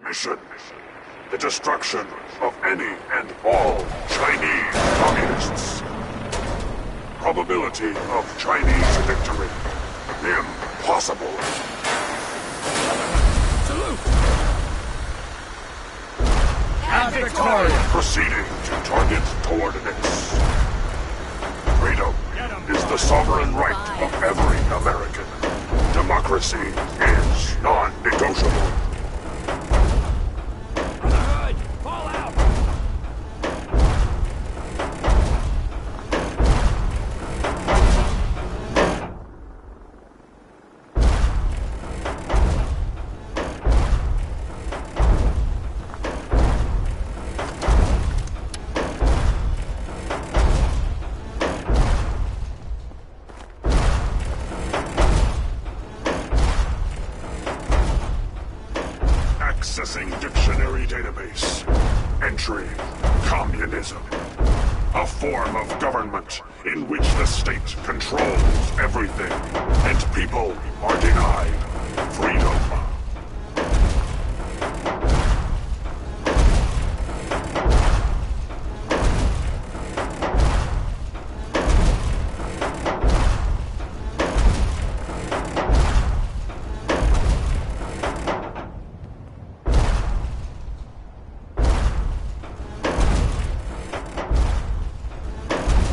Mission: the destruction of any and all Chinese communists. Probability of Chinese victory: impossible. Salute! And Victoria! Proceeding to target coordinates. Freedom is the sovereign right of every American. Democracy is non-negotiable. Brotherhood, fall out! Accessing dictionary database. Entry: communism. A form of government in which the state controls everything, and people are denied freedom.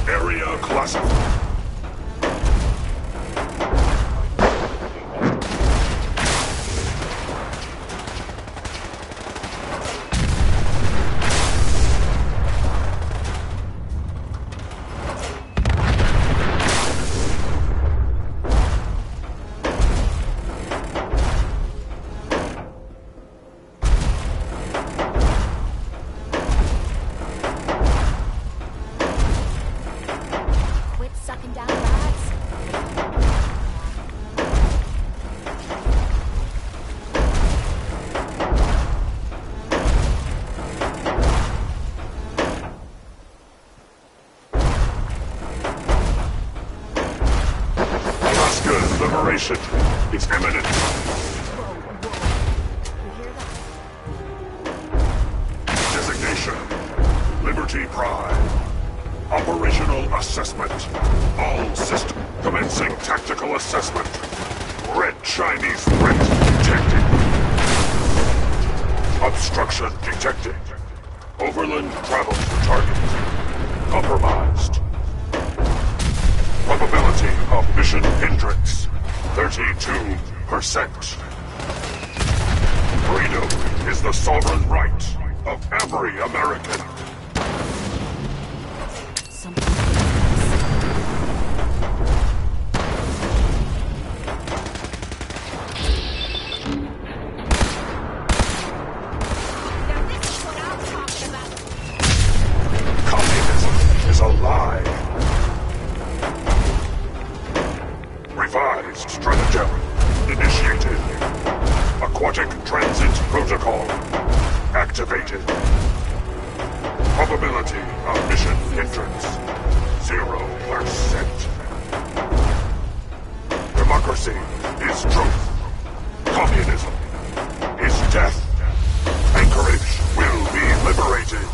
Area classified. Quit sucking down rats. Alaska's liberation is imminent. You hear that? Designation: Liberty Prime. Operational assessment. All system commencing tactical assessment. Red Chinese threat detected. Obstruction detected. Overland travel to target. Compromised. Probability of mission hindrance: 32%. Freedom is the sovereign right of every American. Something. Now this is what I'm talking about. Communism is a lie. Revised stratagem initiated. Aquatic transit protocol activated. Probability of mission hindrance: 0%. Democracy is truth. Communism is death. Anchorage will be liberated.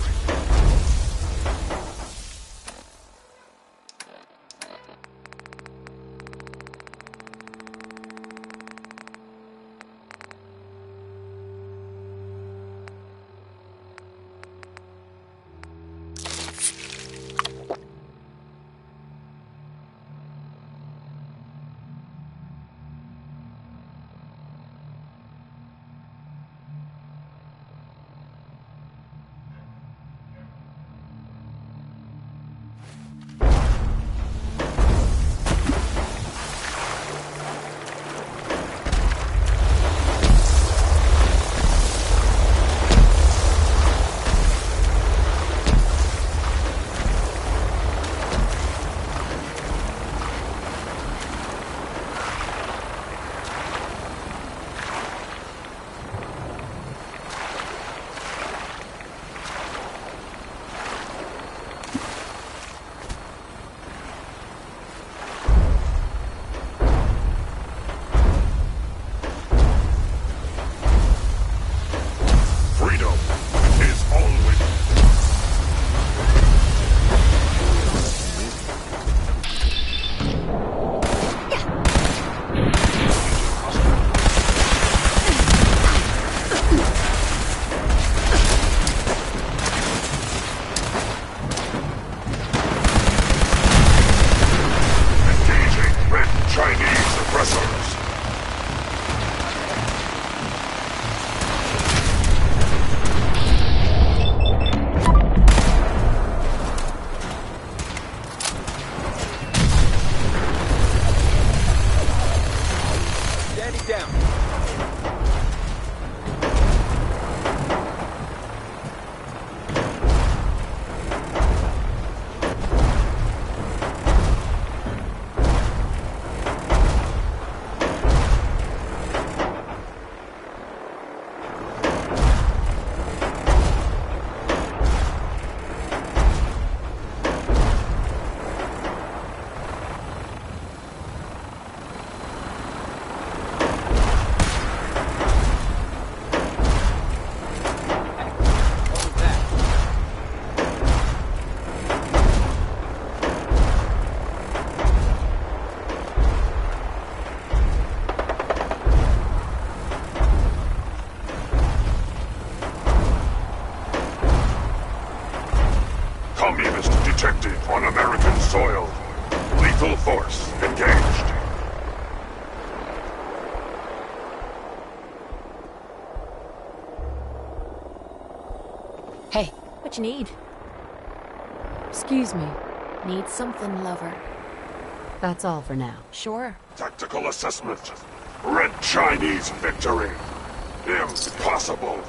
detected on American soil. Lethal force engaged. Hey, what you need? Excuse me. Need something, lover. That's all for now. Sure. Tactical assessment. Red Chinese victory. Impossible.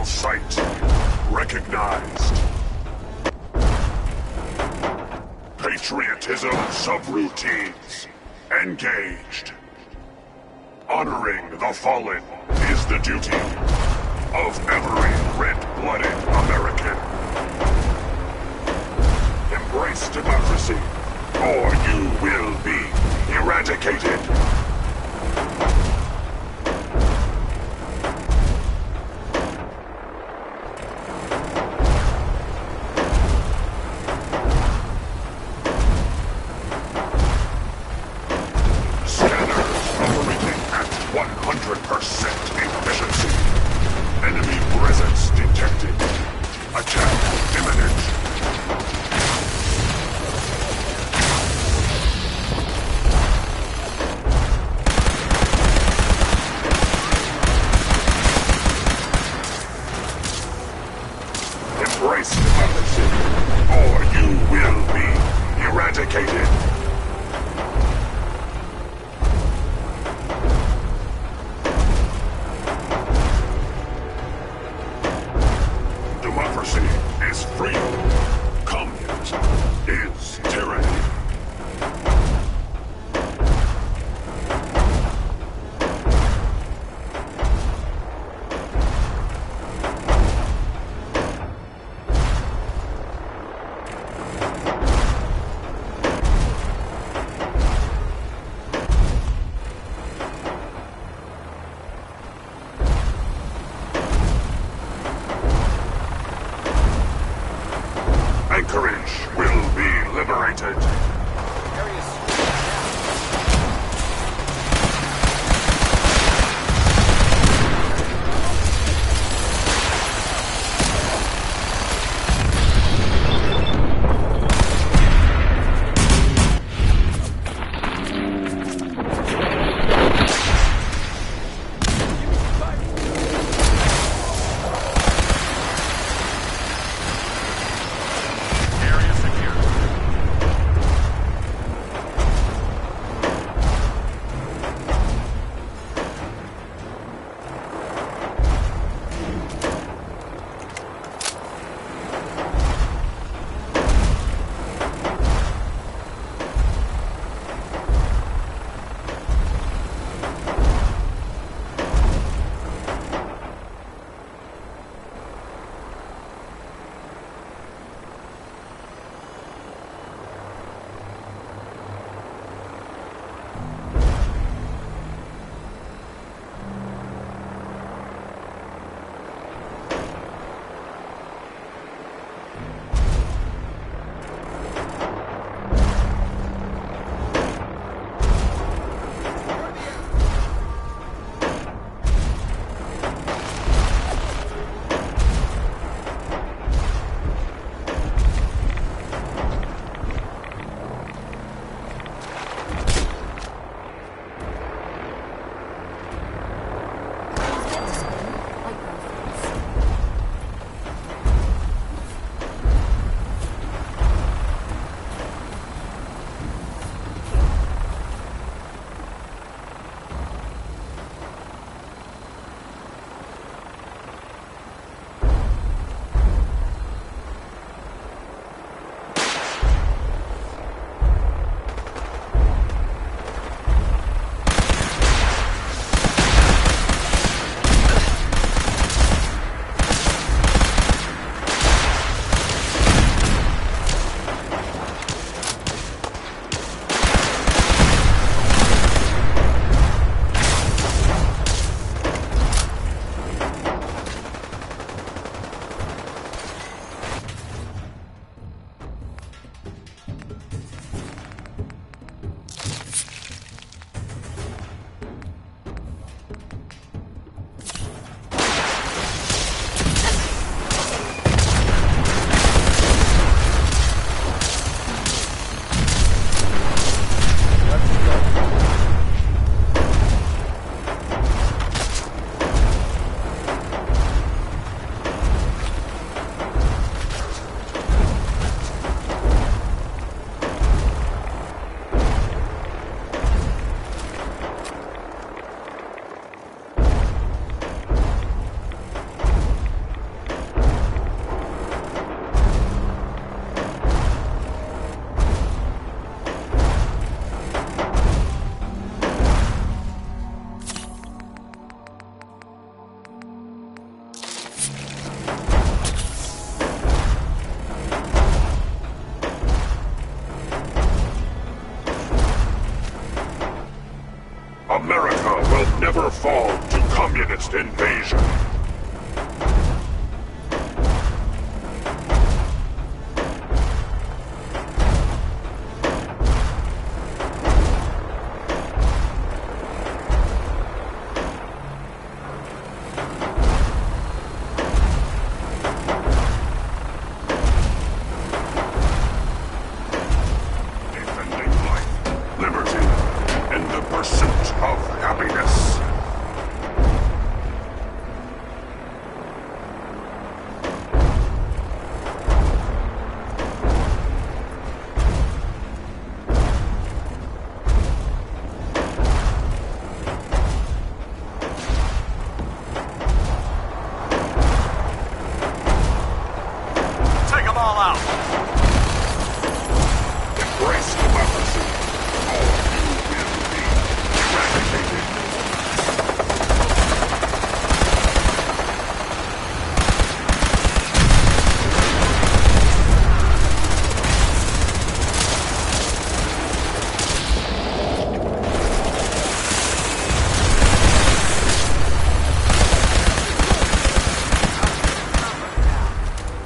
Site recognized. Patriotism subroutines engaged. Honoring the fallen is the duty of every red-blooded American. Embrace democracy, or you will be eradicated. Embrace democracy, or you will be eradicated. Democracy is freedom. Communism is tyranny. Anchorage will be liberated. invasion. Defending life, liberty, and the pursuit of happiness. Take them all out. Embrace democracy. All you will be eradicated.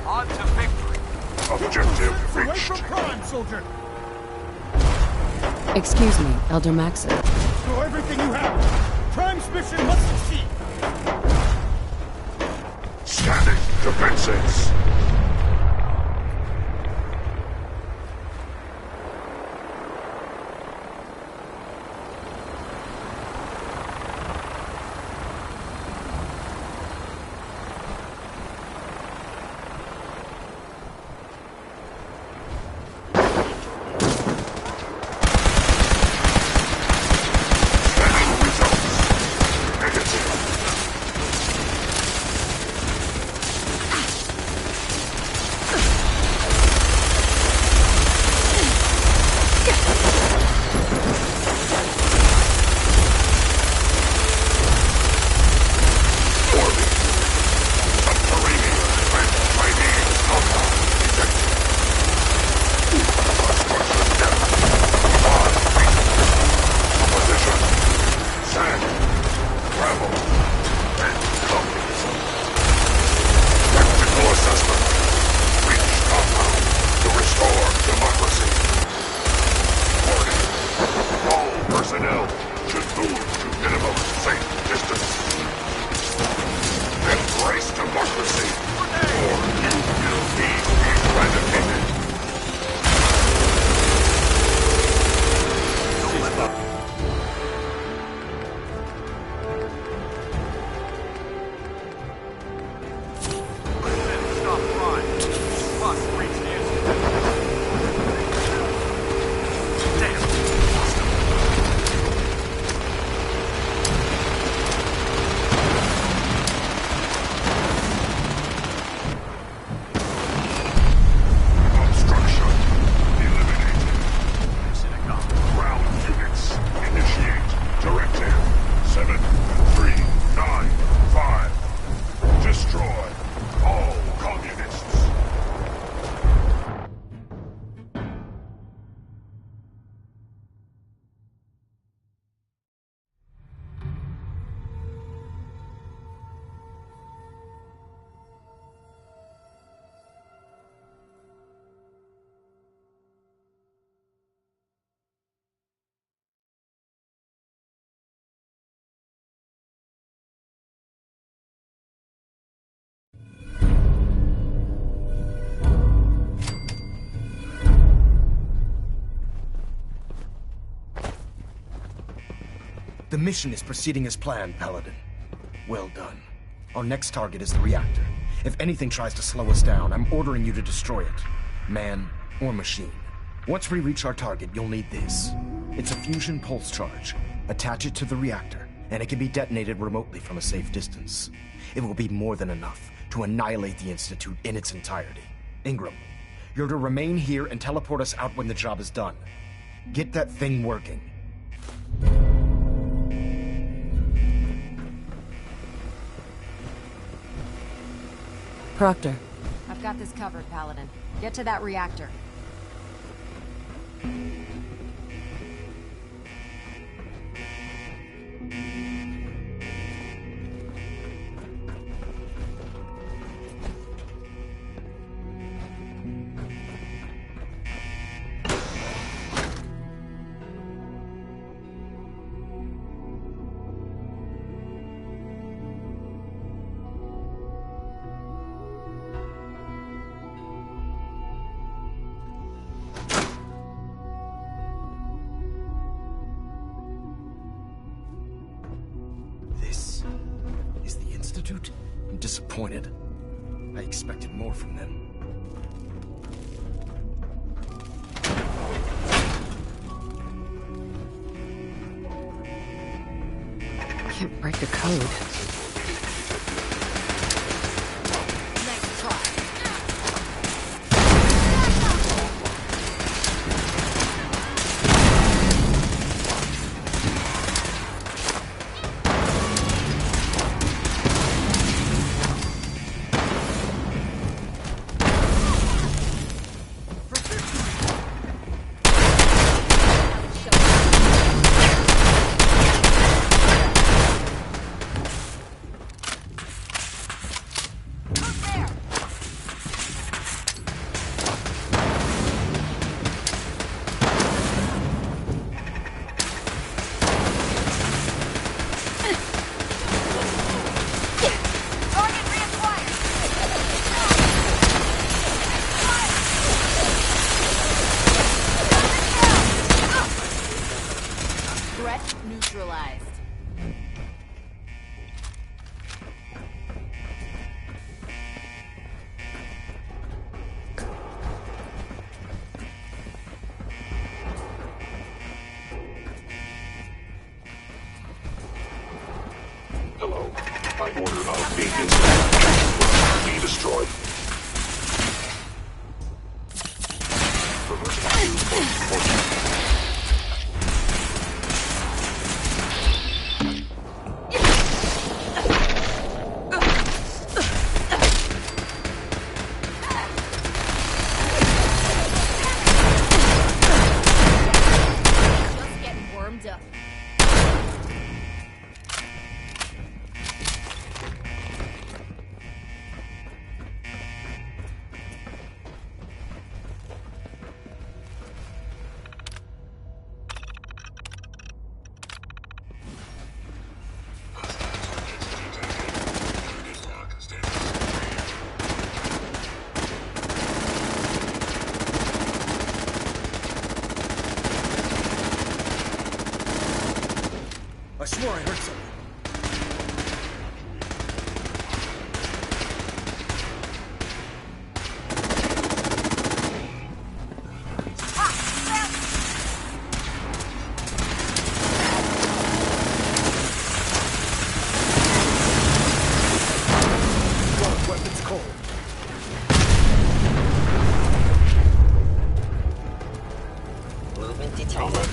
On to victory. Objective Away reached. from crime, soldier. Excuse me, Elder Maxim. Throw everything you have. Crime's mission must succeed. Standing defenses. Standing results. Negative. Orby. Subterranean and Chinese compound detected. Structure depth. 5 feet. Position. Sand. Gravel. And communism. Tactical assessment. Reach compound to restore democracy. Warning. All personnel should move to minimum safe distance. Embrace democracy, or you will be eradicated. Stop crime. Must reach the institute. Damn. Obstruction eliminated. Synagogue. Ground units initiate. Directive 7395. Destroy all communists. The mission is proceeding as planned, Paladin. Well done. Our next target is the reactor. If anything tries to slow us down, I'm ordering you to destroy it. Man or machine. Once we reach our target, you'll need this. It's a fusion pulse charge. Attach it to the reactor, and it can be detonated remotely from a safe distance. It will be more than enough to annihilate the Institute in its entirety. Ingram, you're to remain here and teleport us out when the job is done. Get that thing working. Proctor, I've got this covered, Paladin. Get to that reactor. disappointed. I expected more from them. Can't break the code. Nice try. Threat neutralized. Hello. My order of beacons be destroyed. Just getting warmed up. I swore I heard something. Whoa, weapons cold. Movement detected.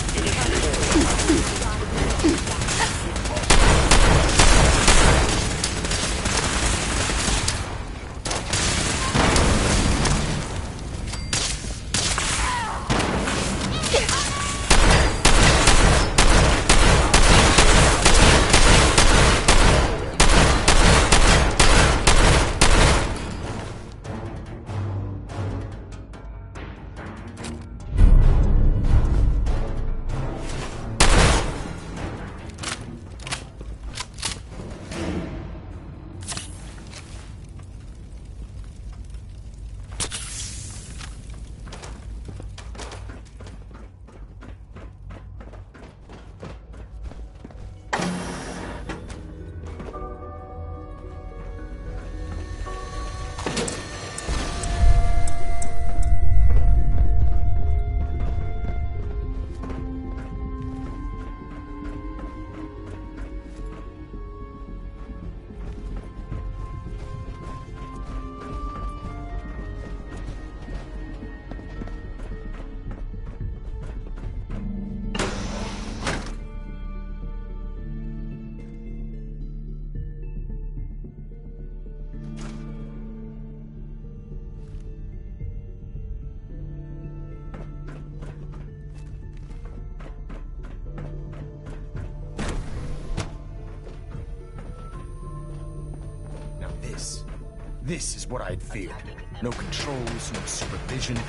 This is what I'd feared. No controls, no supervision.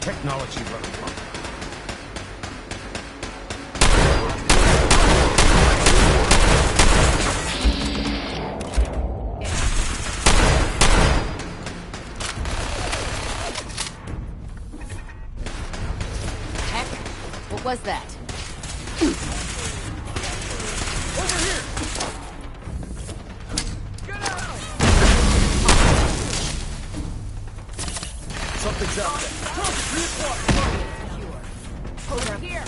Technology running amok. Heck, what was that? Over here! Get out! Something's out there. Target reacquired. Over here.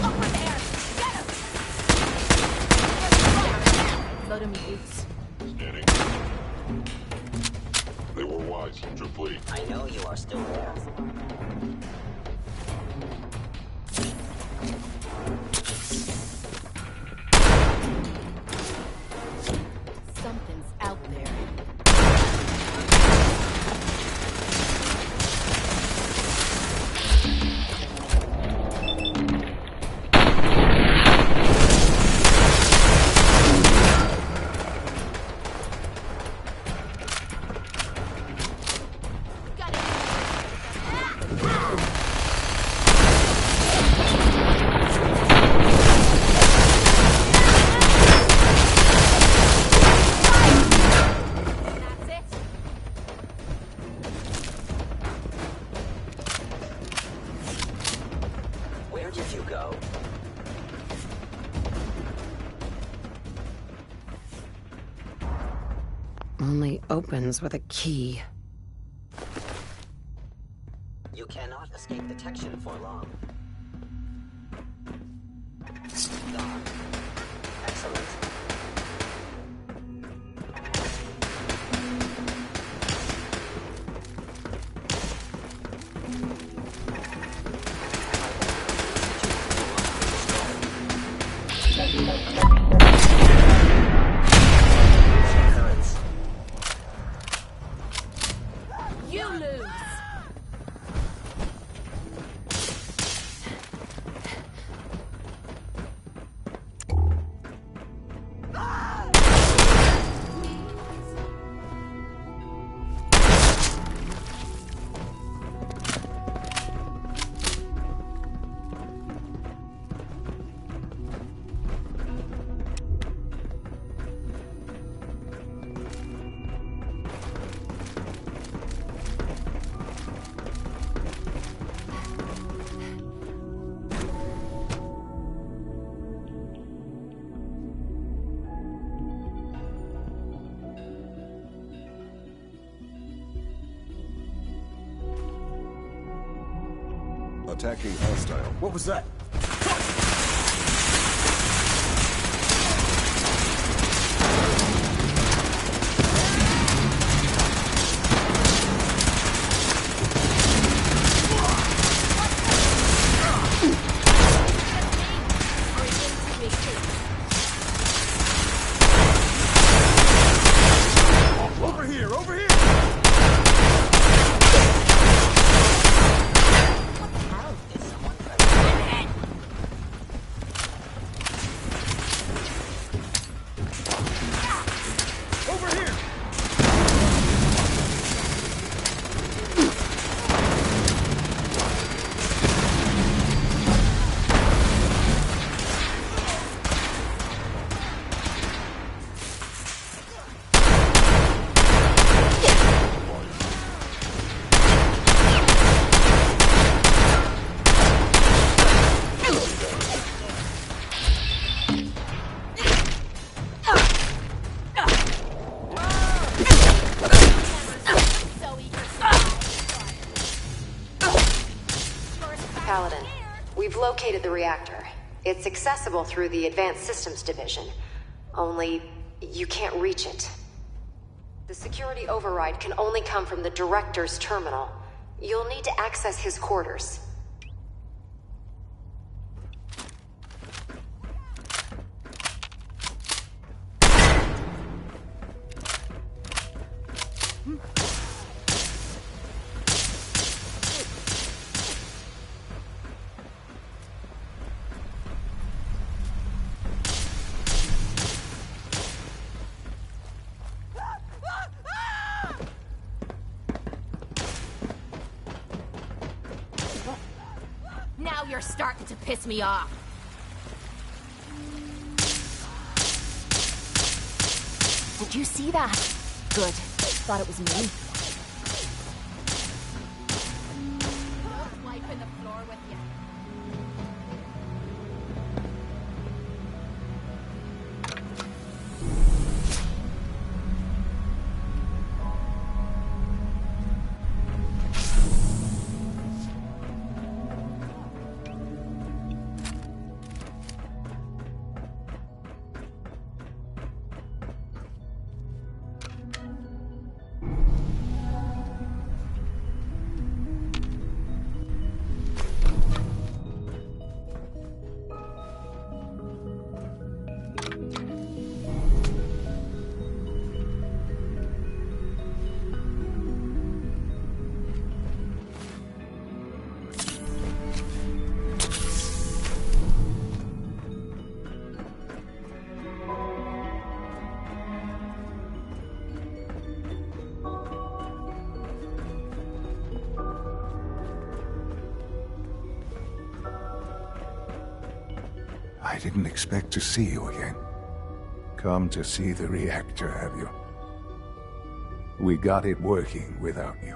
Over there. Get him. Photo me boots. Scanning. They were wise to flee. I know you are still there. Something's out there. Got it. That's it. Where did you go? Only opens with a key. You cannot escape detection for long. Gone. Excellent. Currents. You lose. Attacking hostile. What was that? Over here! Over here! Is someone present? Over here! So eager to die. Paladin, we've located the reactor. It's accessible through the Advanced Systems Division. Only, you can't reach it. The security override can only come from the Director's terminal. You'll need to access his quarters. Now you're starting to piss me off. Did you see that? Good. Thought it was me. I didn't expect to see you again. Come to see the reactor, have you? We got it working without you.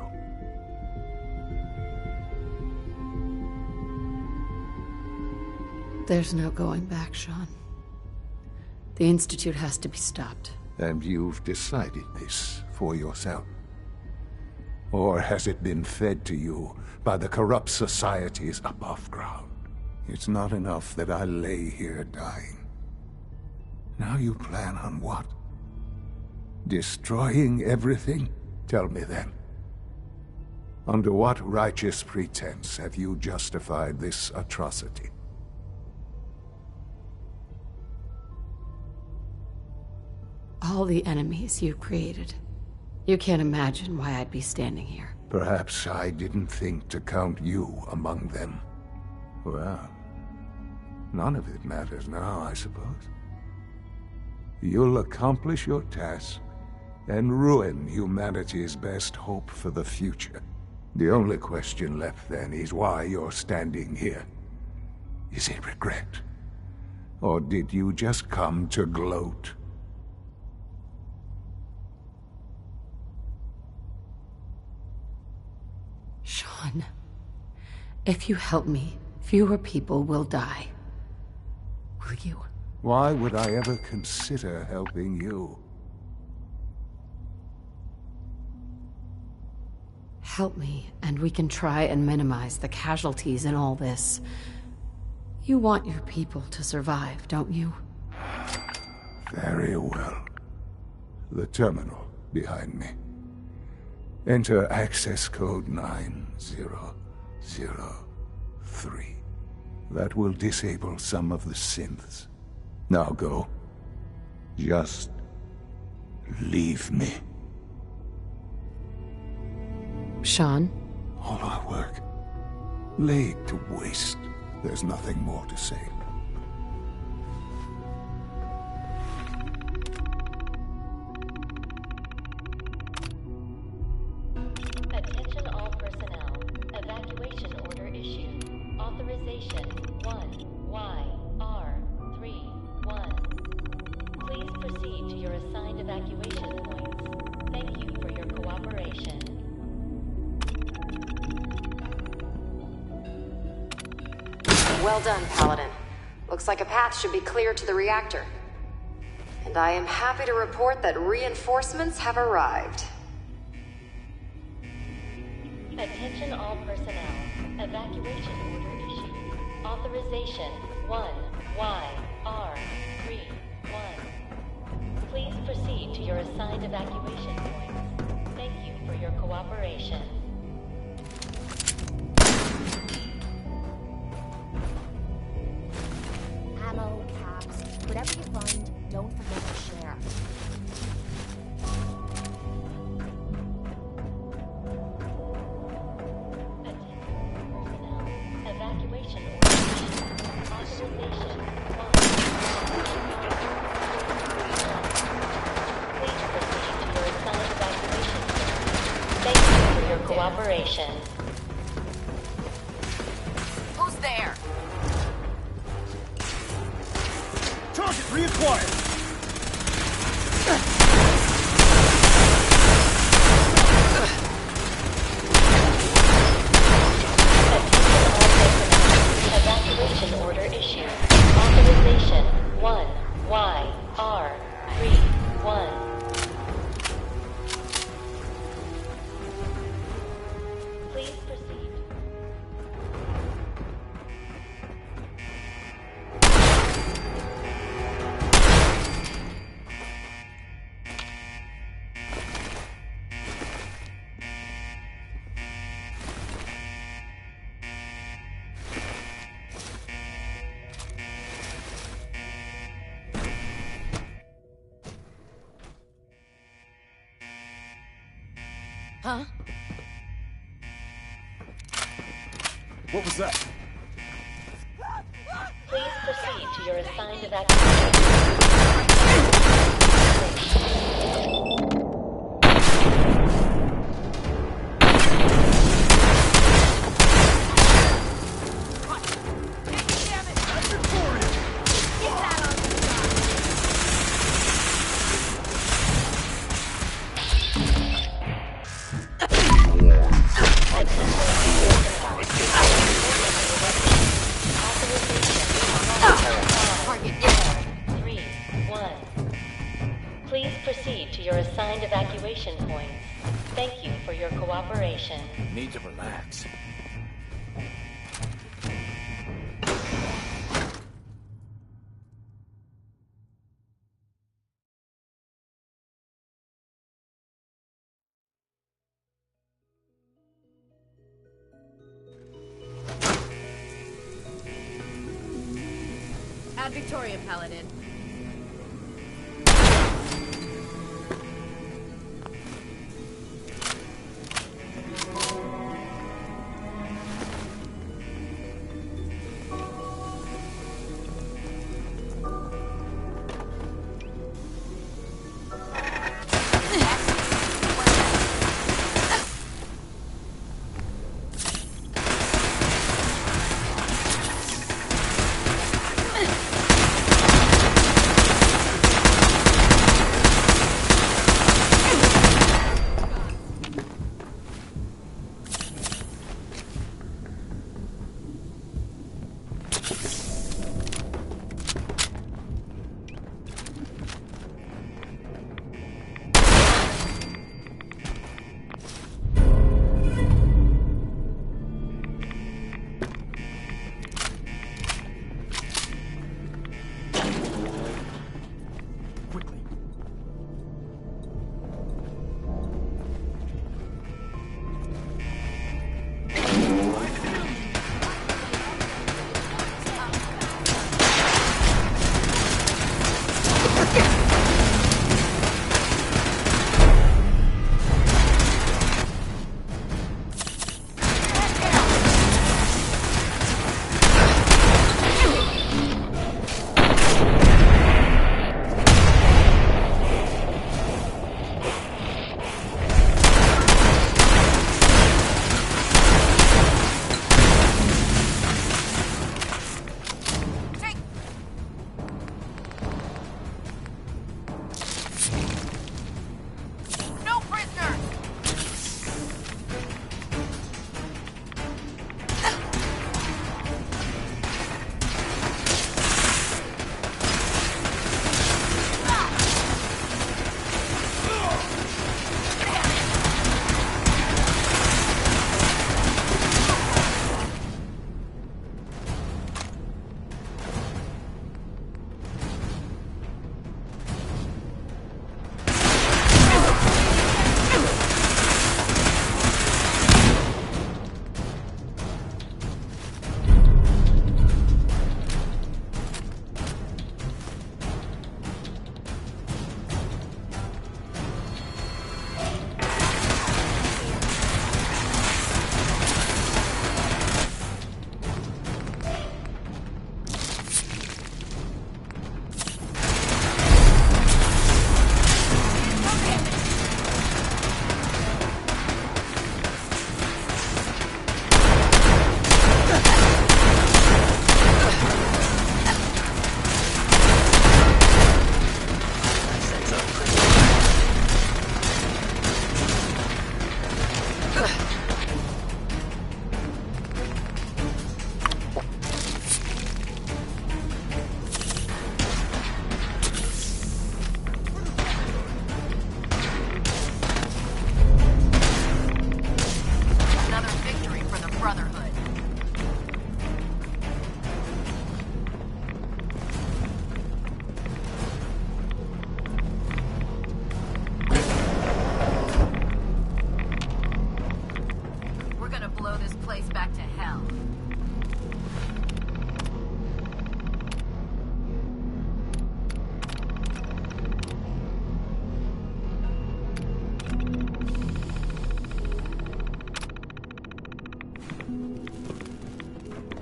There's no going back, Sean. The Institute has to be stopped. And you've decided this for yourself? Or has it been fed to you by the corrupt societies above ground? It's not enough that I lay here dying. Now you plan on what? Destroying everything? Tell me then. Under what righteous pretense have you justified this atrocity? All the enemies you created. You can't imagine why I'd be standing here. Perhaps I didn't think to count you among them. Well, none of it matters now, I suppose. You'll accomplish your task and ruin humanity's best hope for the future. The only question left then is why you're standing here. Is it regret? Or did you just come to gloat? Sean, if you help me, fewer people will die. Will you? Why would I ever consider helping you? Help me, and we can try and minimize the casualties in all this. You want your people to survive, don't you? Very well. The terminal behind me. Enter access code 9003. That will disable some of the synths. Now go. Just leave me. Sean? All our work laid to waste. There's nothing more to say. Attention all personnel. Evacuation order issued. Authorization 1YR31. Please proceed to your assigned evacuation points. Thank you for your cooperation. Well done, Paladin. Looks like a path should be clear to the reactor. And I am happy to report that reinforcements have arrived. Attention all personnel. Evacuation order issued. Authorization 1YR31. Please proceed to your assigned evacuation points. Thank you for your cooperation. Ammo, caps, whatever you find, don't forget to share. Evacuation order. Authorization 1. Please proceed to your assigned evacuation point. Thank you for your cooperation. Who's there? Target reacquired! Evacuation order issued. Authorization 1YR31. Please proceed. Huh? What was that? Please proceed to your assigned evacuation. need to relax. Ad Victoria, Paladin.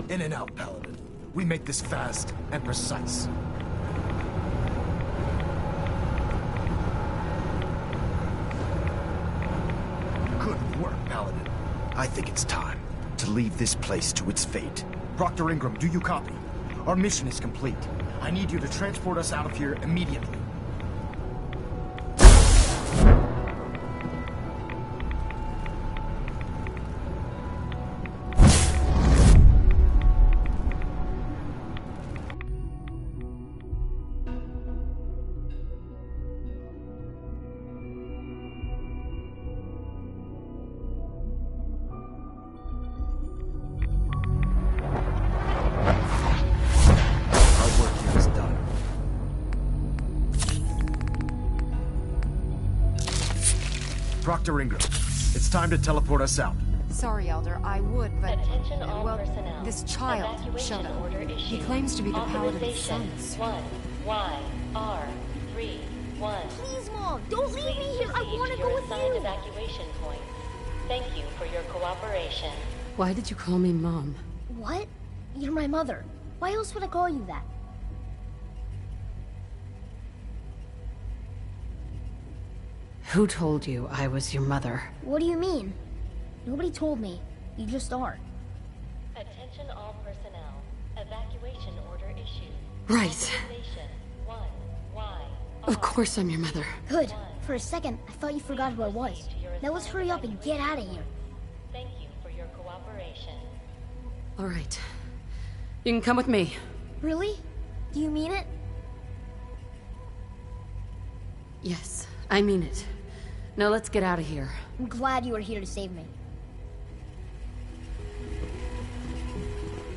In and out, Paladin. We make this fast and precise. Good work, Paladin. I think it's time to leave this place to its fate. Proctor Ingram, do you copy? Our mission is complete. I need you to transport us out of here immediately. Proctor Ingram, it's time to teleport us out. Sorry, Elder, I would, but... Attention all well, personnel. this child Evacuation showed up. order issued. He claims to be the Paladin's Authorization son. 1YR31. Please, Mom, don't leave me here. I want to your go with assigned you. evacuation points. Thank you for your cooperation. Why did you call me Mom? What? You're my mother. Why else would I call you that? Who told you I was your mother? What do you mean? Nobody told me. You just are. Attention all personnel. Evacuation order issued. Right. Authorization 1YR. Of course I'm your mother. Good. For a second, I thought you forgot who I was. Now let's hurry up and get out of here. Thank you for your cooperation. All right. You can come with me. Really? Do you mean it? Yes, I mean it. Now let's get out of here. I'm glad you were here to save me.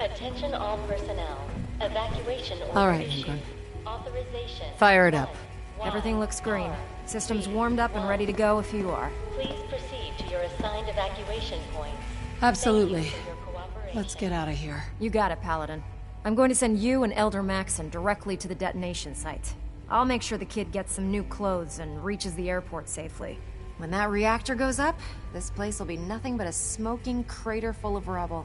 Attention all personnel. Evacuation order All right, issued. Ingram. Authorization. Fire it up. Everything looks green. System's warmed up and ready to go if you are. Please proceed to your assigned evacuation points. Absolutely. Thank you for your cooperation. Let's get out of here. You got it, Paladin. I'm going to send you and Elder Maxon directly to the detonation site. I'll make sure the kid gets some new clothes and reaches the airport safely. When that reactor goes up, this place will be nothing but a smoking crater full of rubble.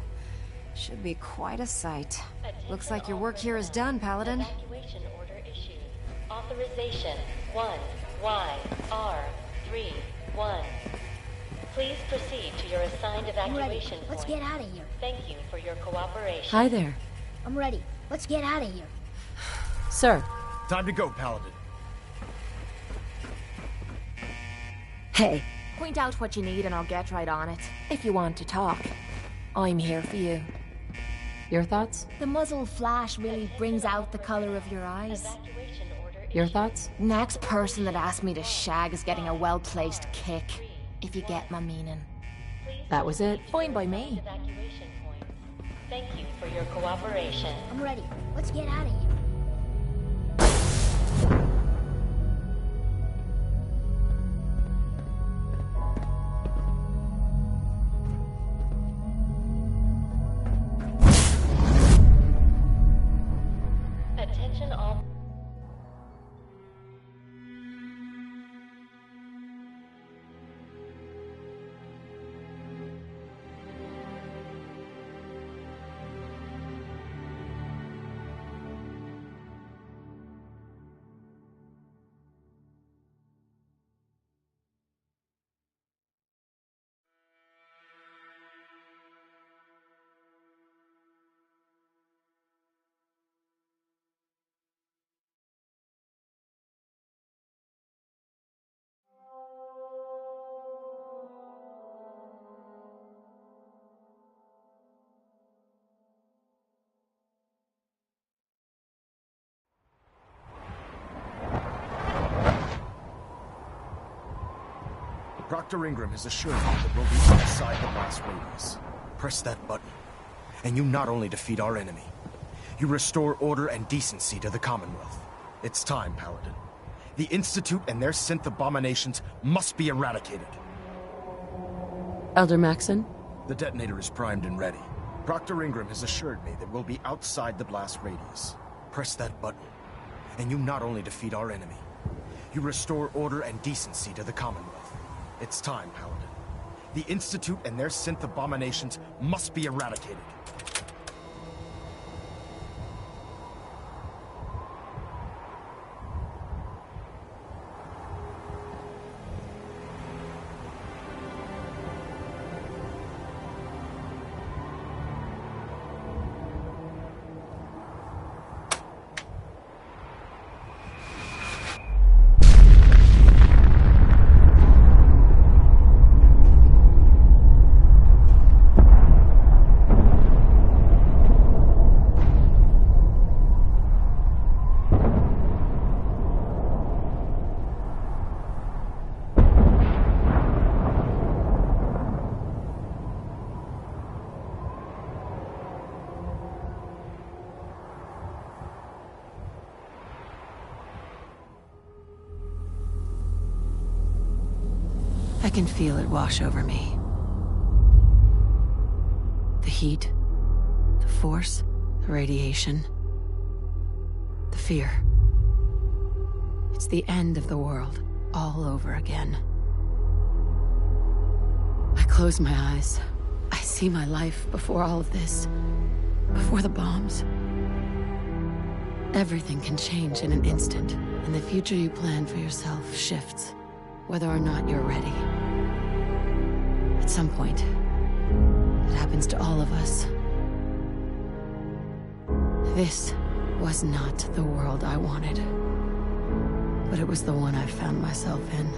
Should be quite a sight. Looks like your work here is done, Paladin. Evacuation order issued. Authorization 1YR31. Please proceed to your assigned I'm ready. evacuation Let's point. get out of here. Thank you for your cooperation. Hi there. I'm ready. Let's get out of here. Sir. Time to go, Paladin. Hey, point out what you need and I'll get right on it. If you want to talk, I'm here for you. Your thoughts? The muzzle flash really brings out the color of your eyes. Evacuation order Your thoughts? Next person that asks me to shag is getting a well-placed kick. If you get my meaning. That was it? Fine by me. evacuation points. Thank you for your cooperation. I'm ready. Let's get out of here. Attention all. Proctor Ingram has assured me that we'll be outside the blast radius. Press that button, and you not only defeat our enemy, you restore order and decency to the Commonwealth. It's time, Paladin. The Institute and their synth abominations must be eradicated. Elder Maxon? The detonator is primed and ready. Proctor Ingram has assured me that we'll be outside the blast radius. Press that button, and you not only defeat our enemy, you restore order and decency to the Commonwealth. It's time, Paladin. The Institute and their synth abominations must be eradicated. can feel it wash over me. The heat, the force, the radiation, the fear. It's the end of the world, all over again. I close my eyes. I see my life before all of this. Before the bombs. Everything can change in an instant, and the future you plan for yourself shifts, whether or not you're ready. At some point, it happens to all of us. This was not the world I wanted, but it was the one I found myself in.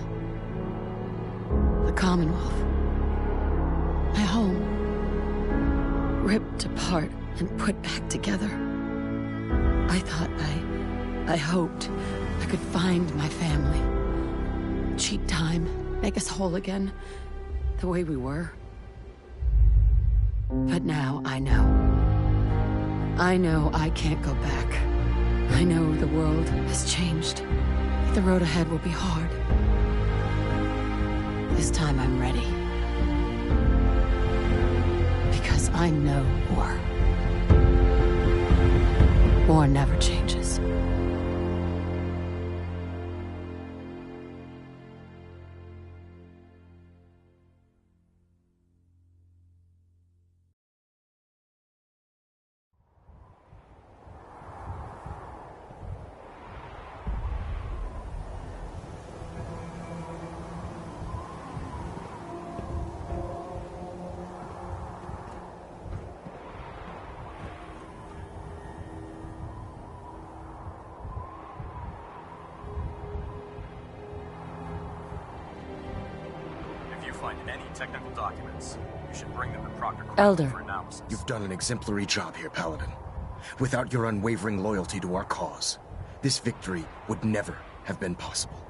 The Commonwealth. My home. Ripped apart and put back together. I thought I hoped I could find my family. Cheat time, make us whole again, the way we were. But now I know. I know I can't go back. I know the world has changed. The road ahead will be hard. This time I'm ready. Because I know war. War never changes. Find any technical documents, you should bring them to Proctor Elder. for analysis. You've done an exemplary job here, Paladin. Without your unwavering loyalty to our cause, this victory would never have been possible.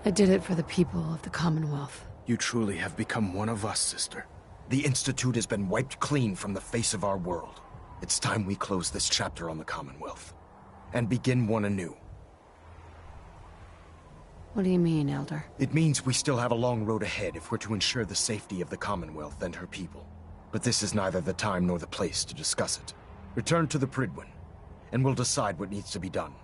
I did it for the people of the Commonwealth. You truly have become one of us, sister. The Institute has been wiped clean from the face of our world. It's time we close this chapter on the Commonwealth, and begin one anew. What do you mean, Elder? It means we still have a long road ahead if we're to ensure the safety of the Commonwealth and her people. But this is neither the time nor the place to discuss it. Return to the Prydwen, and we'll decide what needs to be done.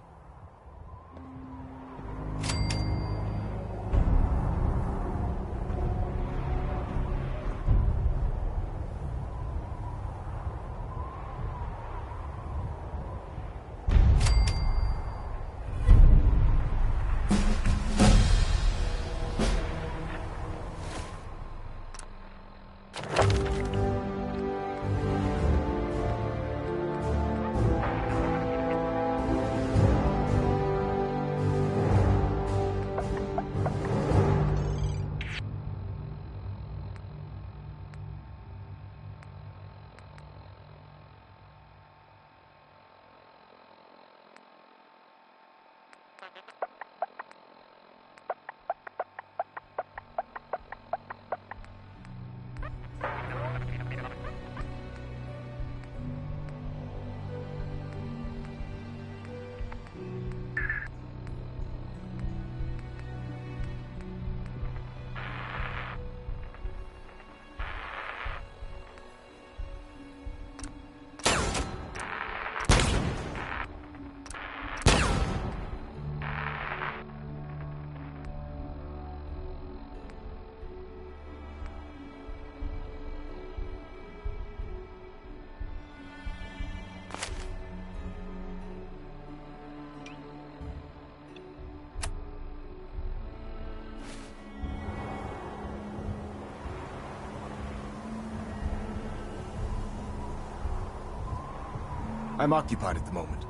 I'm occupied at the moment.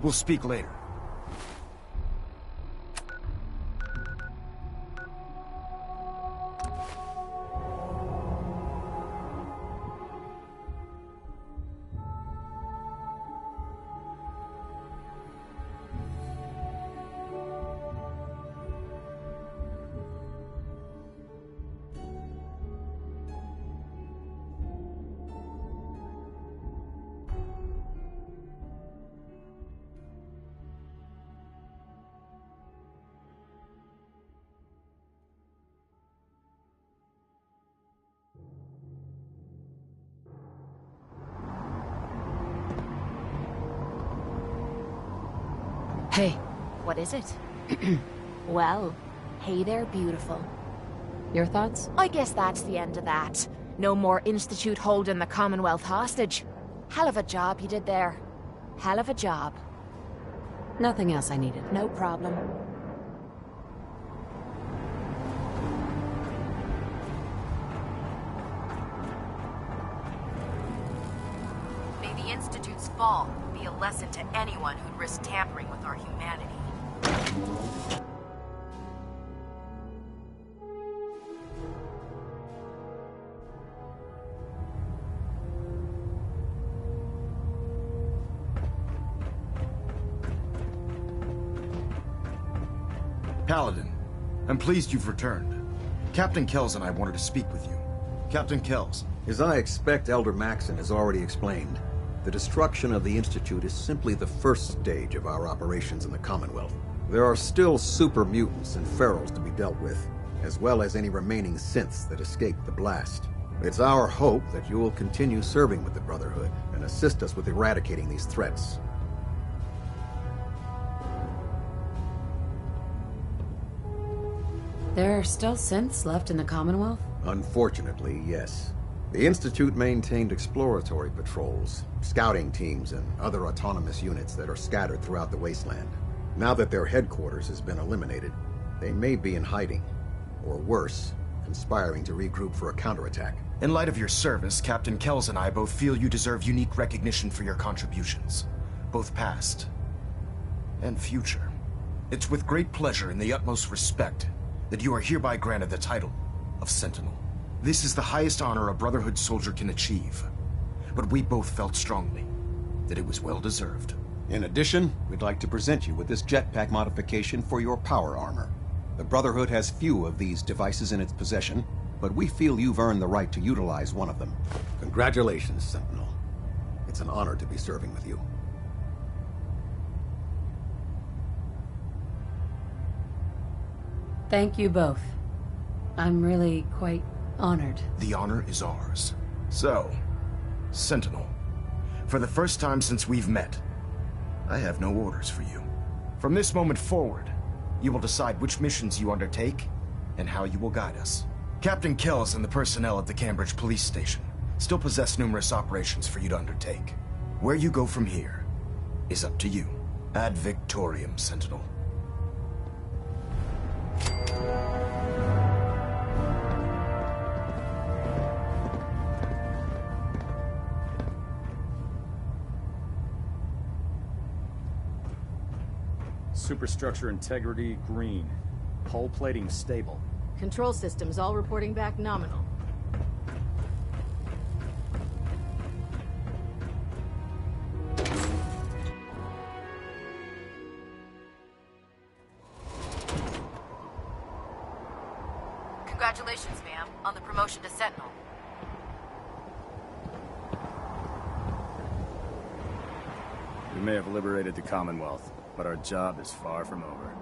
We'll speak later. Hey. What is it? Well, hey there, beautiful. Your thoughts? I guess that's the end of that. No more Institute holding the Commonwealth hostage. Hell of a job you did there. Hell of a job. Nothing else I needed. No problem. May the Institute's fall be a lesson to anyone who'd risk tampering with our humanity. Paladin, I'm pleased you've returned. Captain Kells and I wanted to speak with you. Captain Kells. As I expect Elder Maxon has already explained, the destruction of the Institute is simply the first stage of our operations in the Commonwealth. There are still super mutants and ferals to be dealt with, as well as any remaining synths that escaped the blast. It's our hope that you will continue serving with the Brotherhood and assist us with eradicating these threats. There are still synths left in the Commonwealth? Unfortunately, yes. The Institute maintained exploratory patrols, scouting teams, and other autonomous units that are scattered throughout the wasteland. Now that their headquarters has been eliminated, they may be in hiding, or worse, conspiring to regroup for a counterattack. In light of your service, Captain Kells and I both feel you deserve unique recognition for your contributions, both past and future. It's with great pleasure and the utmost respect that you are hereby granted the title of Sentinel. This is the highest honor a Brotherhood soldier can achieve, but we both felt strongly that it was well deserved. In addition, we'd like to present you with this jetpack modification for your power armor. The Brotherhood has few of these devices in its possession, but we feel you've earned the right to utilize one of them. Congratulations, Sentinel. It's an honor to be serving with you. Thank you both. I'm really quite honored. The honor is ours. So, Sentinel, for the first time since we've met, I have no orders for you. From this moment forward, you will decide which missions you undertake and how you will guide us. Captain Kells and the personnel at the Cambridge Police Station still possess numerous operations for you to undertake. Where you go from here is up to you. Ad Victorium, Sentinel. Superstructure integrity green. Hull plating stable. Control systems all reporting back nominal. Congratulations, ma'am, on the promotion to Sentinel. We may have liberated the Commonwealth, but our job is far from over.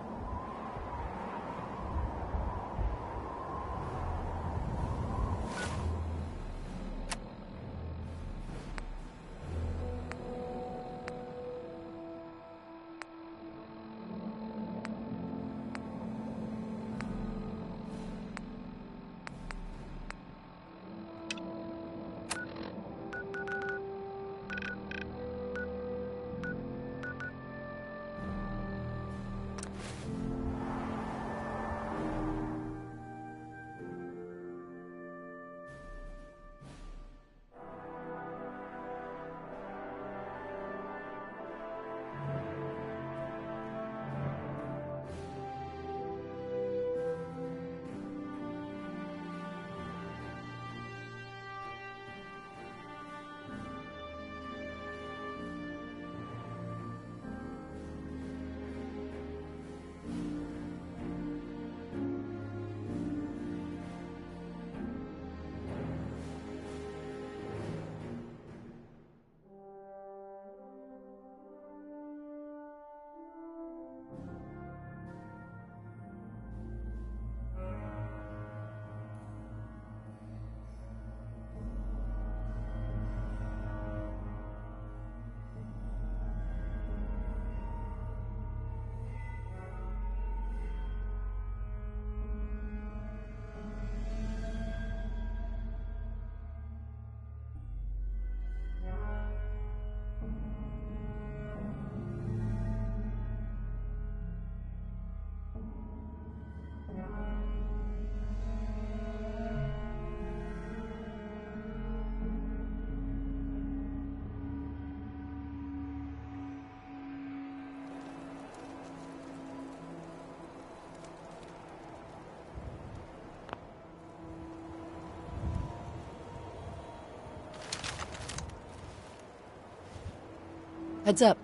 Heads up.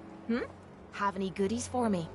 Have any goodies for me?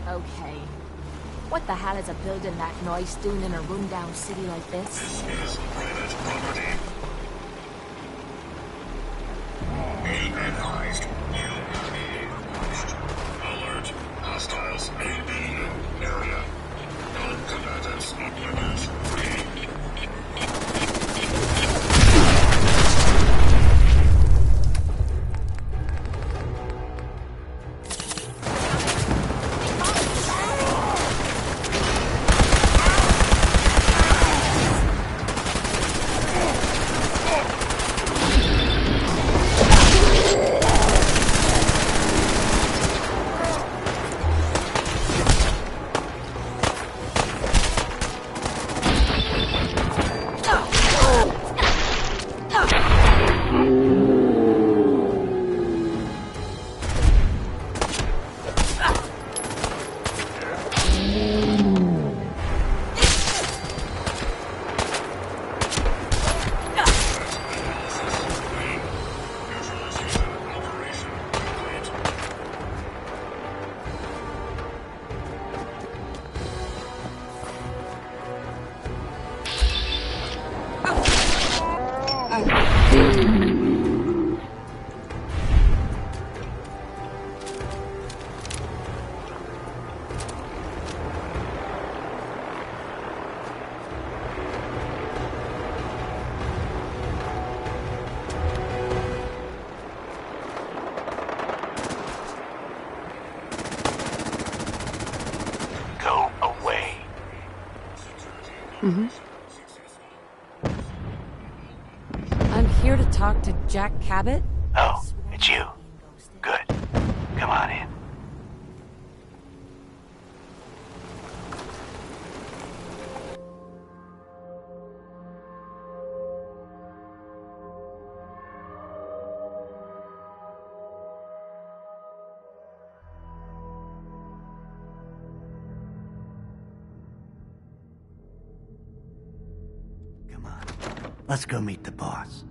Okay. What the hell is a building that noise doing in a rundown city like this? This is private property. Be advised, you will be watched. Alert. Hostiles AB area. Non-combatants occupants free. I'm here to talk to Jack Cabot. Oh, it's you. Good. Come on in. Come on. Let's go meet the boss.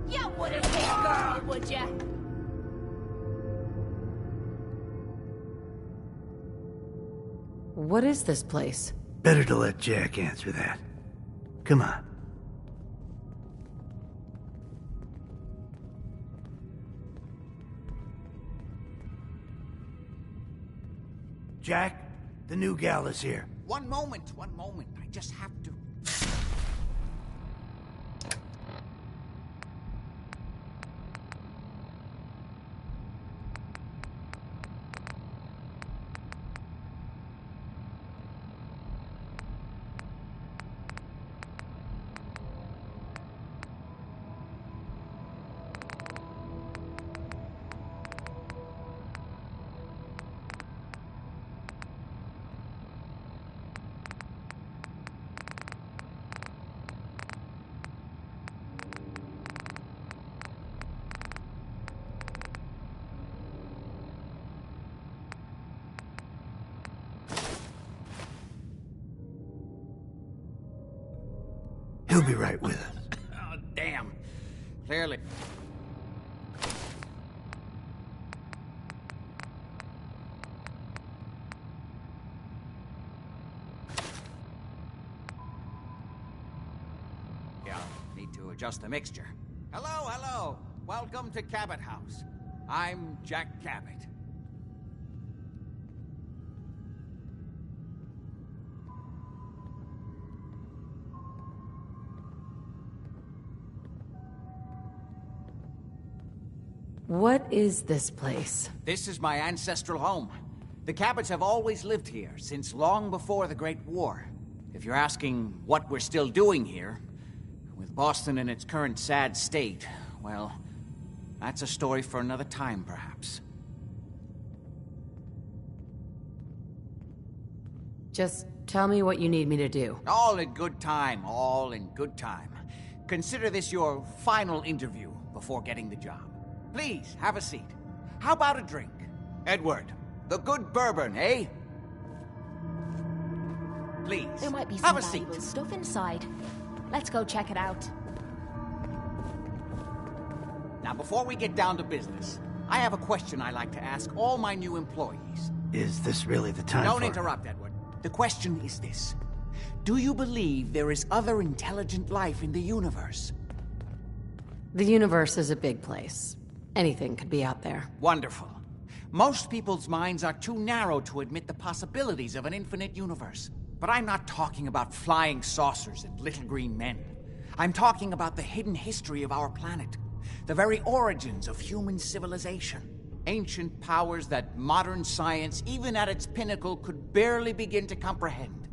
You wouldn't hit a girl, would ya? What is this place? Better to let Jack answer that. Come on. Jack, the new gal is here. One moment. I just have to... He'll be right with us. Oh, damn. Clearly. Yeah, need to adjust the mixture. Hello. Welcome to Cabot House. I'm Jack Cabot. What is this place? This is my ancestral home. The Cabots have always lived here, since long before the Great War. If you're asking what we're still doing here, with Boston in its current sad state, well, that's a story for another time, perhaps. Just tell me what you need me to do. All in good time, all in good time. Consider this your final interview before getting the job. Please, have a seat. How about a drink? Edward, the good bourbon, eh? Please, There might be have some a seat. valuable stuff inside. Let's go check it out. Now, before we get down to business, I have a question I like to ask all my new employees. Is this really the time Don't for... interrupt, Edward. The question is this. Do you believe there is other intelligent life in the universe? The universe is a big place. Anything could be out there. Wonderful. Most people's minds are too narrow to admit the possibilities of an infinite universe. But I'm not talking about flying saucers and little green men. I'm talking about the hidden history of our planet. The very origins of human civilization. Ancient powers that modern science, even at its pinnacle, could barely begin to comprehend.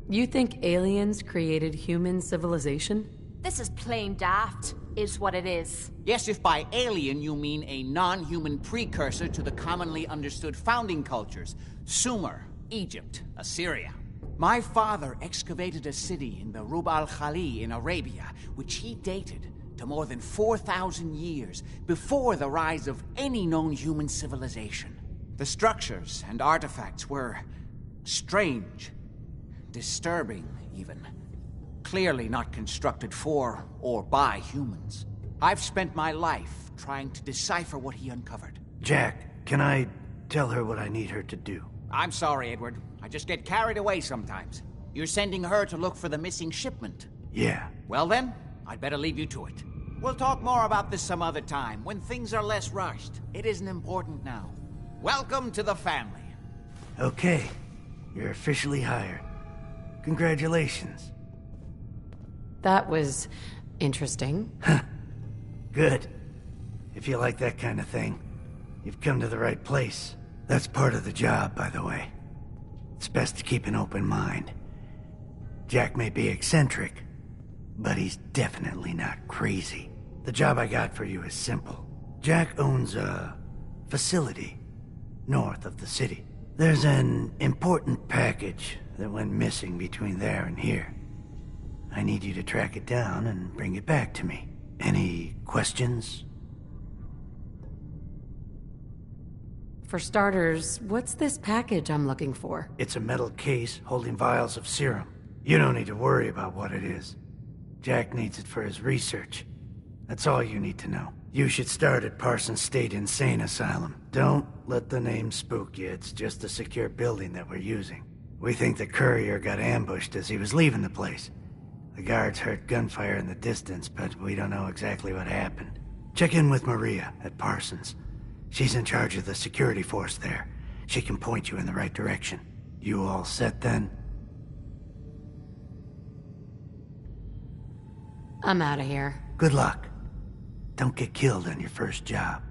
You think aliens created human civilization? This is plain daft, is what it is. Yes, if by alien you mean a non-human precursor to the commonly understood founding cultures. Sumer, Egypt, Assyria. My father excavated a city in the Rub al-Khali in Arabia, which he dated to more than 4,000 years before the rise of any known human civilization. The structures and artifacts were strange, disturbing even. Clearly not constructed for or by humans. I've spent my life trying to decipher what he uncovered. Jack, can I tell her what I need her to do? I'm sorry, Edward. I just get carried away sometimes. You're sending her to look for the missing shipment. Yeah. Well then, I'd better leave you to it. We'll talk more about this some other time, when things are less rushed. It isn't important now. Welcome to the family. Okay. You're officially hired. Congratulations. That was interesting. Good. If you like that kind of thing, you've come to the right place. That's part of the job, by the way. It's best to keep an open mind. Jack may be eccentric, but he's definitely not crazy. The job I got for you is simple. Jack owns a facility north of the city. There's an important package that went missing between there and here. I need you to track it down and bring it back to me. Any questions? For starters, what's this package I'm looking for? It's a metal case holding vials of serum. You don't need to worry about what it is. Jack needs it for his research. That's all you need to know. You should start at Parsons State Insane Asylum. Don't let the name spook you. It's just a secure building that we're using. We think the courier got ambushed as he was leaving the place. The guards heard gunfire in the distance, but we don't know exactly what happened. Check in with Maria at Parsons. She's in charge of the security force there. She can point you in the right direction. You all set then? I'm out of here. Good luck. Don't get killed on your first job.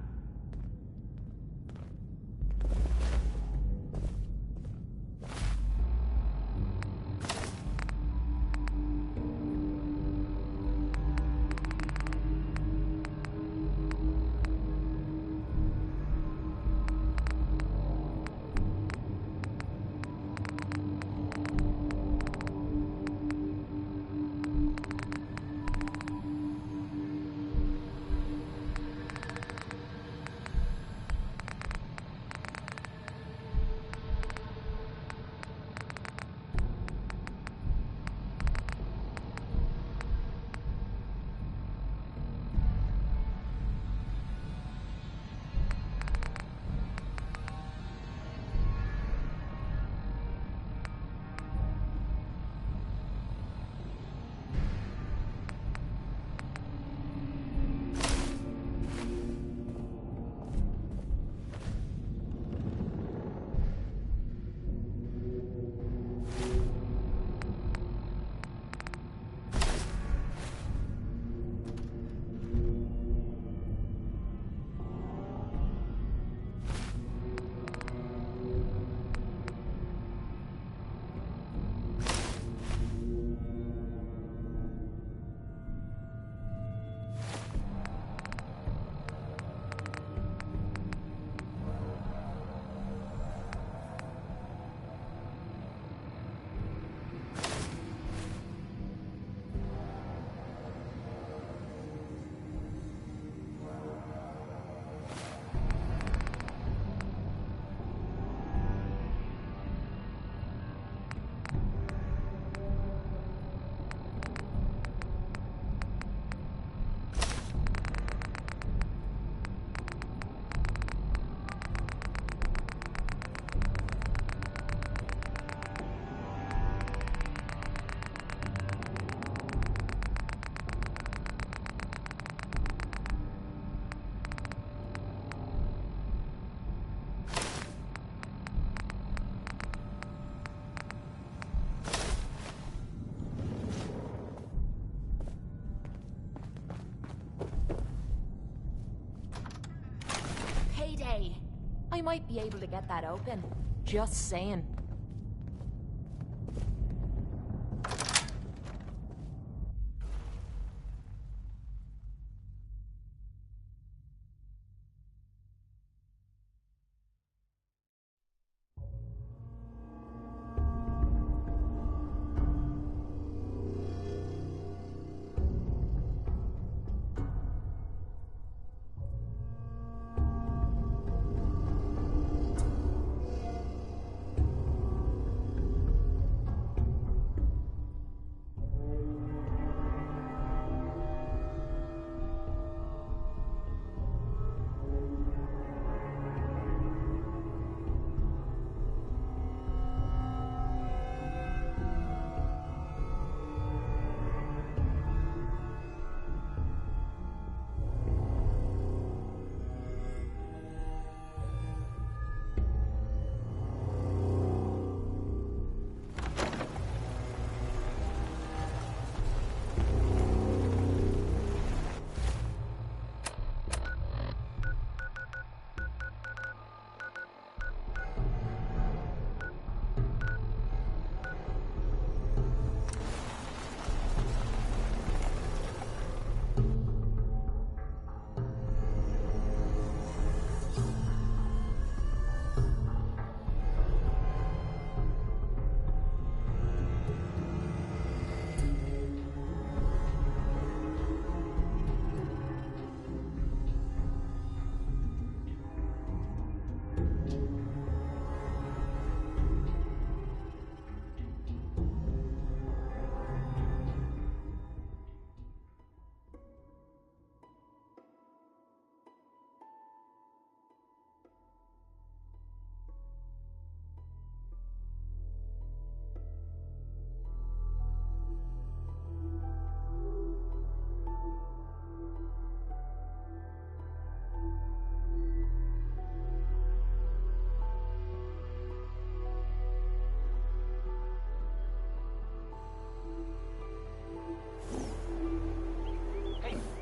I might be able to get that open. Just saying.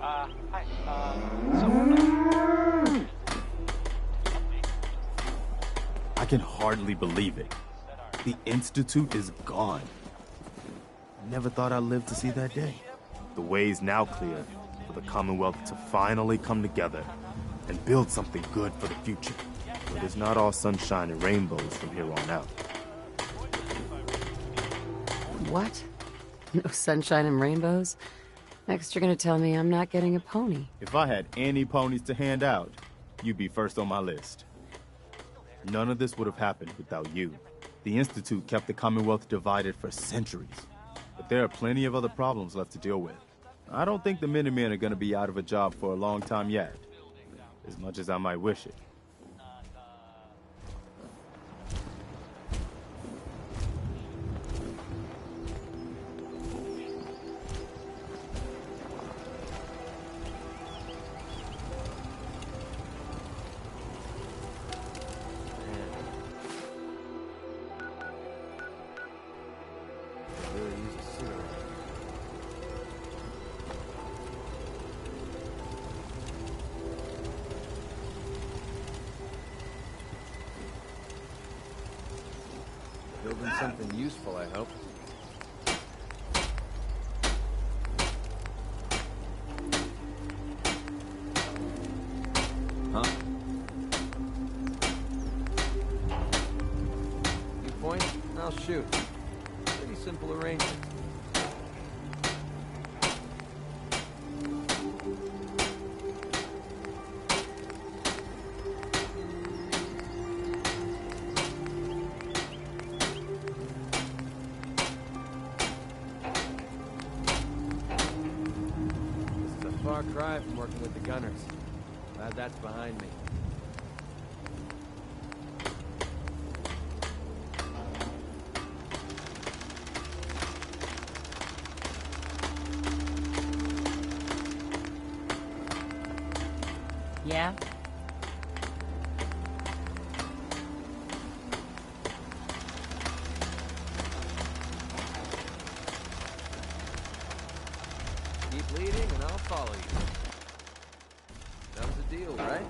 Hi. Someone... I can hardly believe it. The Institute is gone. Never thought I'd live to see that day. The way's now clear for the Commonwealth to finally come together and build something good for the future. But it's not all sunshine and rainbows from here on out. What? No sunshine and rainbows? Next you're gonna tell me I'm not getting a pony. If I had any ponies to hand out, you'd be first on my list. None of this would have happened without you. The Institute kept the Commonwealth divided for centuries. But there are plenty of other problems left to deal with. I don't think the Minutemen are gonna be out of a job for a long time yet. As much as I might wish it. Building something useful, I hope. Huh? You point, and I'll shoot. Pretty simple arrangement. Far cry from working with the gunners. Glad that's behind me. Yeah? Keep leading and I'll follow you. That was the deal, right?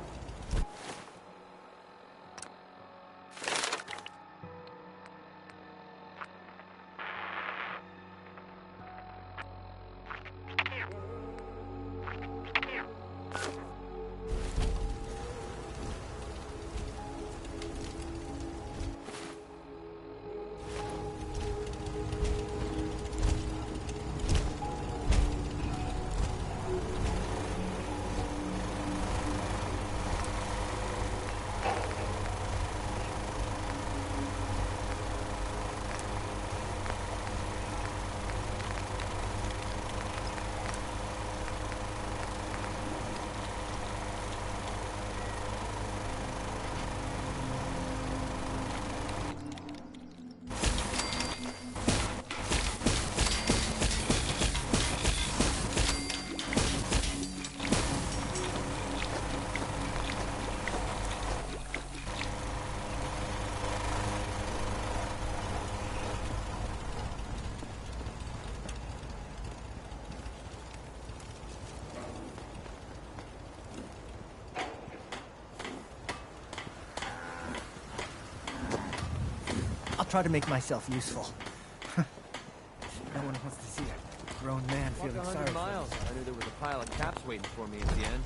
I'll try to make myself useful. No one wants to see a grown man feeling Walked sorry 100 for miles. himself. I knew there was a pile of caps waiting for me at the end.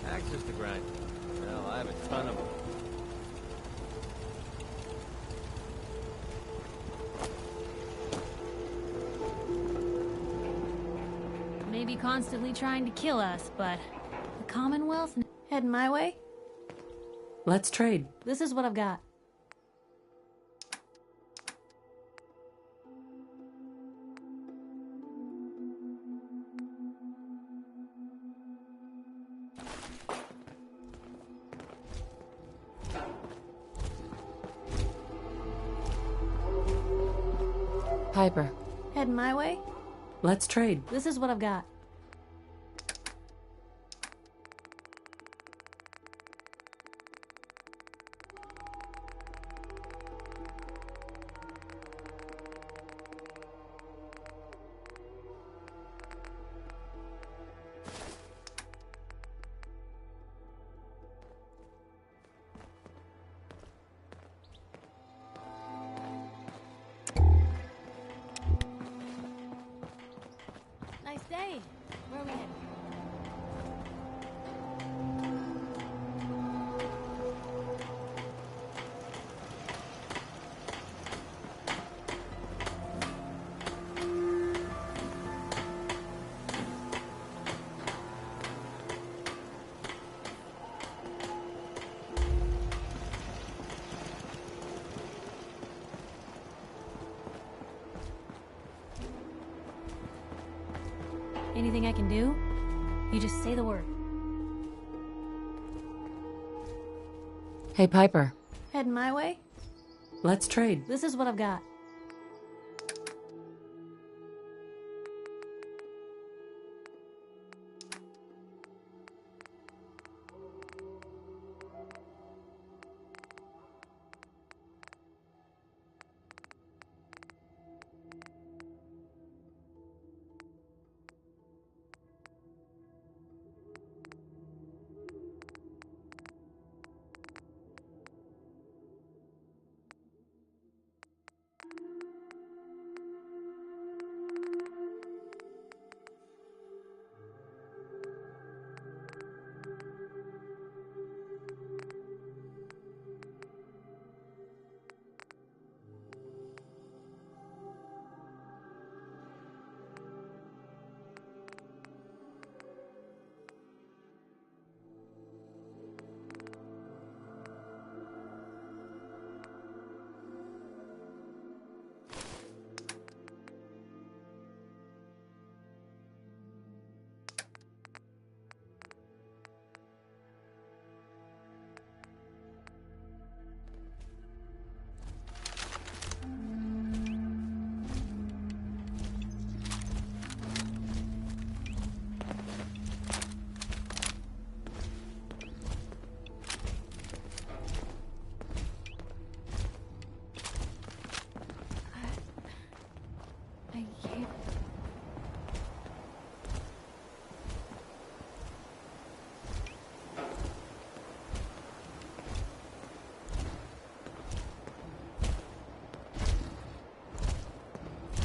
Axes to grind. Hell, I have a ton of them. constantly trying to kill us, but the Commonwealth heading my way? Let's trade. This is what I've got. Piper. Heading my way? Let's trade. This is what I've got. Nice day. Where are we heading? Anything I can do? You just say the word. Hey, Piper. Heading my way? Let's trade. This is what I've got.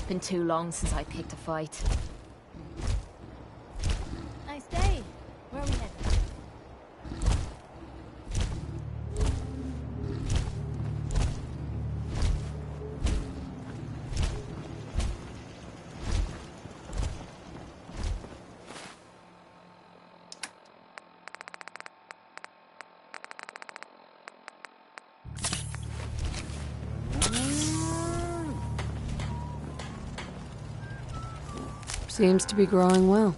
Been too long since I picked a fight. Nice day. Where are we heading? Seems to be growing well.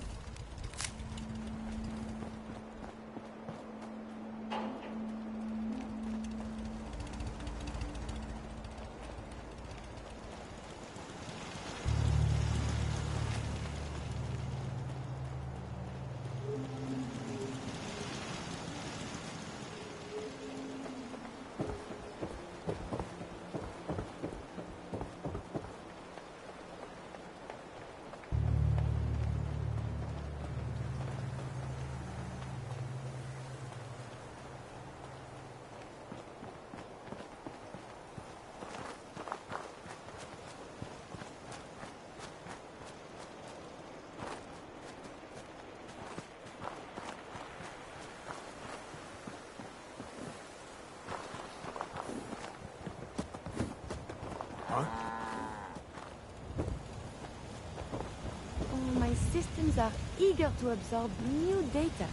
Oh, my systems are eager to absorb new data.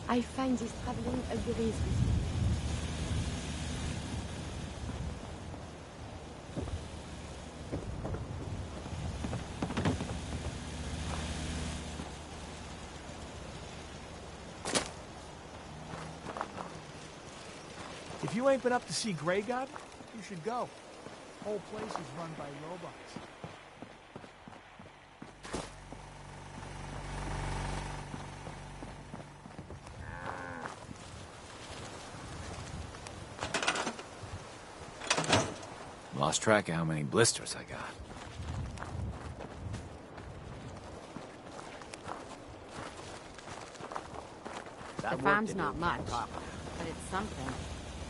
I find this traveling agrees with me. If you ain't been up to see Grey God, you should go. Whole place is run by robots. Lost track of how many blisters I got. The farm's not much, but it's something.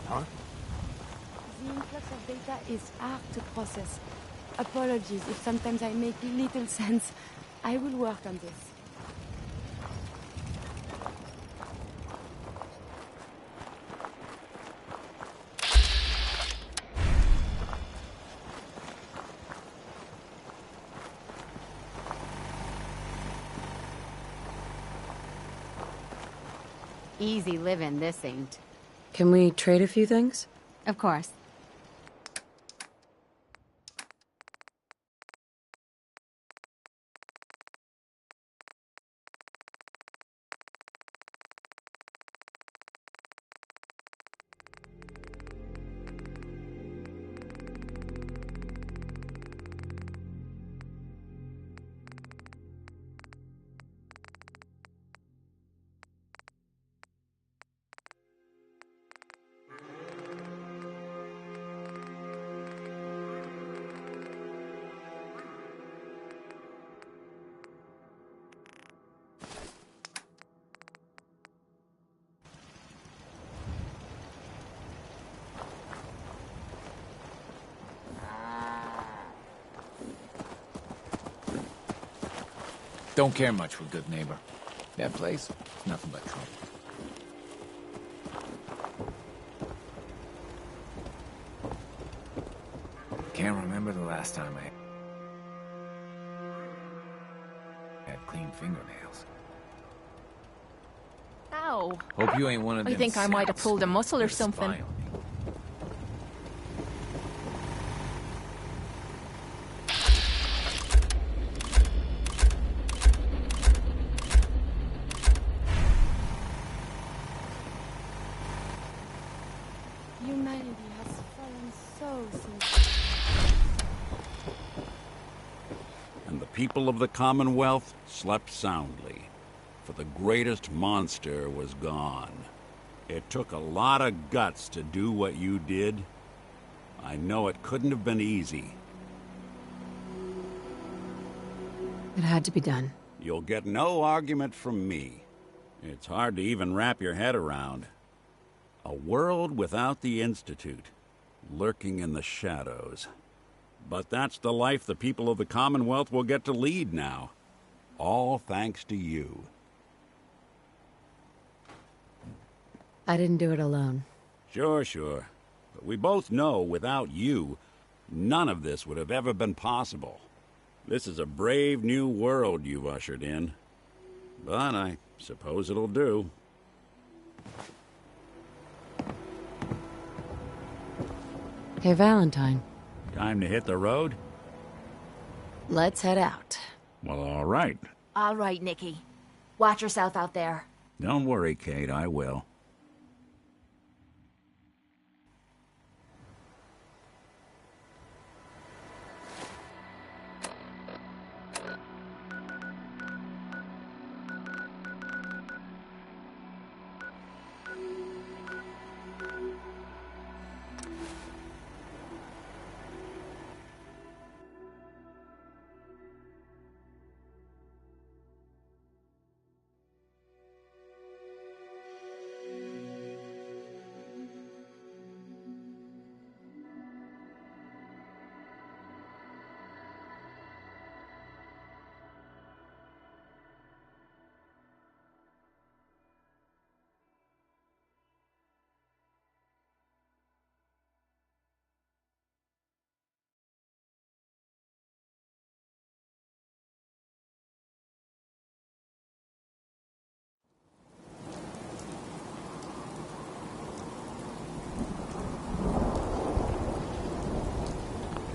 Huh? The influx of data is hard to process. Apologies if sometimes I make little sense. I will work on this. Easy living, this ain't. Can we trade a few things? Of course. Don't care much for good neighbor. That place, nothing but trouble. Can't remember the last time I had clean fingernails. Ow. Hope you ain't one of them. I think I might have saps pulled a muscle or with a something. spine. Humanity has fallen so since... And the people of the Commonwealth slept soundly, for the greatest monster was gone. It took a lot of guts to do what you did. I know it couldn't have been easy. It had to be done. You'll get no argument from me. It's hard to even wrap your head around. A world without the Institute, lurking in the shadows. But that's the life the people of the Commonwealth will get to lead now. All thanks to you. I didn't do it alone. Sure. But we both know without you, none of this would have ever been possible. This is a brave new world you've ushered in. But I suppose it'll do. Hey, Valentine. Time to hit the road? Let's head out. Well, all right. All right, Nikki. Watch yourself out there. Don't worry, Kate, I will.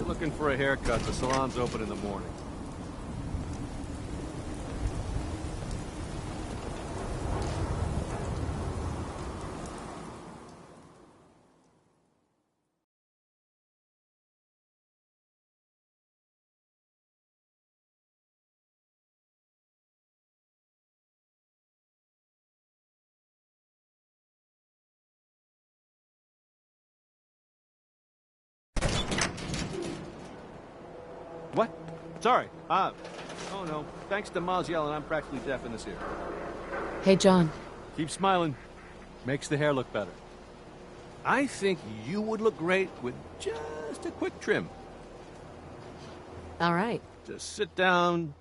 looking for a haircut, the salon's open in the morning. What? Sorry. Oh no. Thanks to Miles yelling, I'm practically deaf in this ear. Hey, John. Keep smiling. Makes the hair look better. I think you would look great with just a quick trim. All right. Just sit down,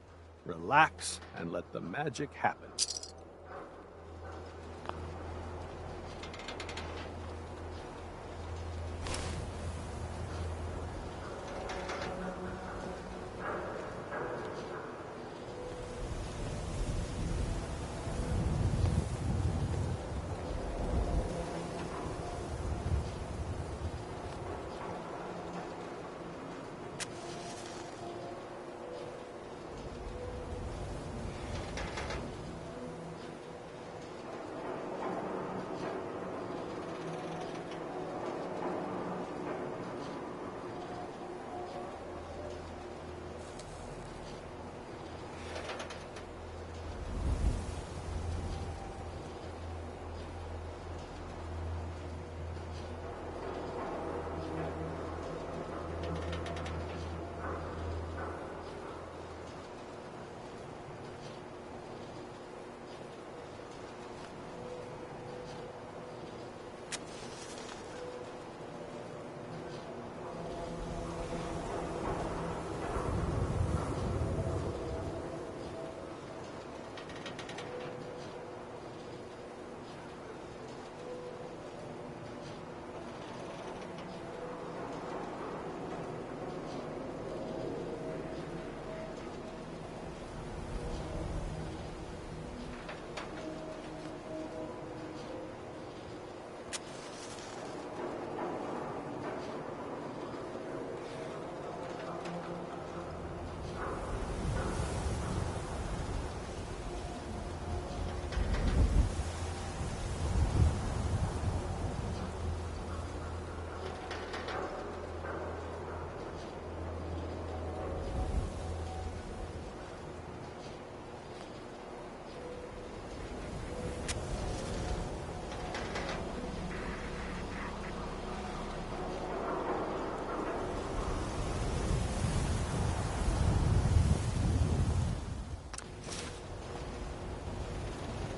relax, and let the magic happen.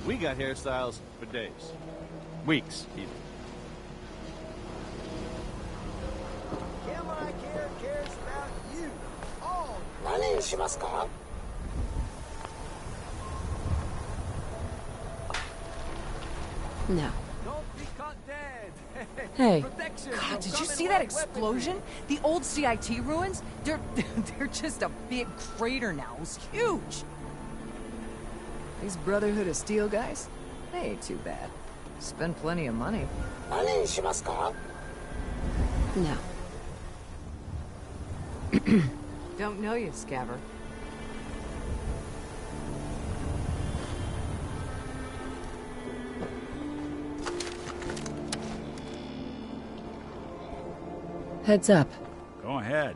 We got hairstyles for days. Weeks, even. cares about you. All 何にしますか? No. Don't be caught dead. Hey. God, did you see that explosion? The old CIT ruins? They're just a big crater now. It was huge. These Brotherhood of Steel guys? They ain't too bad. Spend plenty of money. 何にしますか? No. Don't know you, Scaver. Heads up. Go ahead.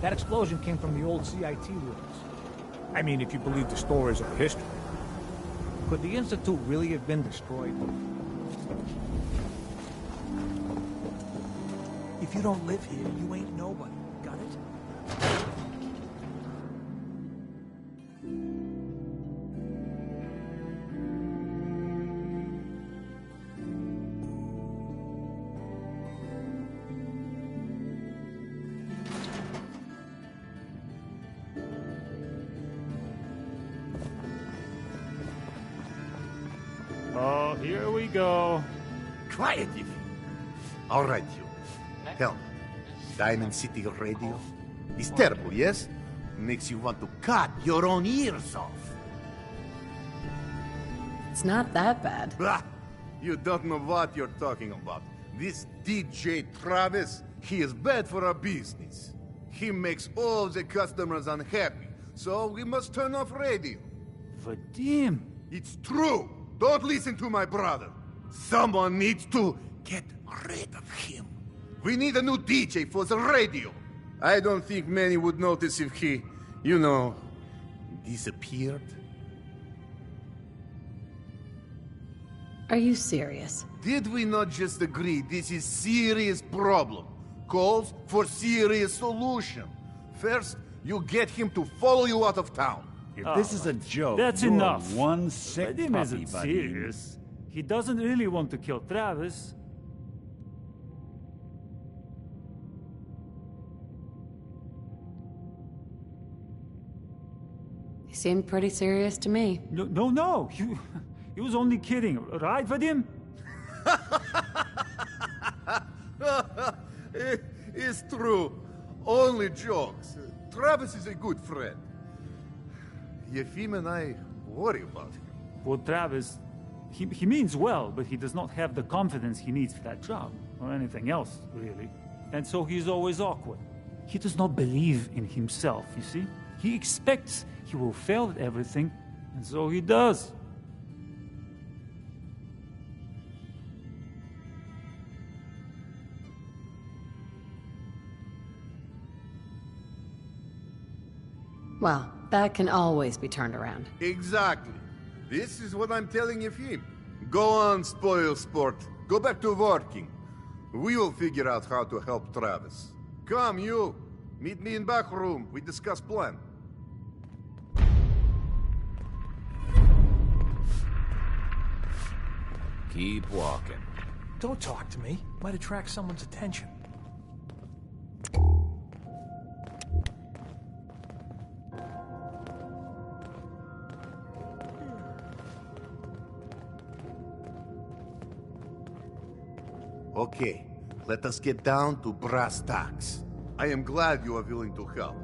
That explosion came from the old CIT ruins. I mean, if you believe the stories of history. Could the Institute really have been destroyed? If you don't live here, you ain't nobody. Got it? Oh, here we go. Quiet, Ify. All right, you. Tell me, Diamond City Radio? It's terrible, yes? Makes you want to cut your own ears off. It's not that bad. Bah! You don't know what you're talking about. This DJ Travis, he is bad for our business. He makes all the customers unhappy, so we must turn off radio. Vadim! It's true! Don't listen to my brother. Someone needs to get rid of him. We need a new DJ for the radio. I don't think many would notice if he, you know, disappeared. Are you serious? Did we not just agree this is serious problem? Calls for serious solution. First, you get him to follow you out of town. If this is a joke, that's you're enough. One sick Vadim puppy, isn't buddy. serious. He doesn't really want to kill Travis. He seemed pretty serious to me. No. He was only kidding, right, Vadim? It's true. Only jokes. Travis is a good friend. Yefim and I worry about him. For Travis, he means well, but he does not have the confidence he needs for that job, or anything else, really. And so he's always awkward. He does not believe in himself, you see? He expects he will fail at everything, and so he does. Well, that can always be turned around. Exactly. This is what I'm telling Yefim. Go on, spoil sport. Go back to working. We will figure out how to help Travis. Come, you. Meet me in back room. We discuss plan. Keep walking. Don't talk to me. Might attract someone's attention. Okay, let us get down to brass tacks. I am glad you are willing to help.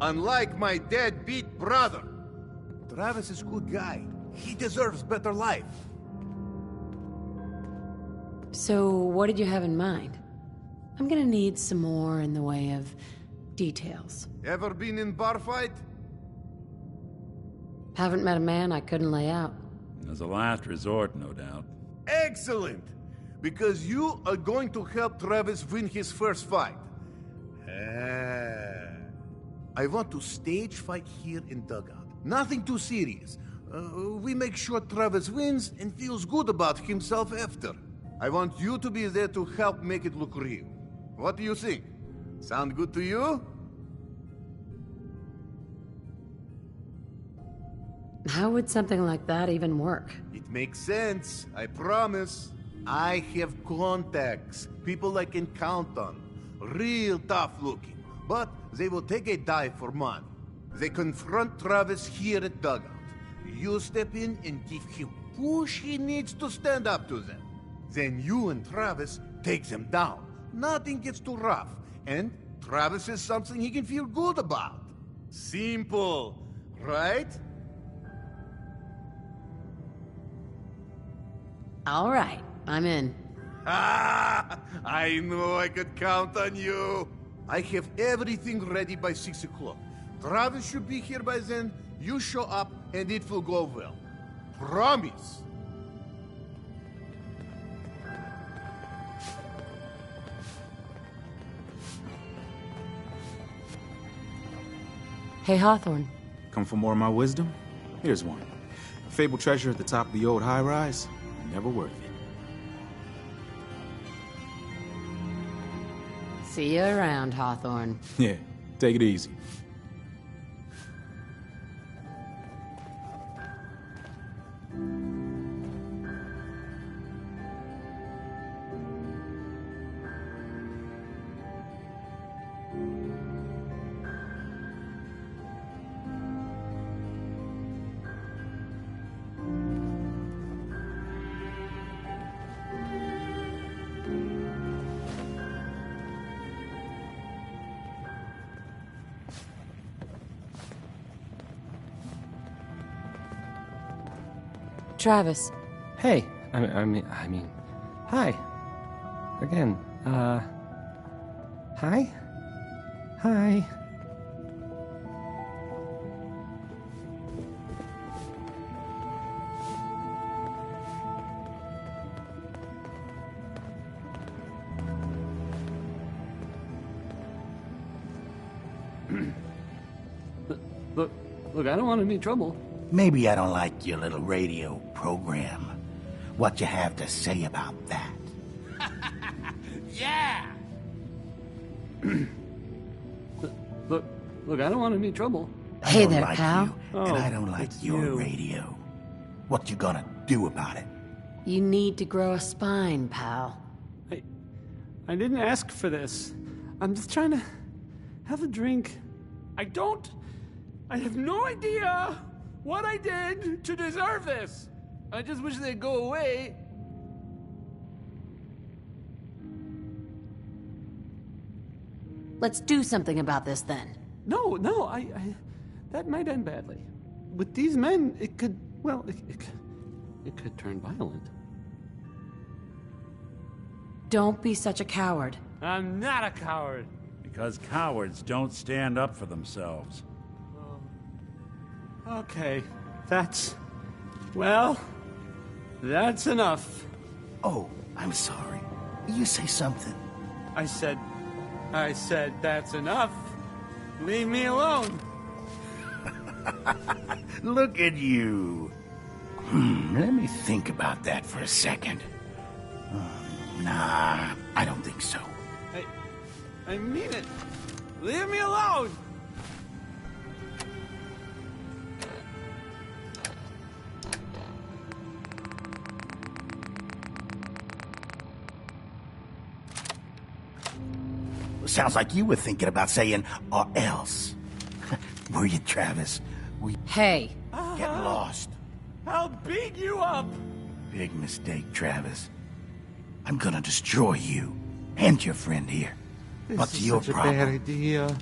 Unlike my deadbeat brother, Travis is a good guy. He deserves better life. So, what did you have in mind? I'm gonna need some more in the way of details. Ever been in bar fight? Haven't met a man I couldn't lay out. As a last resort, no doubt. Excellent! Because you are going to help Travis win his first fight. I want to stage fight here in Dugout. Nothing too serious. We make sure Travis wins and feels good about himself after. I want you to be there to help make it look real. What do you think? Sound good to you? How would something like that even work? It makes sense, I promise. I have contacts, people I can count on. Real tough looking, but they will take a dive for money. They confront Travis here at Dugout. You step in and give him push he needs to stand up to them. Then you and Travis take them down. Nothing gets too rough, and Travis is something he can feel good about. Simple, right? All right, I'm in. Ah, I know I could count on you. I have everything ready by 6 o'clock. Travis should be here by then. You show up and it will go well. Promise. Hey, Hawthorne. Come for more of my wisdom? Here's one. A fabled treasure at the top of the old high-rise, never worth it. See you around, Hawthorne. Yeah, take it easy. Travis. Hey, I mean, hi. Again, hi? Hi. Look, I don't want any trouble. Maybe I don't like your little radio program. What you have to say about that? Yeah! Look, I don't want any trouble. Hey there, like pal. You, and I don't like your you. radio. What you gonna do about it? You need to grow a spine, pal. I didn't ask for this. I'm just trying to have a drink. I have no idea what I did to deserve this. I just wish they'd go away. Let's do something about this then. No, I that might end badly. With these men, it could, well, it could turn violent. Don't be such a coward. I'm not a coward. Because cowards don't stand up for themselves. Okay, that's enough. Oh, I'm sorry. You say something. I said that's enough. Leave me alone. Look at you. Let me think about that for a second. Nah, I don't think so. I mean it. Leave me alone. Sounds like you were thinking about saying, or else. Were you, Travis? Hey. Get lost. I'll beat you up. Big mistake, Travis. I'm gonna destroy you and your friend here. What's your problem? Bad idea.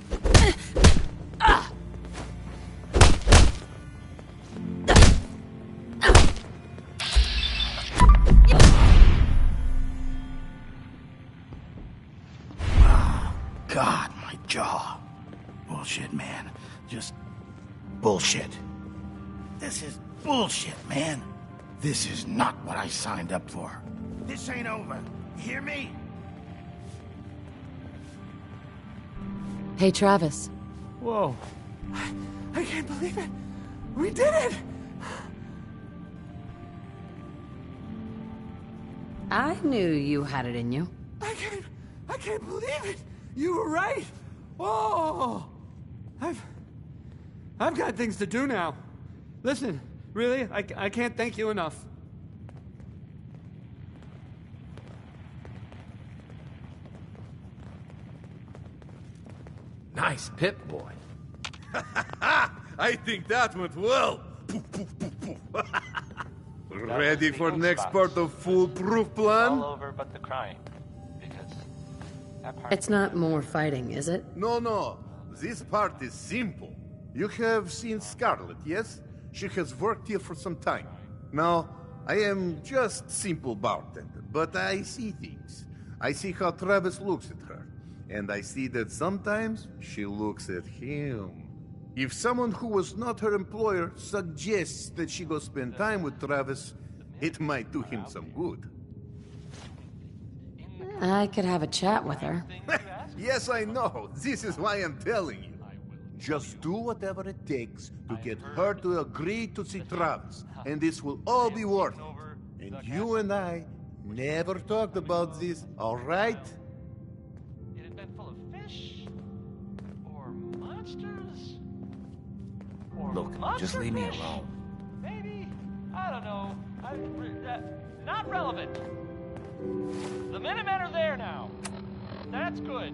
God, my jaw. Bullshit, man. Just bullshit. This is bullshit, man. This is not what I signed up for. This ain't over. You hear me? Hey, Travis. Whoa. I can't believe it. We did it. I knew you had it in you. I can't believe it. You were right. Oh, I've got things to do now. Listen, really, I can't thank you enough. Nice pip, boy. I think that went well. Poof, poof, poof, poof. Ready for next part of foolproof plan? All over but the crying. Because that part... It's not more fighting, is it? No. This part is simple. You have seen Scarlet, yes? She has worked here for some time. Now, I am just simple bartender, but I see things. I see how Travis looks at her. And I see that sometimes she looks at him. If someone who was not her employer suggests that she go spend time with Travis, it might do him some good. I could have a chat with her. Yes, I know. This is why I'm telling you. Just do whatever it takes to get her to agree to see Travis, and this will all be worth it. And you and I never talked about this, all right? It had been full of fish? Or monsters? Or Look, monster just leave me fish? alone. Maybe. I don't know. Not relevant. The Minutemen are there now. That's good.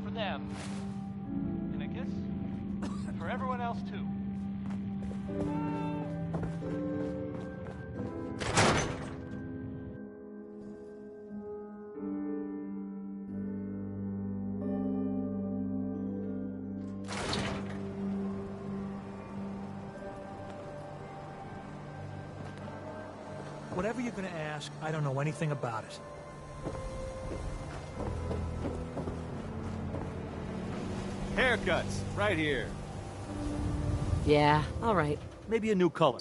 For them. And I guess for everyone else, too. Whatever you're gonna ask, I don't know anything about it. Haircuts, right here. Yeah, all right. Maybe a new color.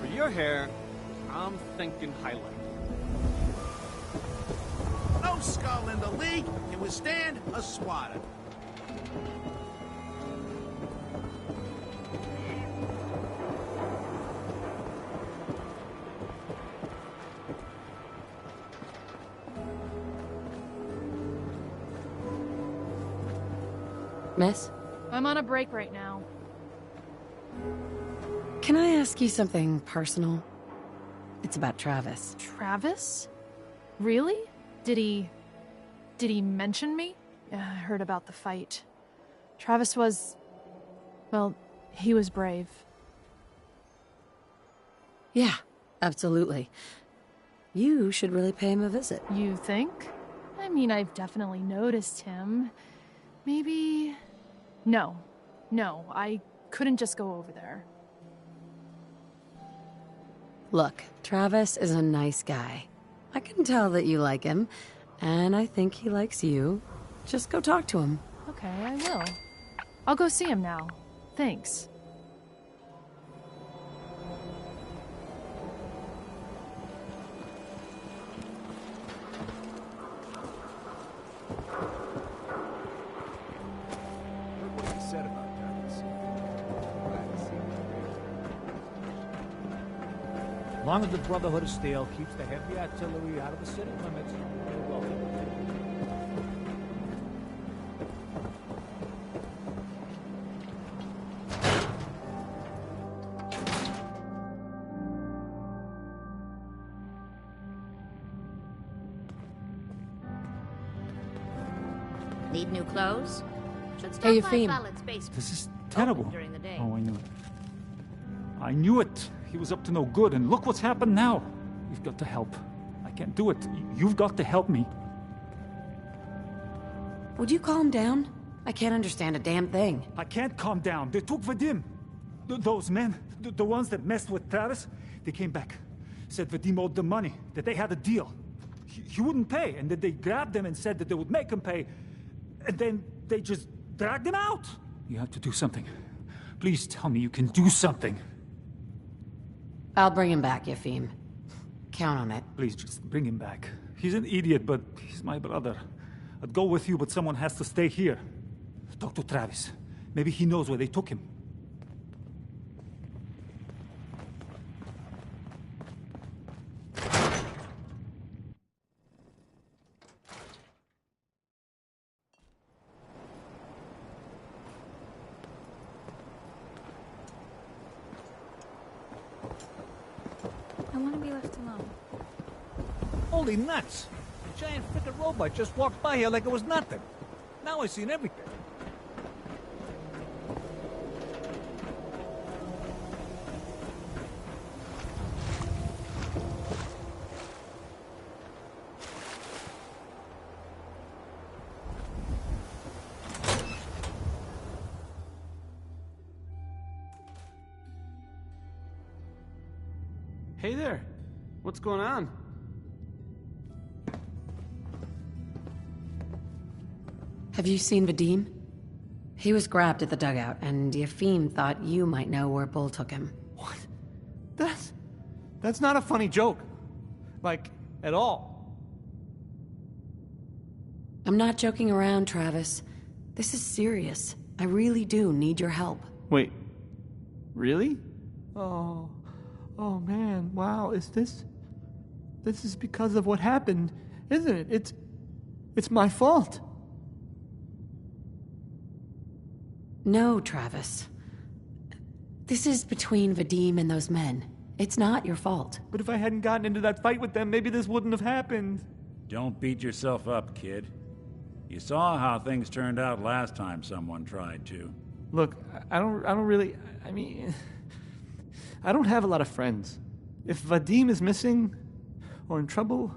For your hair, I'm thinking highlight. No skull in the league can withstand a swatter. Miss? I'm on a break right now. Can I ask you something personal? It's about Travis. Travis? Really? Did he mention me? I heard about the fight. Travis was... well, he was brave. Yeah, absolutely. You should really pay him a visit. You think? I mean, I've definitely noticed him. Maybe... No, I couldn't just go over there. Look, Travis is a nice guy. I can tell that you like him, and I think he likes you. Just go talk to him. Okay, I will. I'll go see him now. Thanks. Heard what he said about Travis. Glad to see him. As long as the Brotherhood of Steel keeps the heavy artillery out of the city limits, they're welcome. Need new clothes? Should stop Hey, by Eupheme. Khaled's basement. This is terrible. During the day. Oh, I knew it. I knew it. He was up to no good, and look what's happened now. We've got to help. I can't do it. You've got to help me. Would you calm down? I can't understand a damn thing. I can't calm down. They took Vadim. Those men, the ones that messed with Travis, they came back. Said Vadim owed them money, that they had a deal. He wouldn't pay, and then they grabbed him and said that they would make him pay. And then they just dragged him out. You have to do something. Please tell me you can do something. I'll bring him back, Eupheme. Count on it. Please, just bring him back. He's an idiot, but he's my brother. I'd go with you, but someone has to stay here. Talk to Travis. Maybe he knows where they took him. I want to be left alone. Holy nuts! A giant freaking robot just walked by here like it was nothing. Now I've seen everything. Hey there. What's going on? Have you seen Vadim? He was grabbed at the dugout, and Yefim thought you might know where Bull took him. That's not a funny joke. Like, at all. I'm not joking around, Travis. This is serious. I really do need your help. Wait. Really? Oh man, wow, this is because of what happened, isn't it? It's my fault. No, Travis. This is between Vadim and those men. It's not your fault. But if I hadn't gotten into that fight with them, maybe this wouldn't have happened. Don't beat yourself up, kid. You saw how things turned out last time someone tried to. Look, I don't really, I mean, I don't have a lot of friends. If Vadim is missing, or in trouble,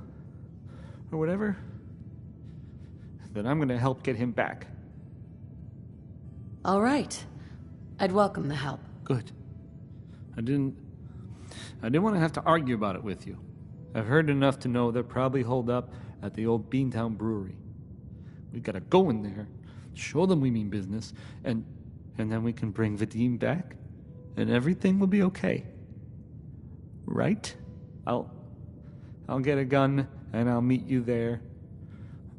or whatever, then I'm gonna help get him back. All right. I'd welcome the help. Good. I didn't want to have to argue about it with you. I've heard enough to know they're probably holed up at the old Beantown Brewery. We gotta go in there, show them we mean business, and then we can bring Vadim back, and everything will be okay. Right? I'll get a gun, and I'll meet you there.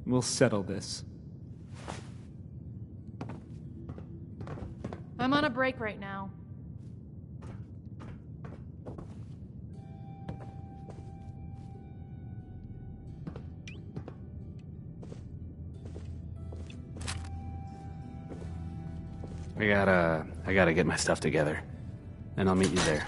We'll settle this. I'm on a break right now. I gotta get my stuff together. And I'll meet you there.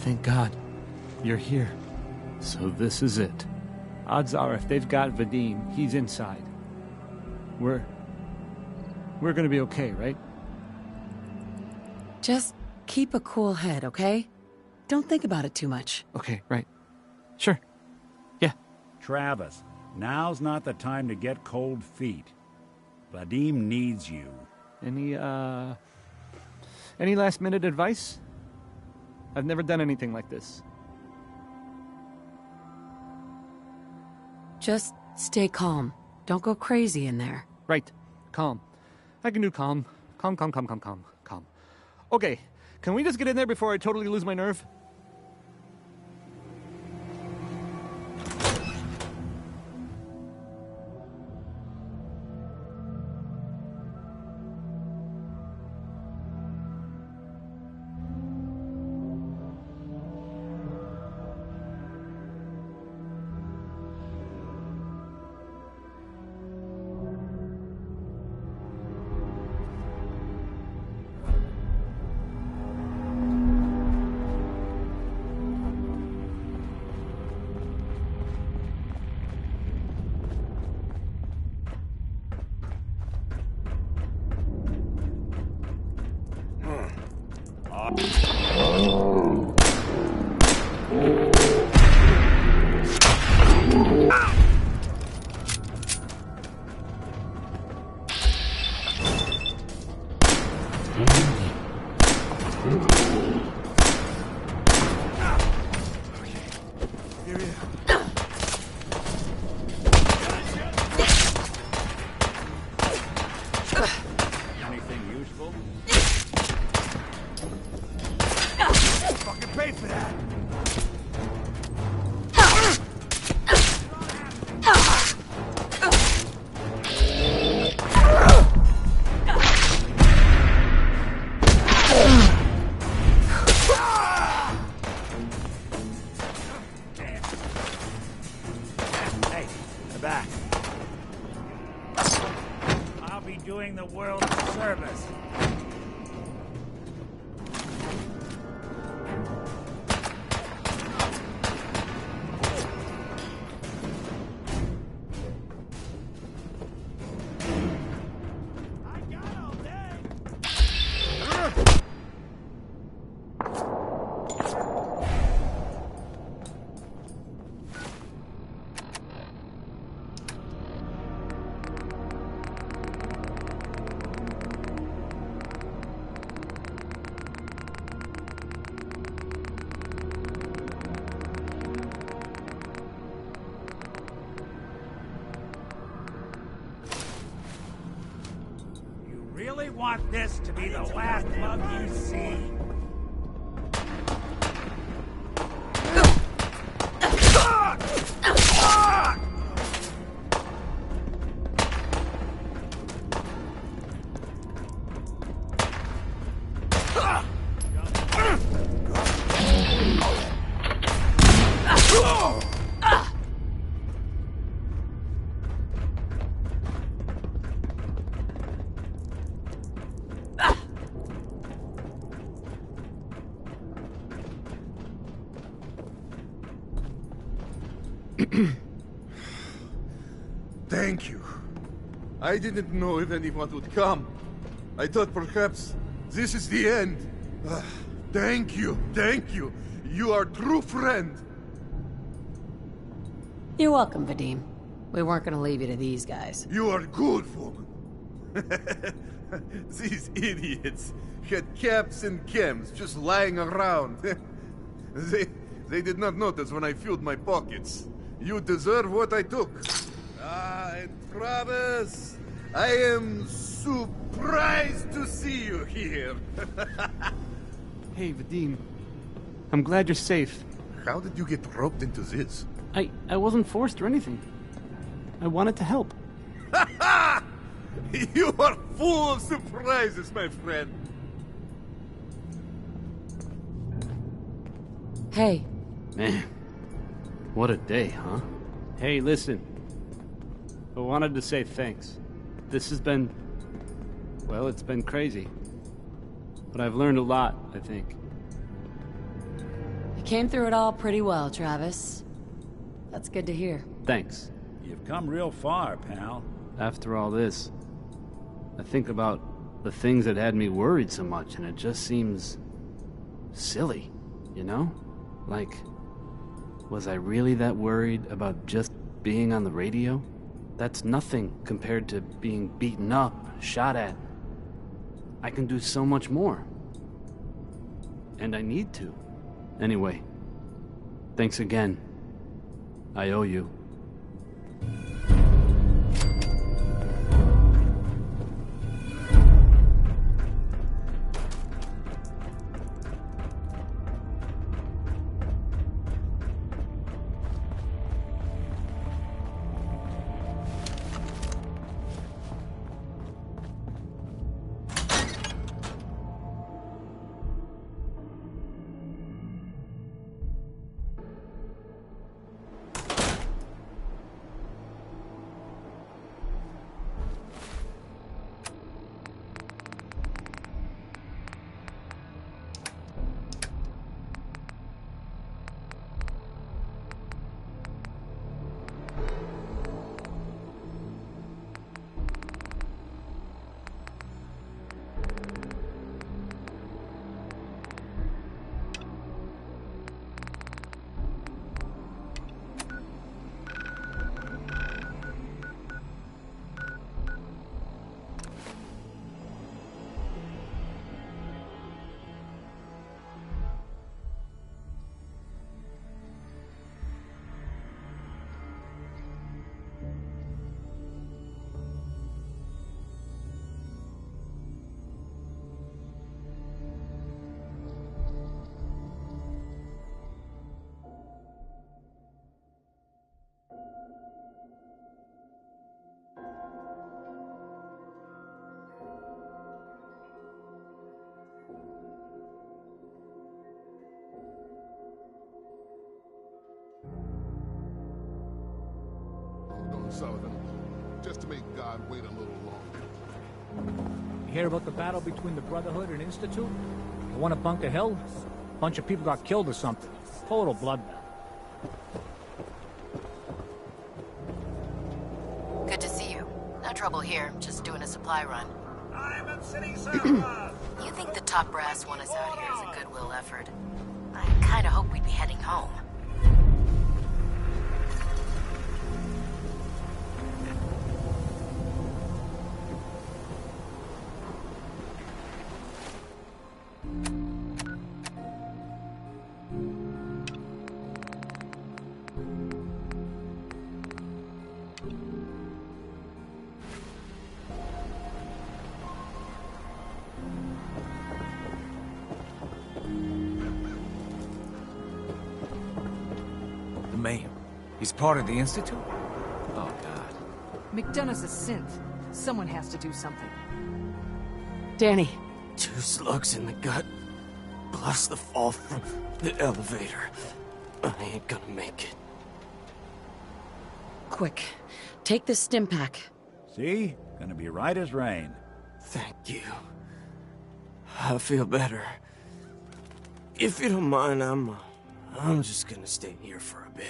Thank God. You're here. So this is it. Odds are if they've got Vadim, he's inside. We're gonna be okay, right? Just keep a cool head, okay? Don't think about it too much. Okay, right. Sure. Yeah. Travis, now's not the time to get cold feet. Vadim needs you. Any last minute advice? I've never done anything like this. Just stay calm. Don't go crazy in there. Right. Calm. I can do calm. Calm. Okay, can we just get in there before I totally lose my nerve? doing the world a service. Really want this to be the last mug you see? Thank you. I didn't know if anyone would come. I thought perhaps this is the end. Thank you, thank you. You are a true friend. You're welcome, Vadim. We weren't gonna leave you to these guys. You are good, woman. These idiots had caps and chems just lying around. They did not notice when I filled my pockets. You deserve what I took. And Travis, I am surprised to see you here. Hey, Vadim. I'm glad you're safe. How did you get roped into this? I wasn't forced or anything. I wanted to help. You are full of surprises, my friend. Hey. Man, what a day, huh? Hey, listen. I wanted to say thanks. This has been... well, it's been crazy. But I've learned a lot, I think. You came through it all pretty well, Travis. That's good to hear. Thanks. You've come real far, pal. After all this, I think about the things that had me worried so much, and it just seems... silly, you know? Like, was I really that worried about just being on the radio? That's nothing compared to being beaten up, shot at. I can do so much more. And I need to. Anyway, thanks again. I owe you. Sullivan, just to make God wait a little longer. You hear about the battle between the Brotherhood and Institute? The one at Bunker Hill? A bunch of people got killed or something. Total bloodbath. Good to see you. No trouble here, just doing a supply run. I'm at City Surplus! You think the top brass want us out here as a goodwill effort? I kinda hope we'd be heading home. Mayhem. He's part of the Institute? Oh, God. McDonough's a synth. Someone has to do something. Danny. 2 slugs in the gut, plus the fall from the elevator. I ain't gonna make it. Quick, take this stim pack. See? Gonna be right as rain. Thank you. I feel better. If you don't mind, I'm just gonna stay here for a bit.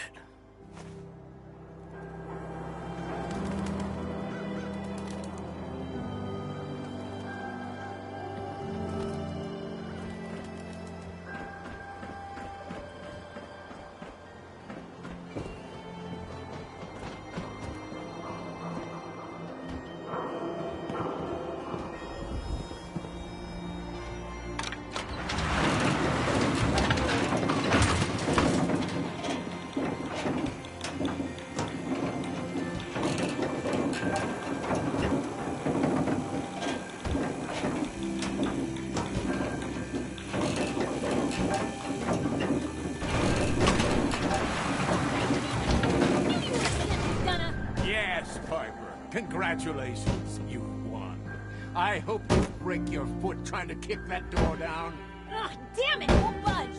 Congratulations, you won. I hope you break your foot trying to kick that door down. Ugh, damn it, won't budge!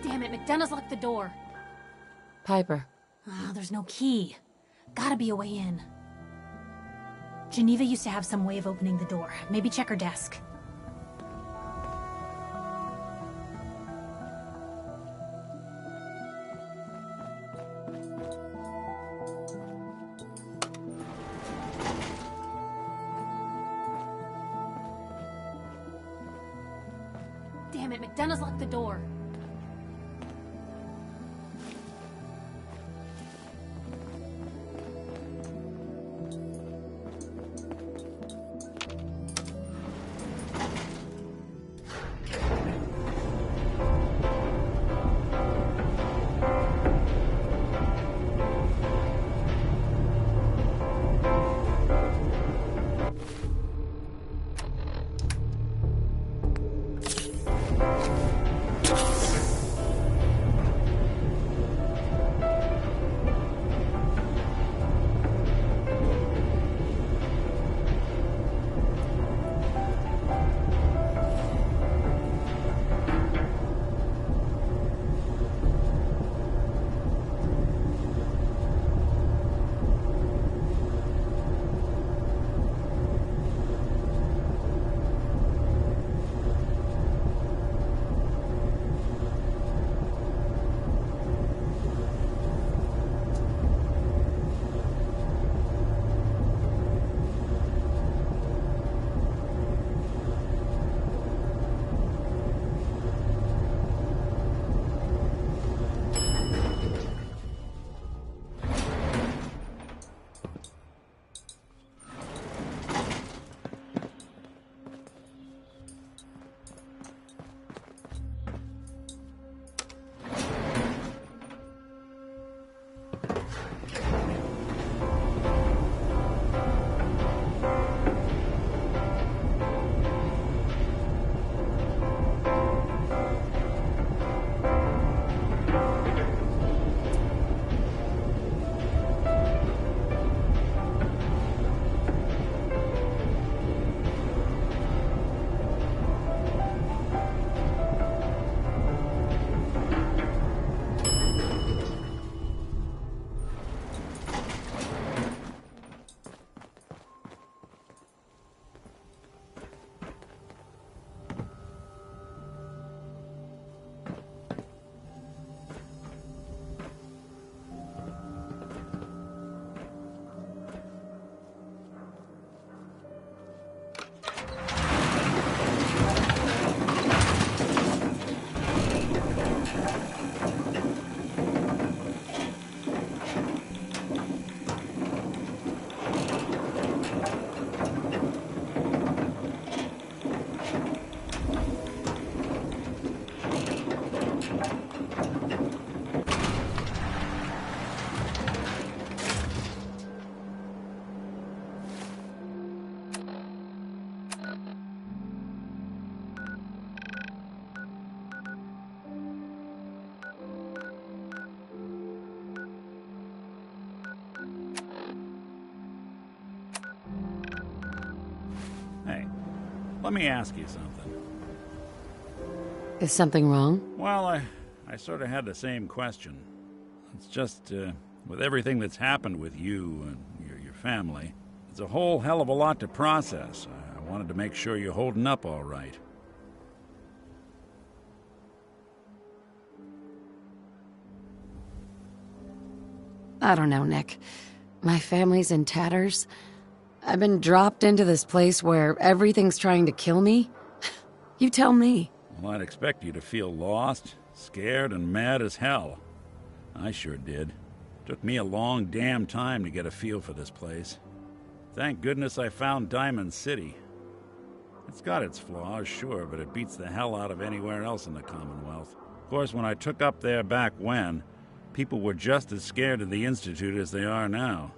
Damn it, McDonough's locked the door. Piper. Oh, there's no key. Gotta be a way in. Geneva used to have some way of opening the door. Maybe check her desk. Damn it, McDonough's locked the door. Let me ask you something. Is something wrong? Well, I sort of had the same question. It's just, with everything that's happened with you and your family, it's a whole hell of a lot to process. I wanted to make sure you're holding up all right. I don't know, Nick. My family's in tatters. I've been dropped into this place where everything's trying to kill me. You tell me. Well, I'd expect you to feel lost, scared, and mad as hell. I sure did. Took me a long damn time to get a feel for this place. Thank goodness I found Diamond City. It's got its flaws, sure, but it beats the hell out of anywhere else in the Commonwealth. Of course, when I took up there back when, people were just as scared of the Institute as they are now.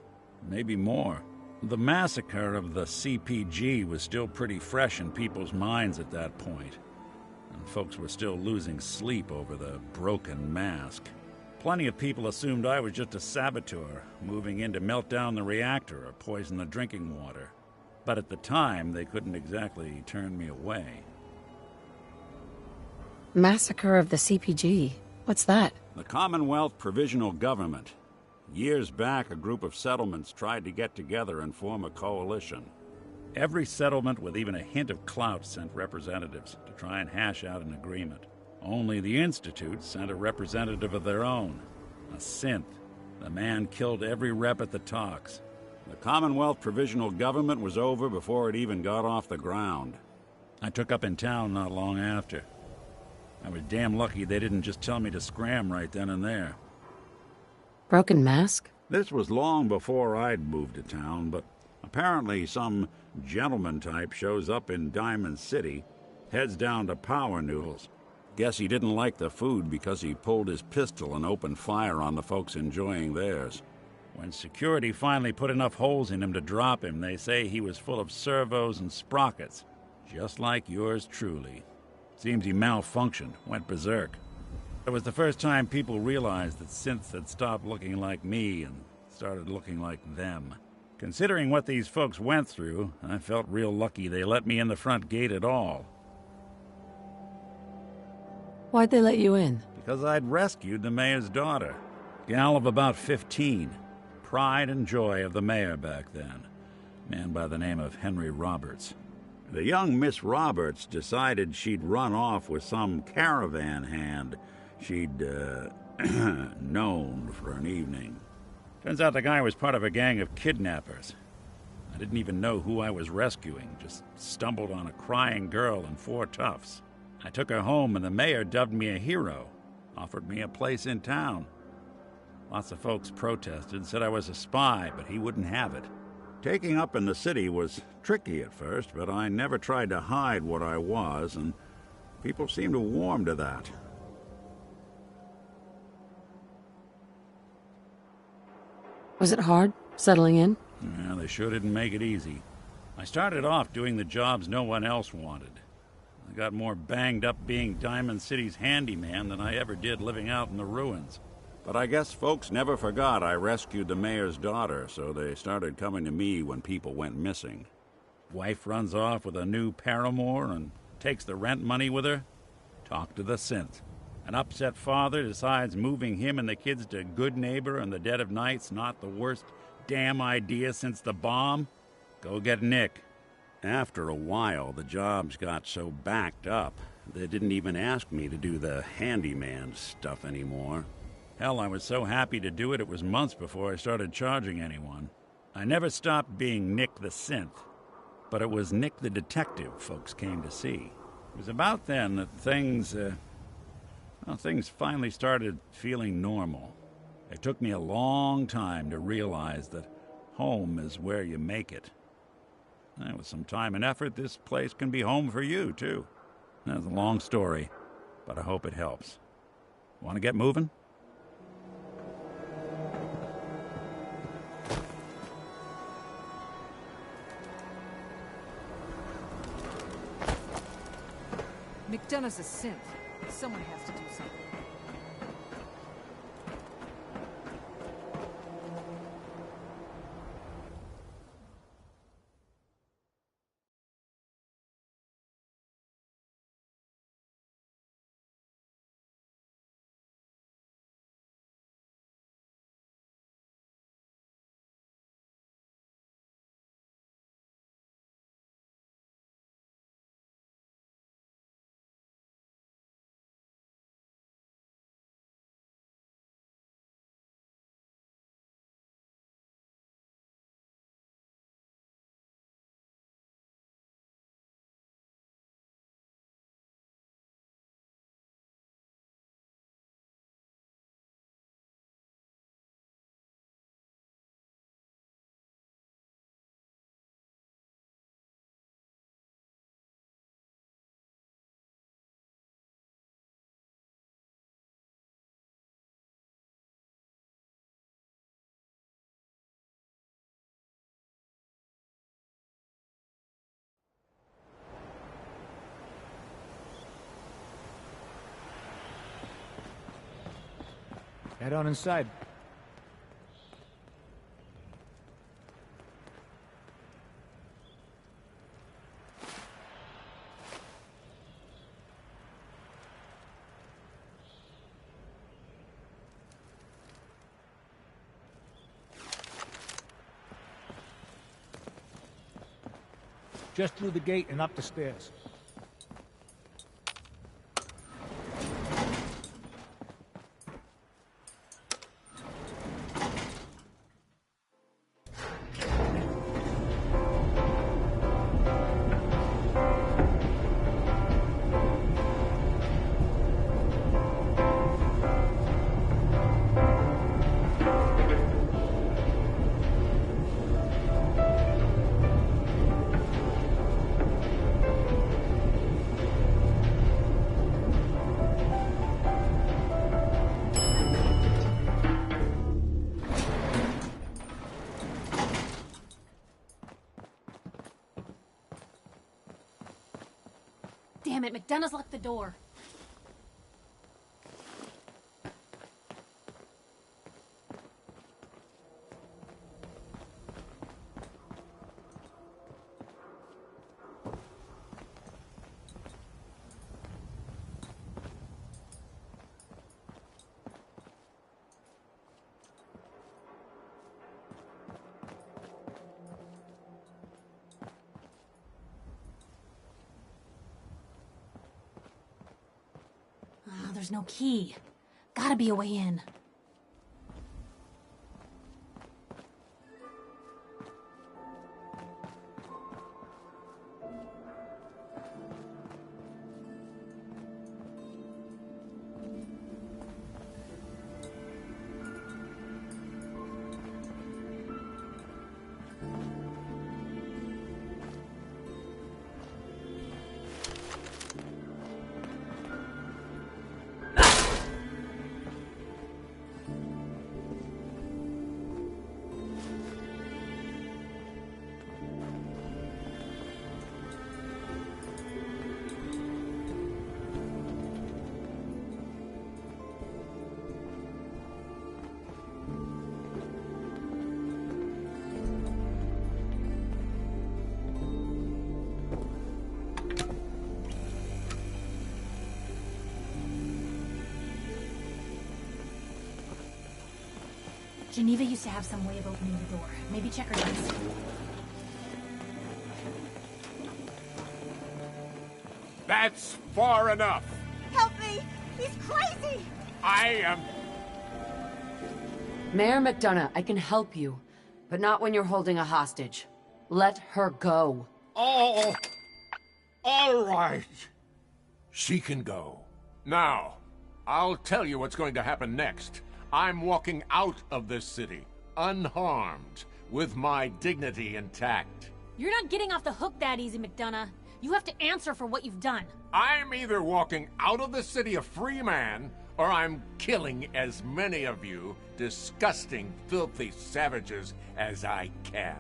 Maybe more. The massacre of the CPG was still pretty fresh in people's minds at that point, and folks were still losing sleep over the broken mask. Plenty of people assumed I was just a saboteur, moving in to melt down the reactor or poison the drinking water. But at the time, they couldn't exactly turn me away. Massacre of the CPG. What's that? The Commonwealth Provisional Government. Years back, a group of settlements tried to get together and form a coalition. Every settlement with even a hint of clout sent representatives to try and hash out an agreement. Only the Institute sent a representative of their own, a synth. The man killed every rep at the talks. The Commonwealth Provisional Government was over before it even got off the ground. I took up in town not long after. I was damn lucky they didn't just tell me to scram right then and there. Broken mask? This was long before I'd moved to town, but apparently some gentleman type shows up in Diamond City, heads down to Power Noodles. Guess he didn't like the food because he pulled his pistol and opened fire on the folks enjoying theirs. When security finally put enough holes in him to drop him, they say he was full of servos and sprockets, just like yours truly. Seems he malfunctioned, went berserk. It was the first time people realized that synths had stopped looking like me and started looking like them. Considering what these folks went through, I felt real lucky they let me in the front gate at all. Why'd they let you in? Because I'd rescued the mayor's daughter. Gal of about 15. Pride and joy of the mayor back then. Man by the name of Henry Roberts. The young Miss Roberts decided she'd run off with some caravan hand she'd, known for an evening. Turns out the guy was part of a gang of kidnappers. I didn't even know who I was rescuing, just stumbled on a crying girl and 4 toughs. I took her home and the mayor dubbed me a hero, offered me a place in town. Lots of folks protested, said I was a spy, but he wouldn't have it. Taking up in the city was tricky at first, but I never tried to hide what I was, and people seemed to warm to that. Was it hard, settling in? Yeah, they sure didn't make it easy. I started off doing the jobs no one else wanted. I got more banged up being Diamond City's handyman than I ever did living out in the ruins. But I guess folks never forgot I rescued the mayor's daughter, so they started coming to me when people went missing. Wife runs off with a new paramour and takes the rent money with her. Talk to the synth. An upset father decides moving him and the kids to Good Neighbor in the dead of night's not the worst damn idea since the bomb. Go get Nick. After a while, the jobs got so backed up, they didn't even ask me to do the handyman stuff anymore. Hell, I was so happy to do it, it was months before I started charging anyone. I never stopped being Nick the Synth, but it was Nick the Detective folks came to see. It was about then that things finally started feeling normal. It took me a long time to realize that home is where you make it. And with some time and effort, this place can be home for you, too. That's a long story, but I hope it helps. Want to get moving? McDonough's a synth. Someone has to do something. Head on inside. Just through the gate and up the stairs. Damn it, McDonough's locked the door. There's no key. Gotta be a way in. Geneva used to have some way of opening the door. Maybe check her desk. That's far enough. Help me! He's crazy! I am... Mayor McDonough, I can help you, but not when you're holding a hostage. Let her go. Oh, all right. She can go. Now, I'll tell you what's going to happen next. I'm walking out of this city, unharmed, with my dignity intact. You're not getting off the hook that easy, McDonough. You have to answer for what you've done. I'm either walking out of the city a free man, or I'm killing as many of you disgusting, filthy savages as I can.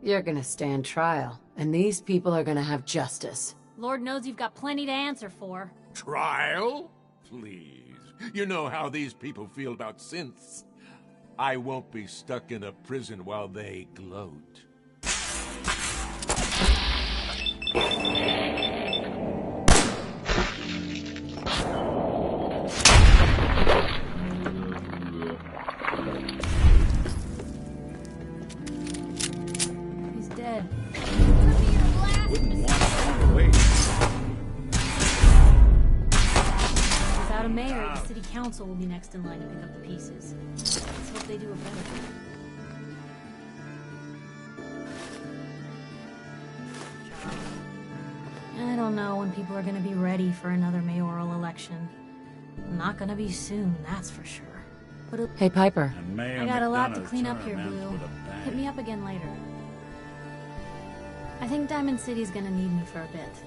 You're gonna stand trial, and these people are gonna have justice. Lord knows you've got plenty to answer for. Trial? Please. You know how these people feel about synths. I won't be stuck in a prison while they gloat. He's dead. Wouldn't want to wait. Without a mayor, the city council will be next in line to pick up the pieces. Let's hope they do a better job. I don't know when people are going to be ready for another mayoral election. Not going to be soon, that's for sure. But Hey, Piper. I got a lot to clean up here, Blue. Hit me up again later. I think Diamond City's going to need me for a bit.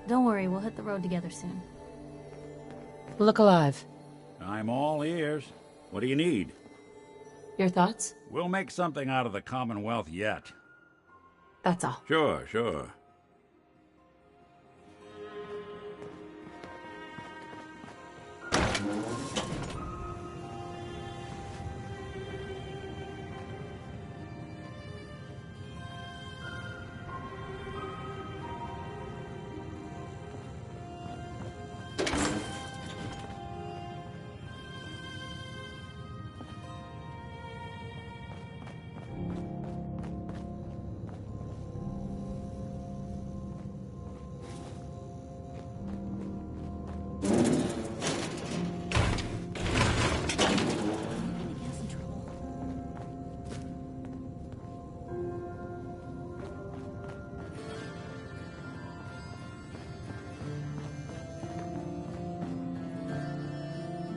Don't worry, we'll hit the road together soon. Look alive. I'm all ears. What do you need? Your thoughts? We'll make something out of the Commonwealth yet. That's all. Sure, sure.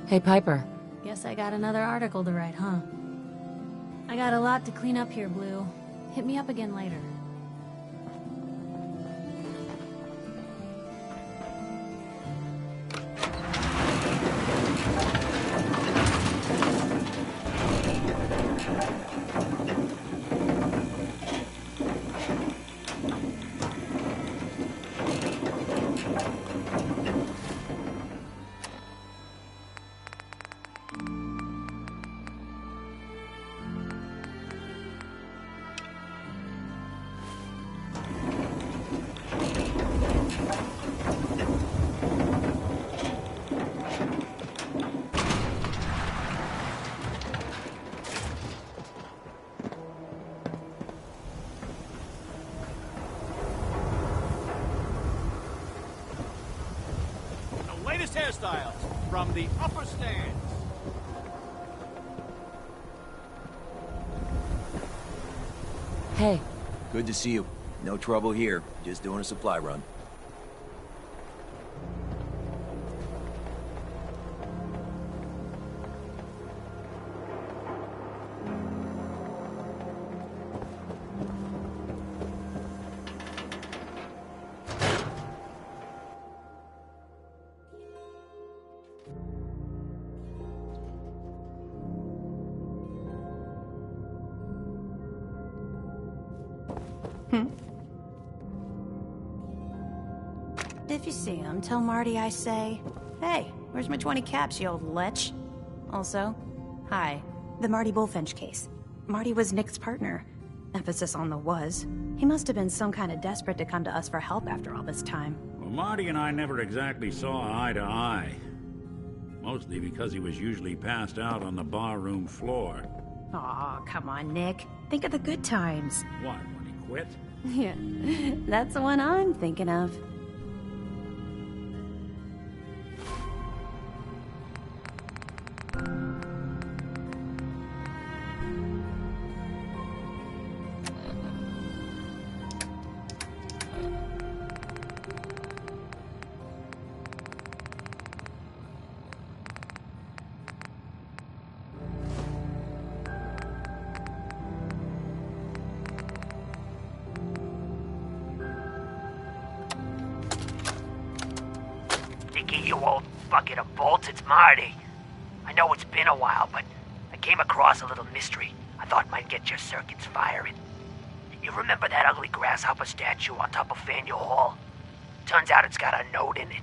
Hey, Piper. Guess I got another article to write, huh? I got a lot to clean up here, Blue. Hit me up again later. Latest hairstyles from the upper stands. Hey. Good to see you. No trouble here. Just doing a supply run. If you see him, tell Marty I say, "Hey, where's my 20 caps, you old lech?" Also, hi, the Marty Bullfinch case. Marty was Nick's partner. Emphasis on the was. He must have been some kind of desperate to come to us for help after all this time. Well, Marty and I never exactly saw eye to eye. Mostly because he was usually passed out on the barroom floor. Aw, come on, Nick. Think of the good times. What, when he quit? Yeah, that's the one I'm thinking of. You old bucket of bolts, it's Marty. I know it's been a while, but I came across a little mystery I thought might get your circuits firing. You remember that ugly grasshopper statue on top of Faneuil Hall? Turns out it's got a note in it.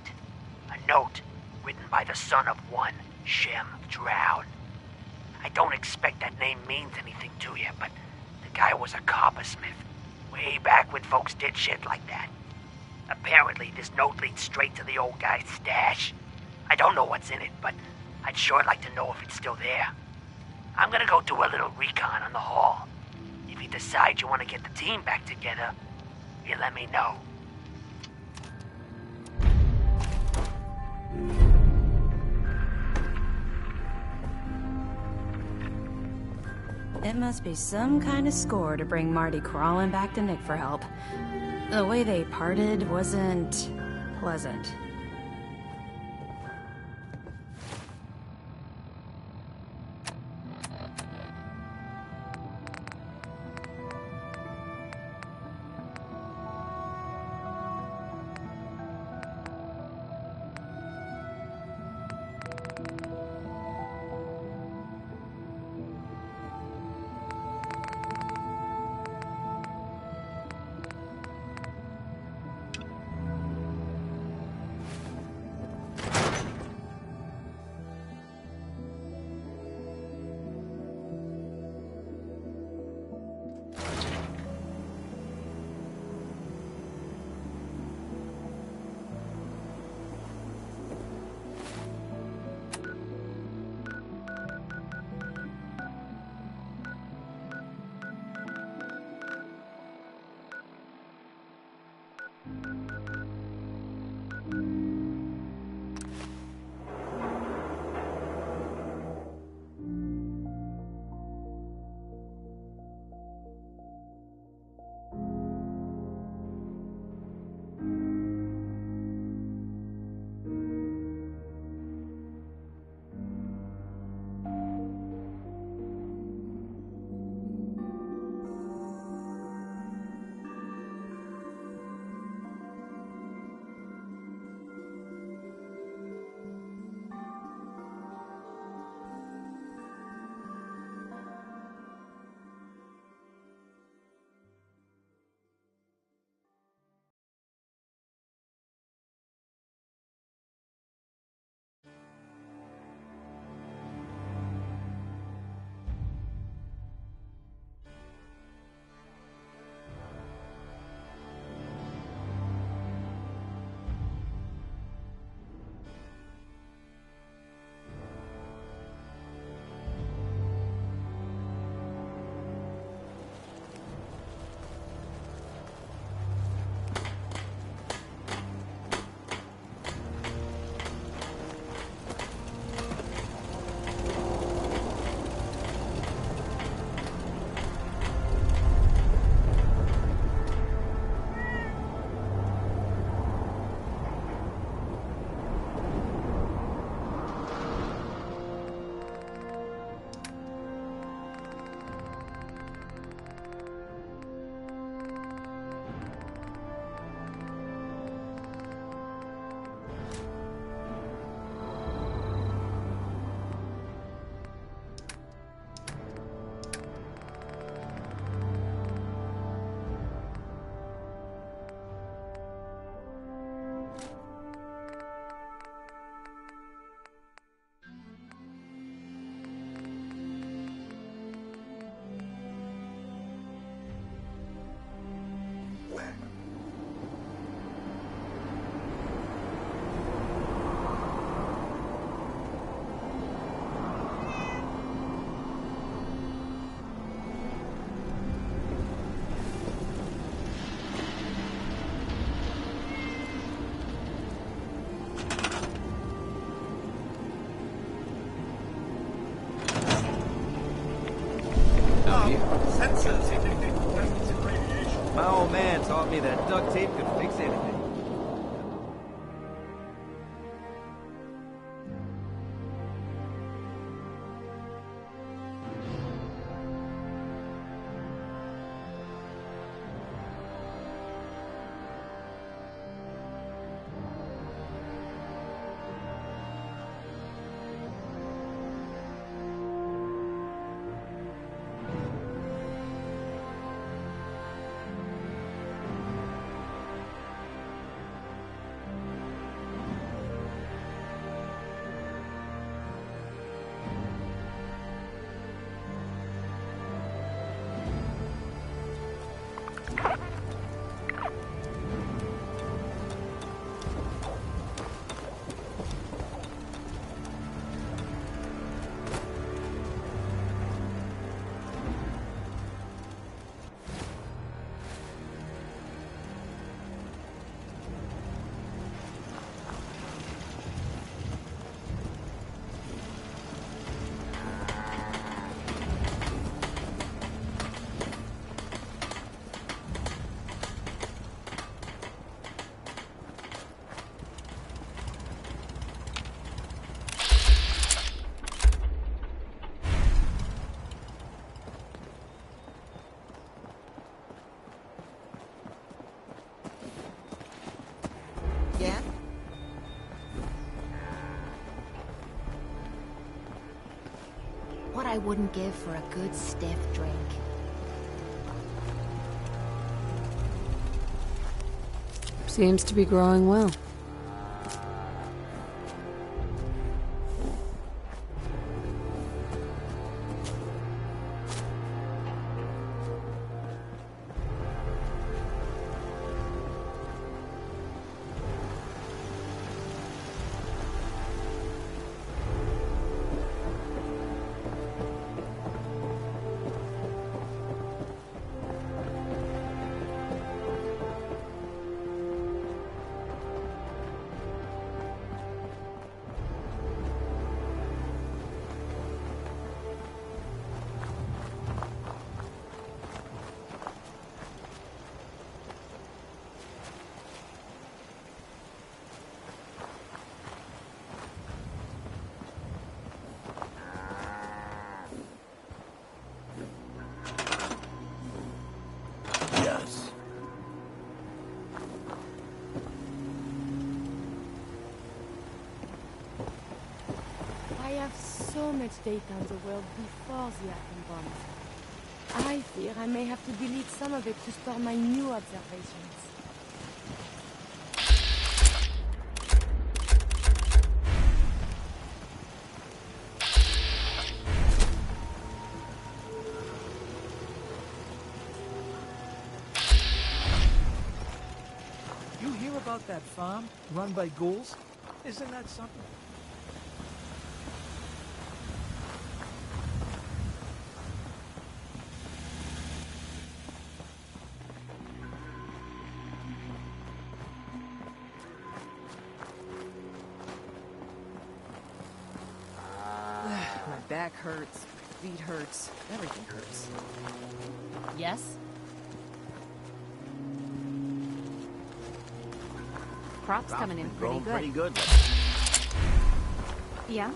A note written by the son of one Shem Drown. I don't expect that name means anything to you, but the guy was a coppersmith. Way back when folks did shit like that. Apparently, this note leads straight to the old guy's stash. I don't know what's in it, but I'd sure like to know if it's still there. I'm gonna go do a little recon on the hall. If you decide you want to get the team back together, you let me know. It must be some kind of score to bring Marty crawling back to Nick for help. The way they parted wasn't pleasant. taught me that duct tape could fix anything. Yeah? What I wouldn't give for a good stiff drink. Seems to be growing well. Yes. I have so much data on the world before the atom bombs. I fear I may have to delete some of it to store my new observations. You hear about that farm run by ghouls? Isn't that something? My back hurts, feet hurts, everything hurts. Yes? Crop's coming in pretty Growing good. pretty good. Yeah?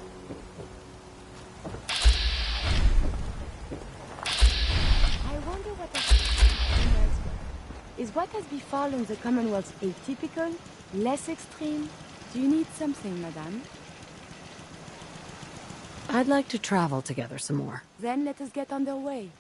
I wonder what has... Is what has befallen the Commonwealth atypical? Less extreme? Do you need something, madame? I'd like to travel together some more. Then let us get underway.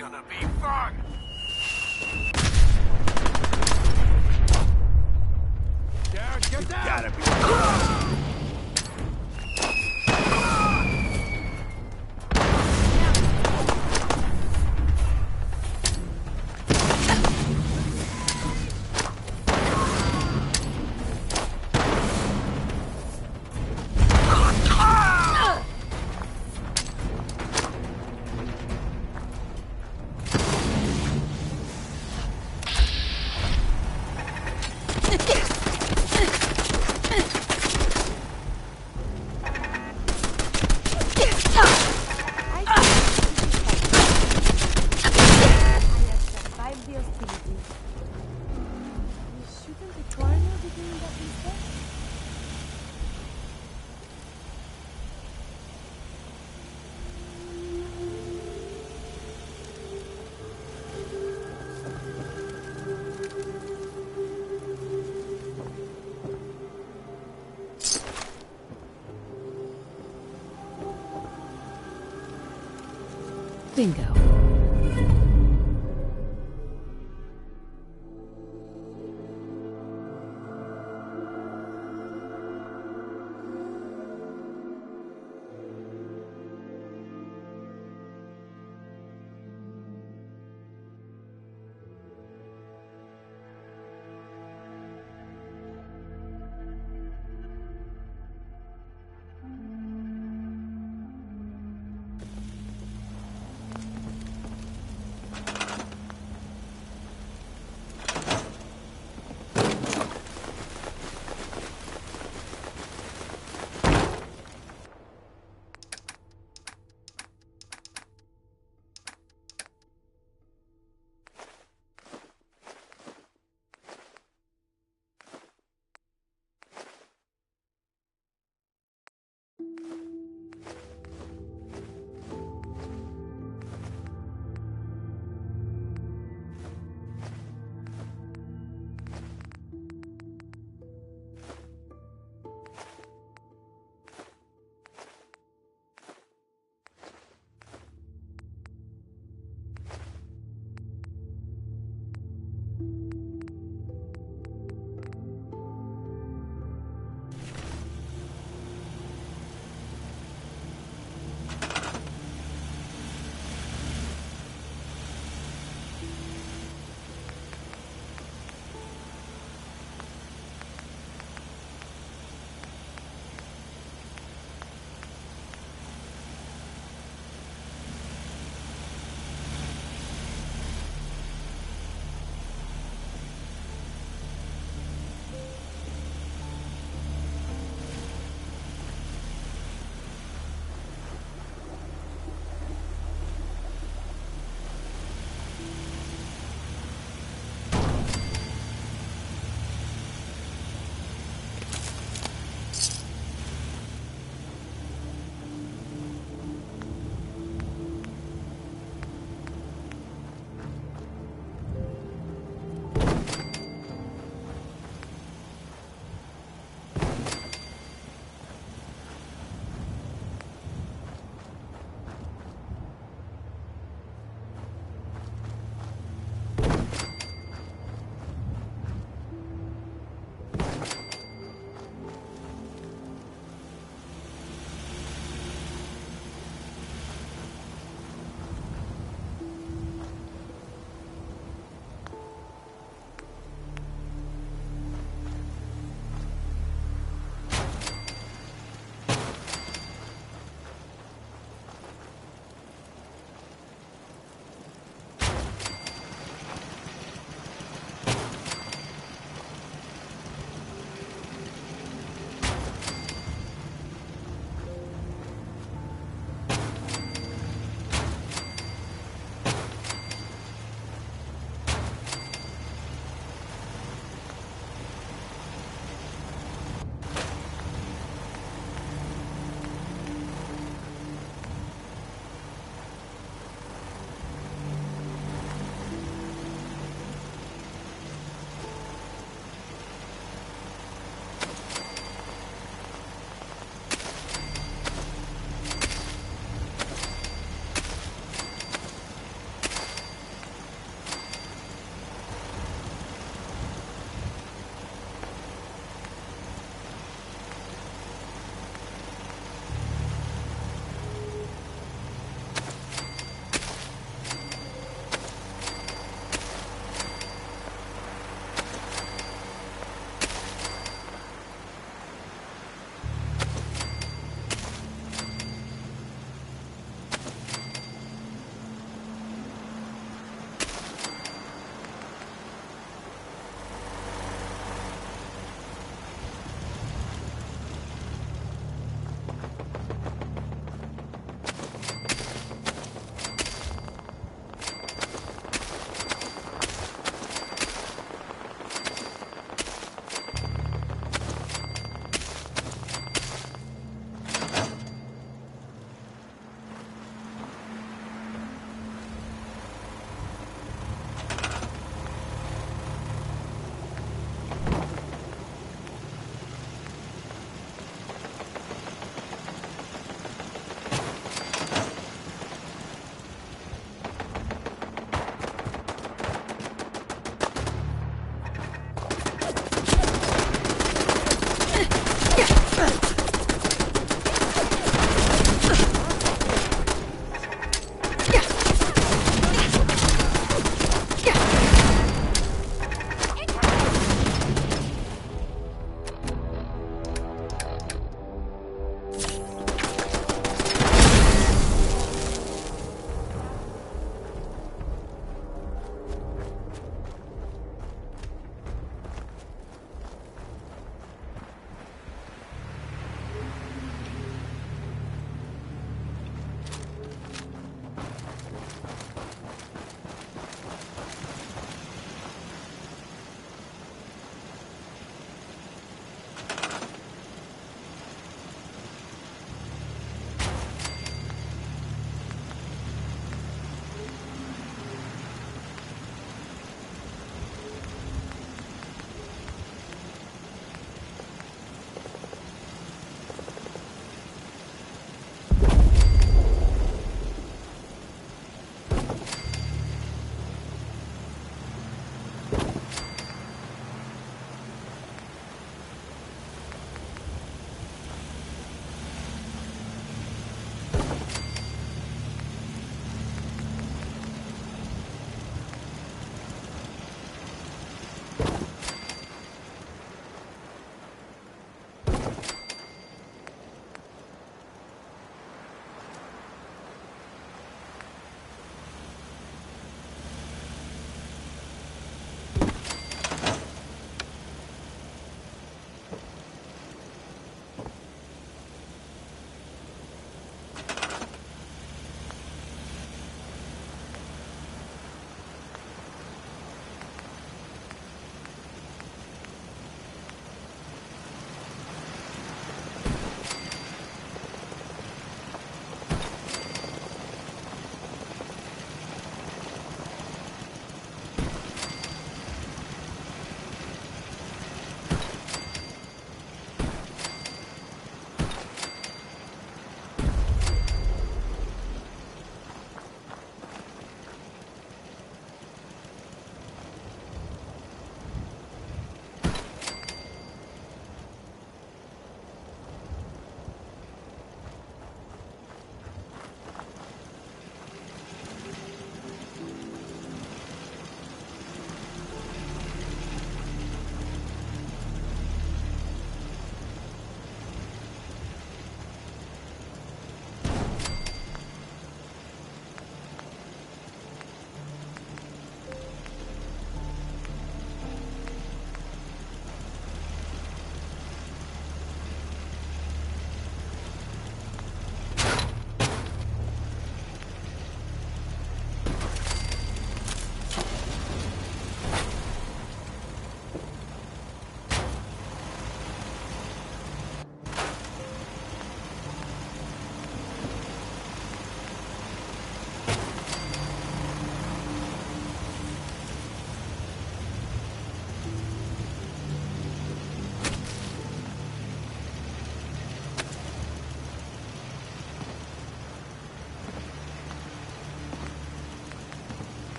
gonna be fun! Derek, get down! Gotta be. Bingo.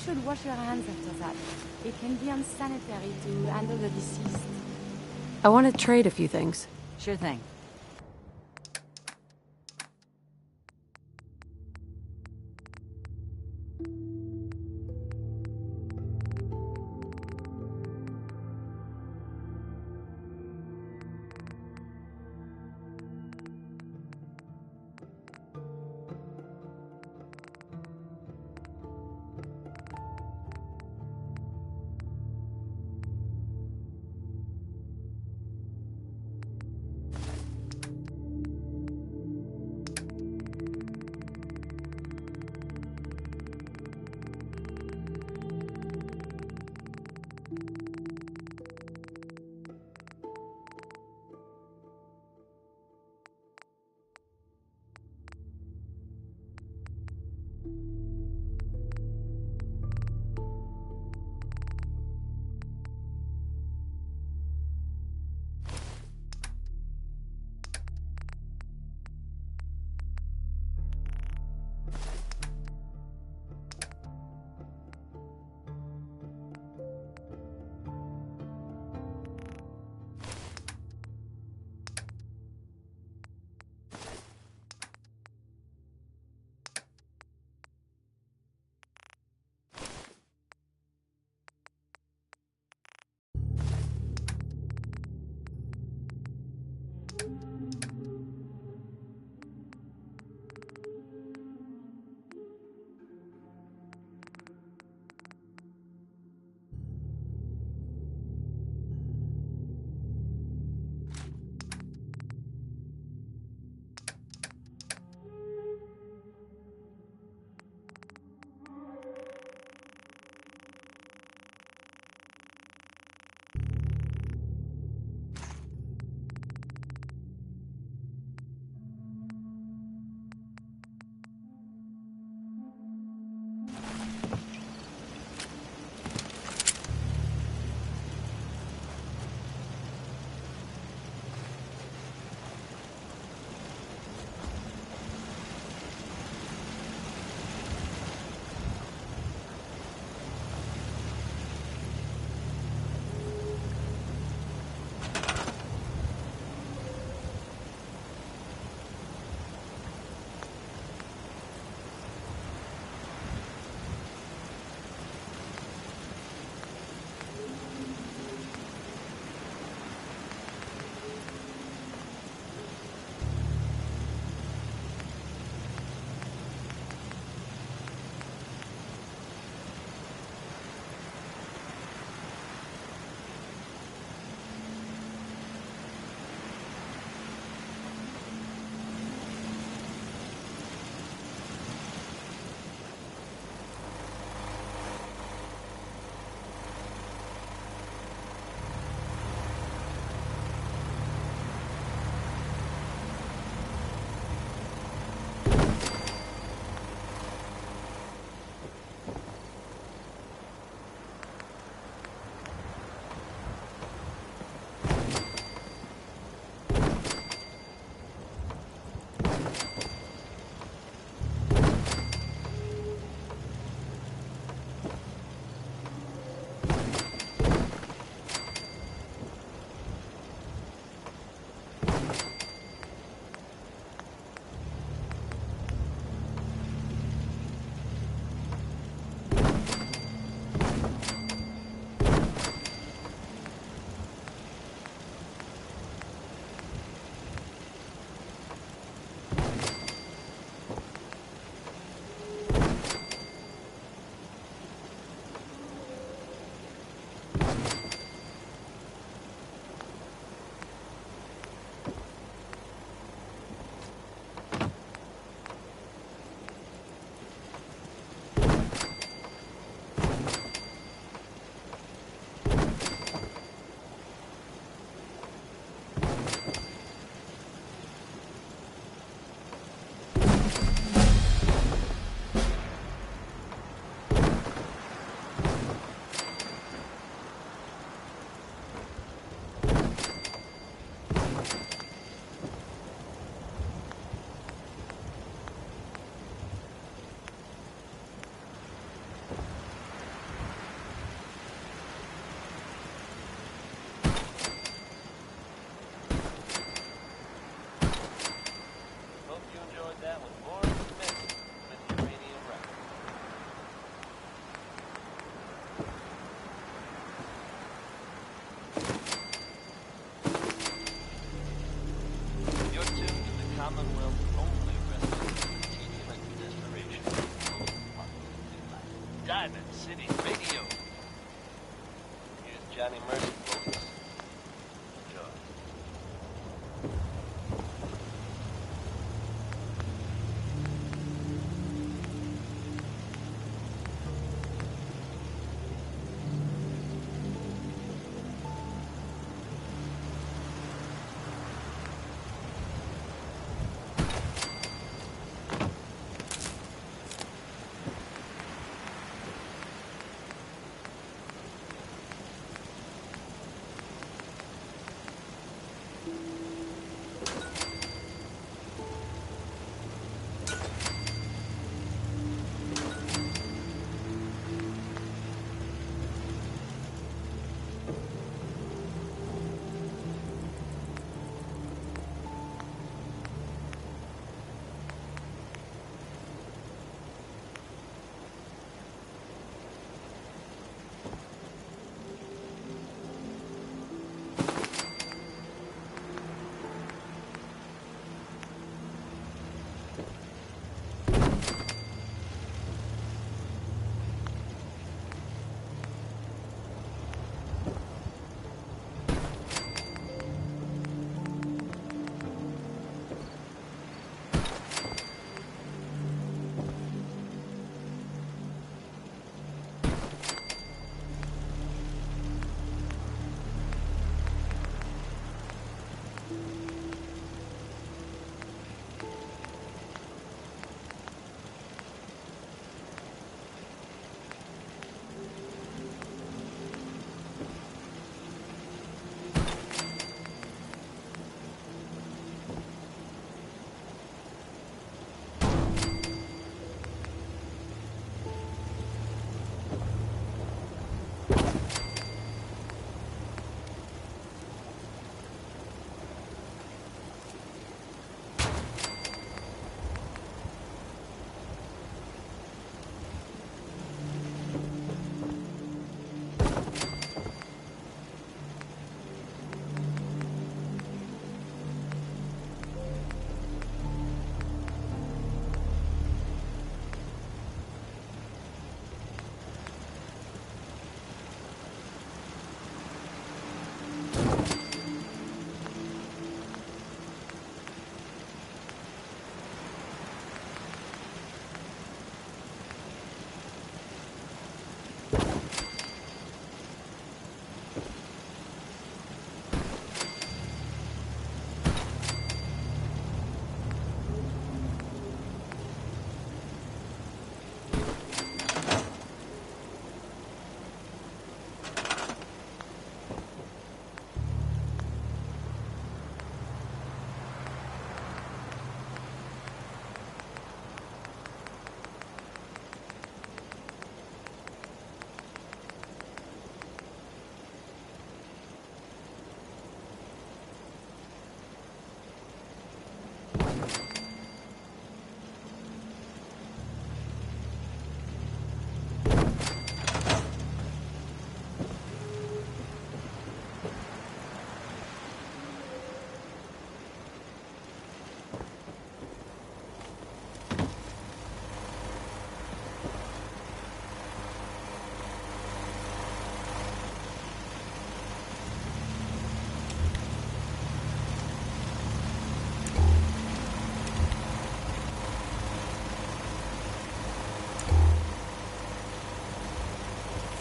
should wash your hands after that. It can be unsanitary to handle the deceased. I want to trade a few things. Sure thing. Commonwealth's only restaurant continuing restoration. Diamond City Radio. Here's Johnny Mercy, folks. Enjoy.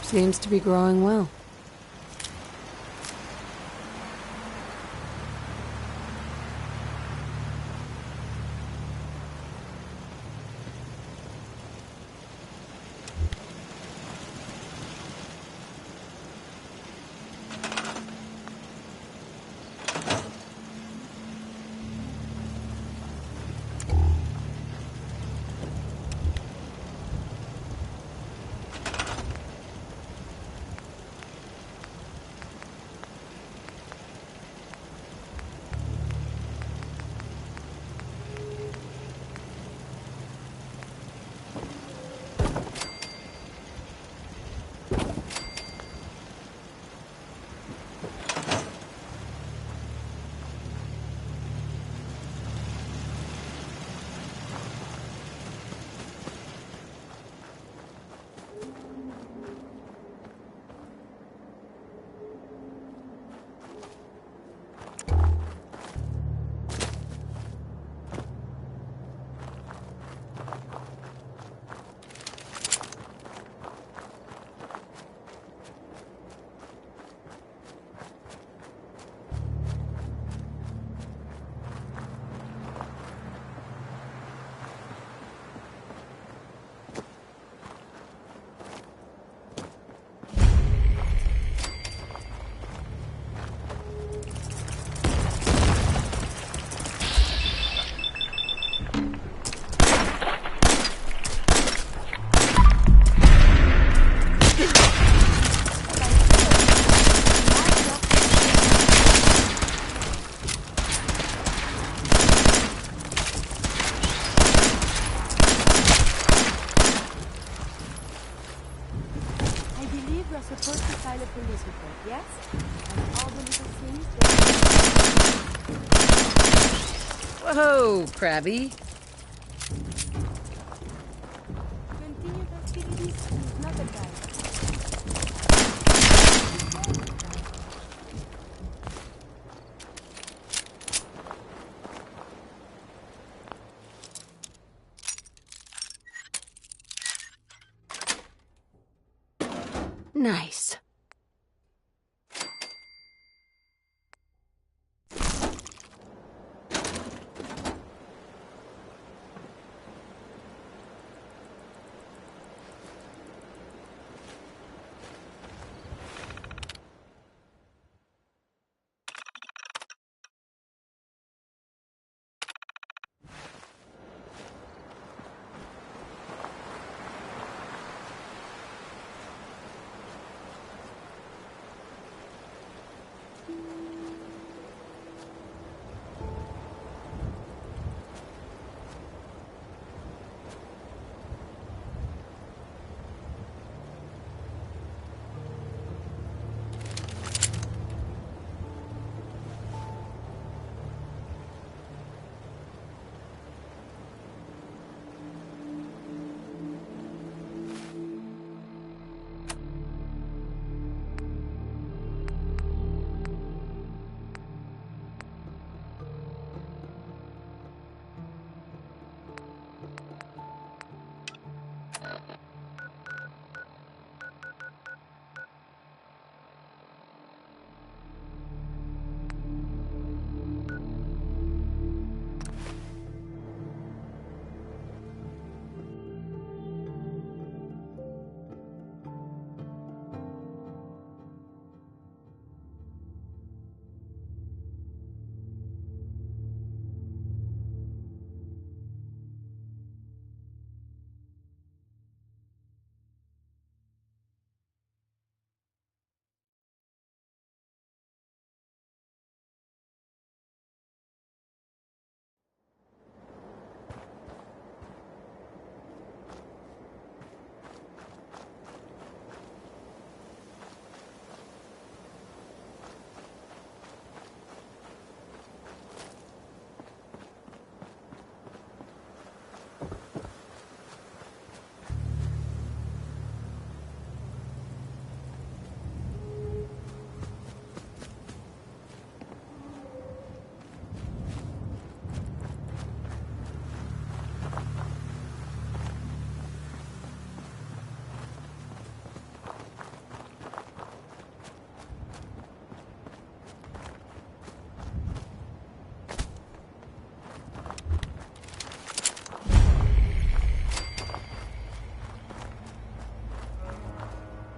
Seems to be growing well. supposed to file a police report, yes? And all the little things that... Whoa, Krabby. Continue the activities, he's not a guy. Nice.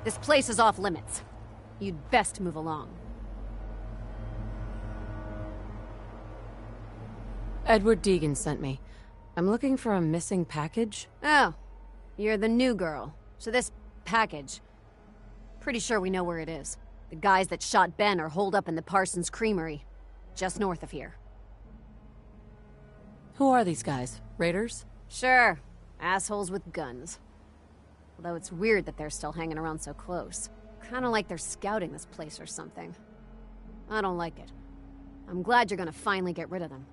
This place is off limits. You'd best move along. Edward Deegan sent me. I'm looking for a missing package. Oh, you're the new girl. So this package... Pretty sure we know where it is. The guys that shot Ben are holed up in the Parsons Creamery, just north of here. Who are these guys? Raiders? Sure. Assholes with guns. Although it's weird that they're still hanging around so close. Kinda like they're scouting this place or something. I don't like it. I'm glad you're gonna finally get rid of them.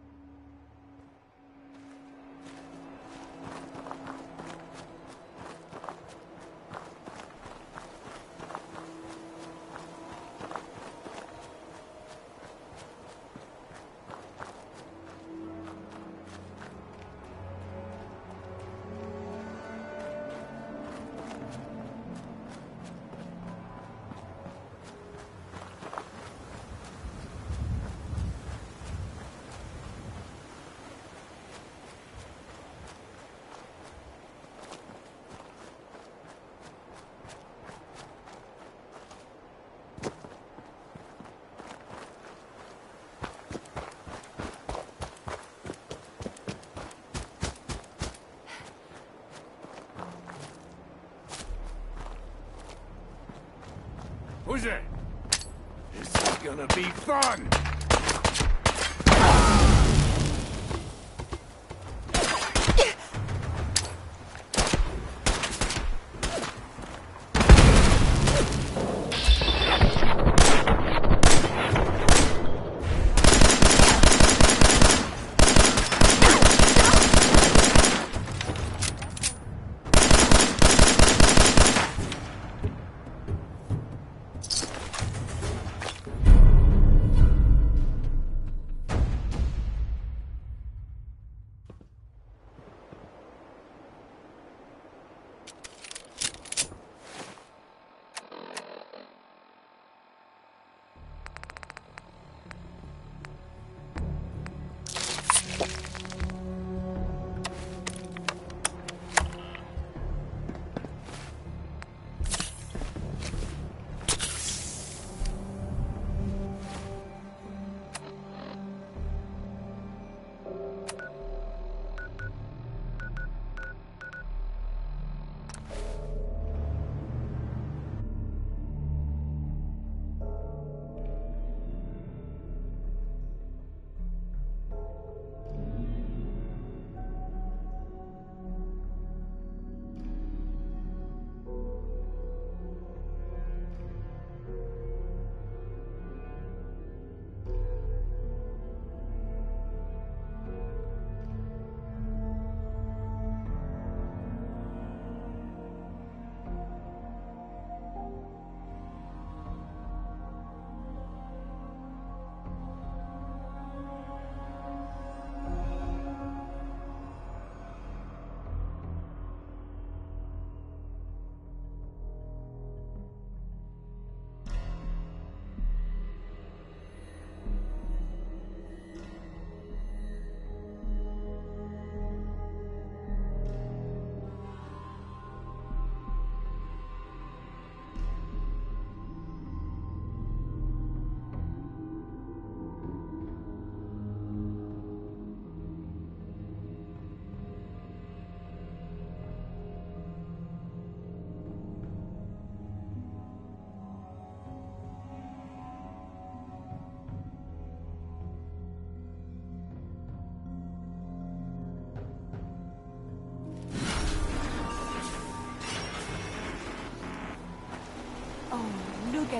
Who's it? This is gonna be fun!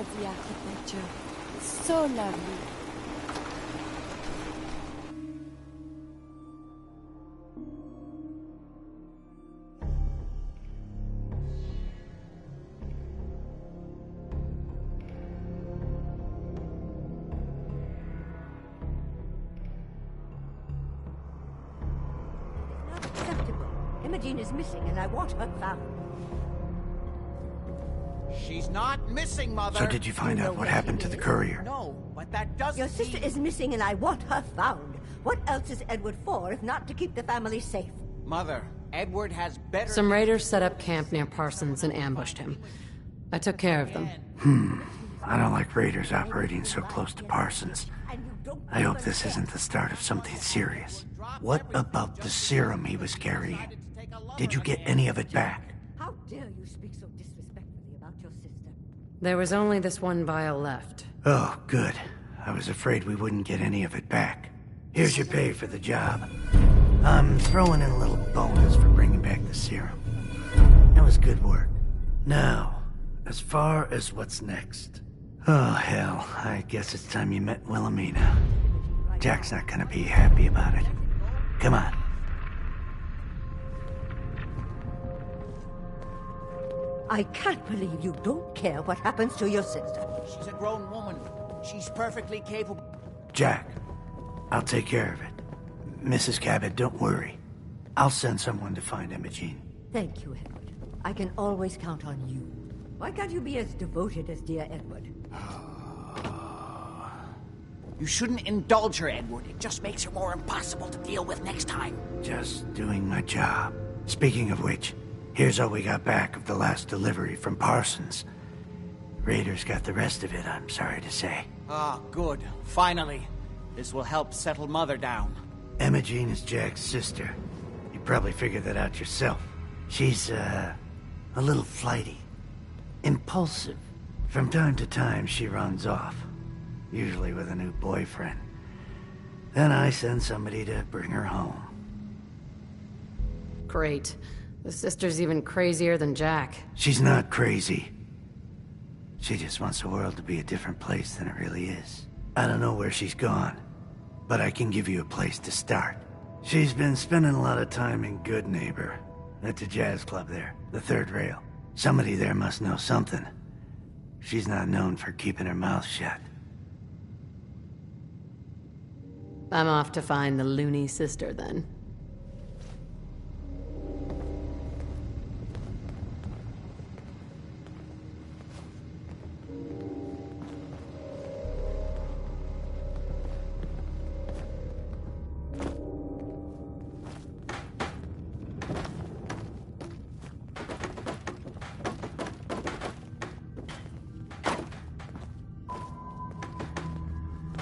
at the architecture. It's so lovely. Acceptable. Imogen is missing and I want her found. She's not missing, Mother. So did you find out what happened to the courier? No, but that doesn't Your sister is missing and I want her found. What else is Edward for if not to keep the family safe? Mother, Edward has better... Some raiders set up camp near Parsons and ambushed him. I took care of them. I don't like raiders operating so close to Parsons. I hope this isn't the start of something serious. What about the serum he was carrying? Did you get any of it back? How dare you speak so disrespectfully about your sister? There was only this one vial left. Oh, good. I was afraid we wouldn't get any of it back. Here's your pay for the job. I'm throwing in a little bonus for bringing back the serum. That was good work. Now, as far as what's next. Oh, hell. I guess it's time you met Wilhelmina. Jack's not gonna be happy about it. Come on. I can't believe you don't care what happens to your sister. She's a grown woman. She's perfectly capable. Jack, I'll take care of it. Mrs. Cabot, don't worry. I'll send someone to find Imogen. Thank you, Edward. I can always count on you. Why can't you be as devoted as dear Edward? You shouldn't indulge her, Edward. It just makes her more impossible to deal with next time. Just doing my job. Speaking of which, here's all we got back of the last delivery from Parsons. Raiders got the rest of it, I'm sorry to say. Ah, good. Finally. This will help settle Mother down. Imogen is Jack's sister. You probably figured that out yourself. She's, a little flighty. Impulsive. From time to time, she runs off. Usually with a new boyfriend. Then I send somebody to bring her home. Great. The sister's even crazier than Jack. She's not crazy. She just wants the world to be a different place than it really is. I don't know where she's gone, but I can give you a place to start. She's been spending a lot of time in Good Neighbor, at the jazz club there, the third rail. Somebody there must know something. She's not known for keeping her mouth shut. I'm off to find the loony sister, then.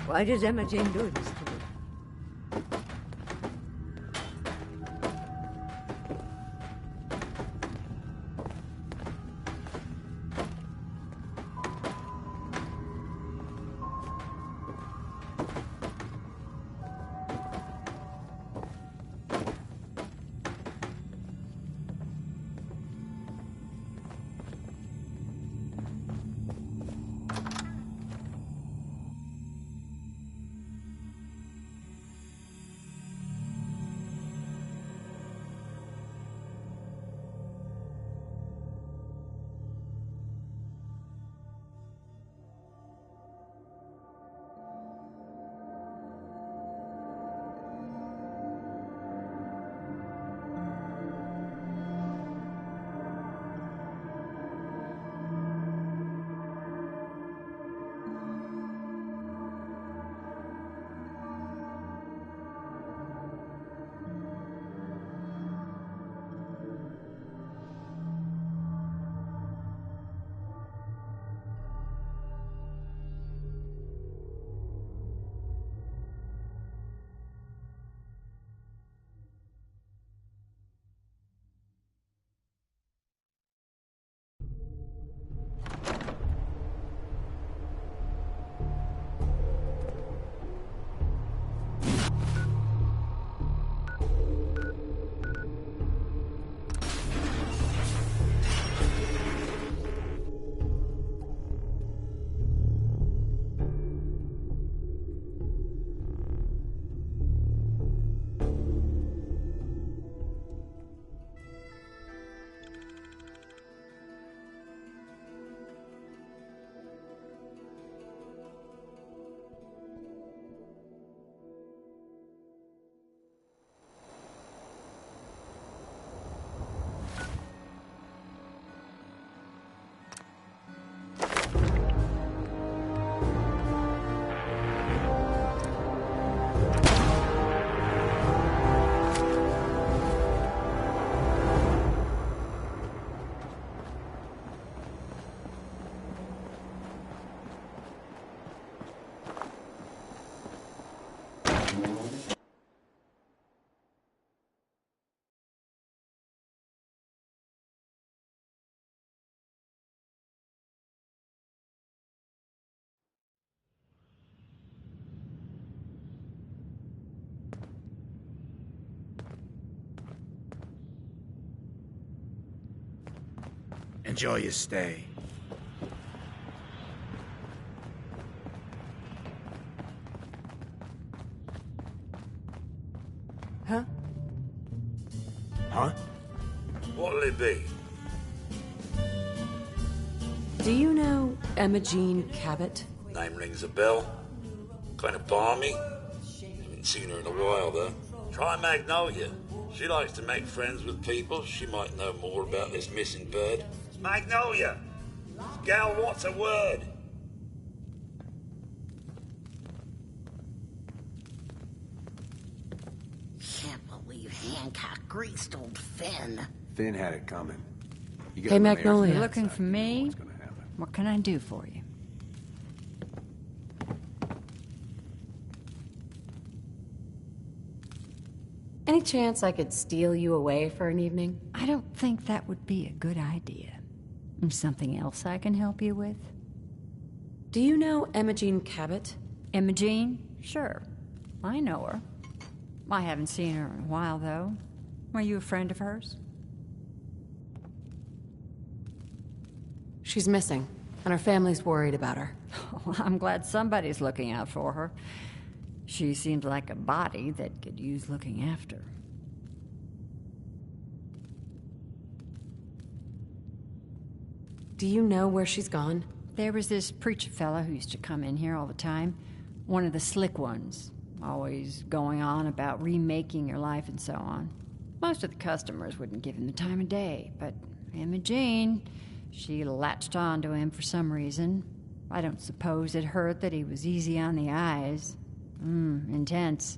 Why does Emma Jane do this to me? Enjoy your stay. Huh? Huh? What'll it be? Do you know Emma Jean Cabot? Name rings a bell. Kind of balmy. Haven't seen her in a while, though. Try Magnolia. She likes to make friends with people. She might know more about this missing bird. Magnolia! Gal, what's a word? Can't believe Hancock greased old Finn. Finn had it coming. Hey, Magnolia. You're looking for me? What can I do for you? Any chance I could steal you away for an evening? I don't think that would be a good idea. Something else I can help you with? Do you know Emma Jean Cabot? Emma Jean? Sure. I know her. I haven't seen her in a while, though. Are you a friend of hers? She's missing, and her family's worried about her. Well, I'm glad somebody's looking out for her. She seems like a body that could use looking after. Do you know where she's gone? There was this preacher fella who used to come in here all the time. One of the slick ones. Always going on about remaking your life and so on. Most of the customers wouldn't give him the time of day, but Emma Jean, she latched on to him for some reason. I don't suppose it hurt that he was easy on the eyes. Intense.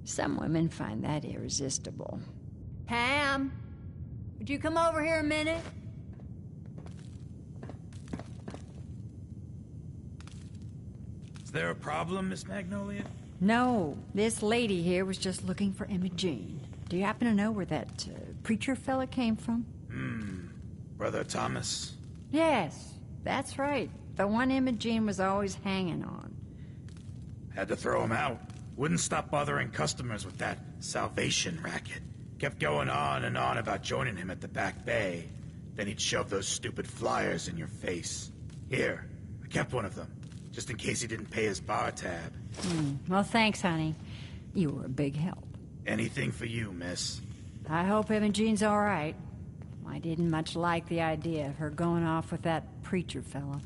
Some women find that irresistible. Pam, would you come over here a minute? Is there a problem, Miss Magnolia? No, this lady here was just looking for Emma Jean. Do you happen to know where that preacher fella came from? Brother Thomas? Yes, that's right. The one Emma Jean was always hanging on. Had to throw him out. Wouldn't stop bothering customers with that salvation racket. Kept going on and on about joining him at the back bay. Then he'd shove those stupid flyers in your face. Here, I kept one of them, just in case he didn't pay his bar tab. Well, thanks, honey. You were a big help. Anything for you, miss. I hope Emma Jean's all right. I didn't much like the idea of her going off with that preacher fella.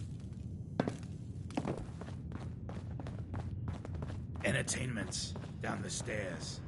Entertainment's down the stairs.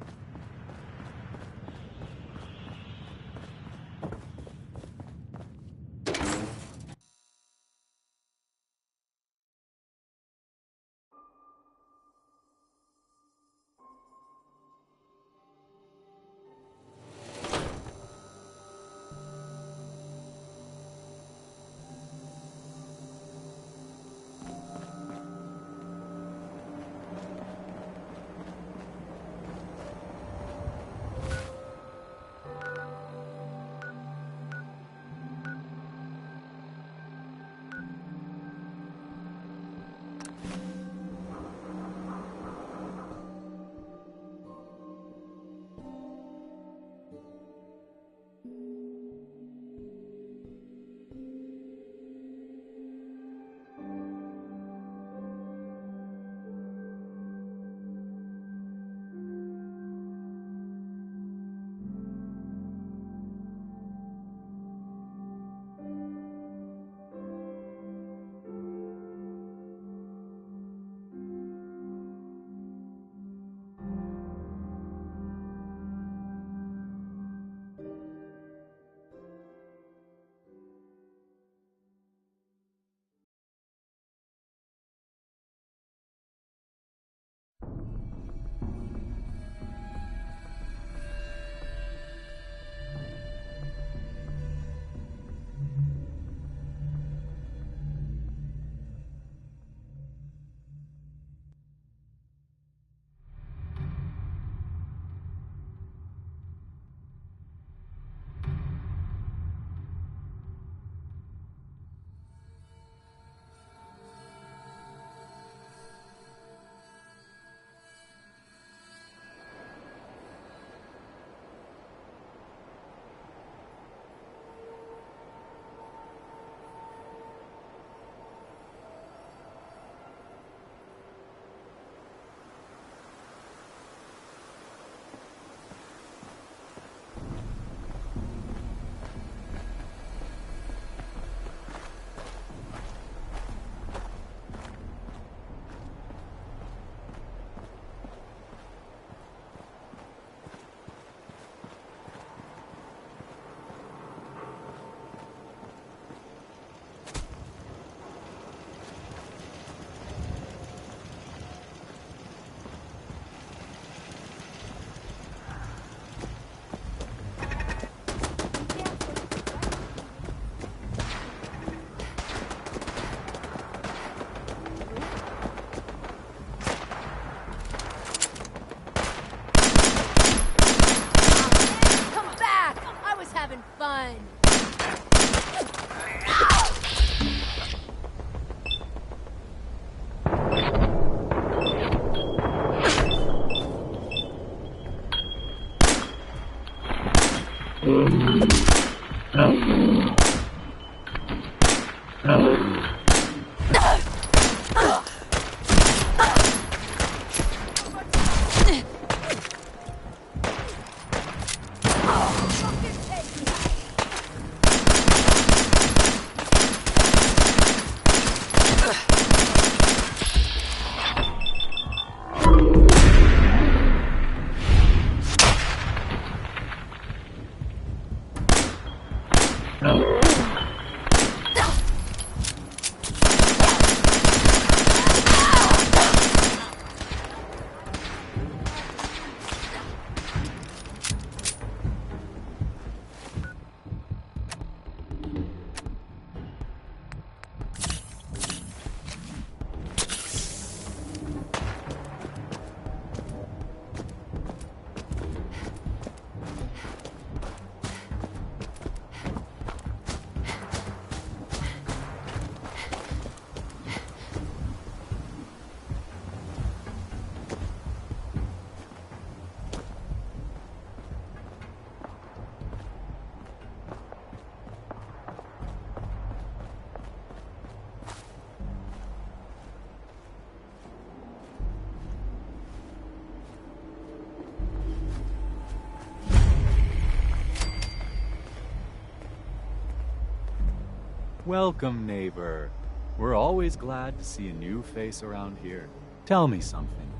Welcome, neighbor. We're always glad to see a new face around here. Tell me something.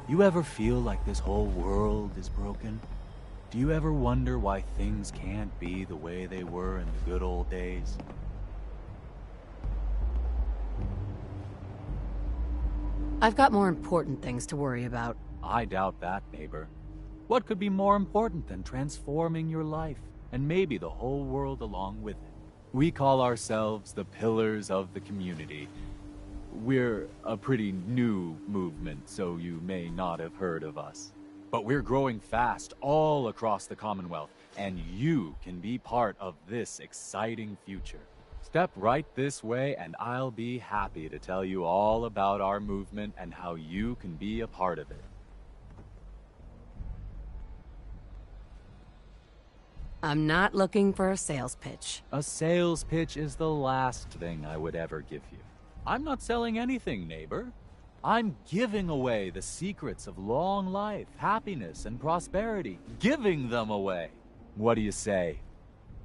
You ever feel like this whole world is broken? Do you ever wonder why things can't be the way they were in the good old days? I've got more important things to worry about. I doubt that, neighbor. What could be more important than transforming your life, and maybe the whole world along with it? We call ourselves the Pillars of the Community. We're a pretty new movement, so you may not have heard of us. But we're growing fast all across the Commonwealth, and you can be part of this exciting future. Step right this way, and I'll be happy to tell you all about our movement and how you can be a part of it. I'm not looking for a sales pitch. A sales pitch is the last thing I would ever give you. I'm not selling anything, neighbor. I'm giving away the secrets of long life, happiness, and prosperity. Giving them away. What do you say?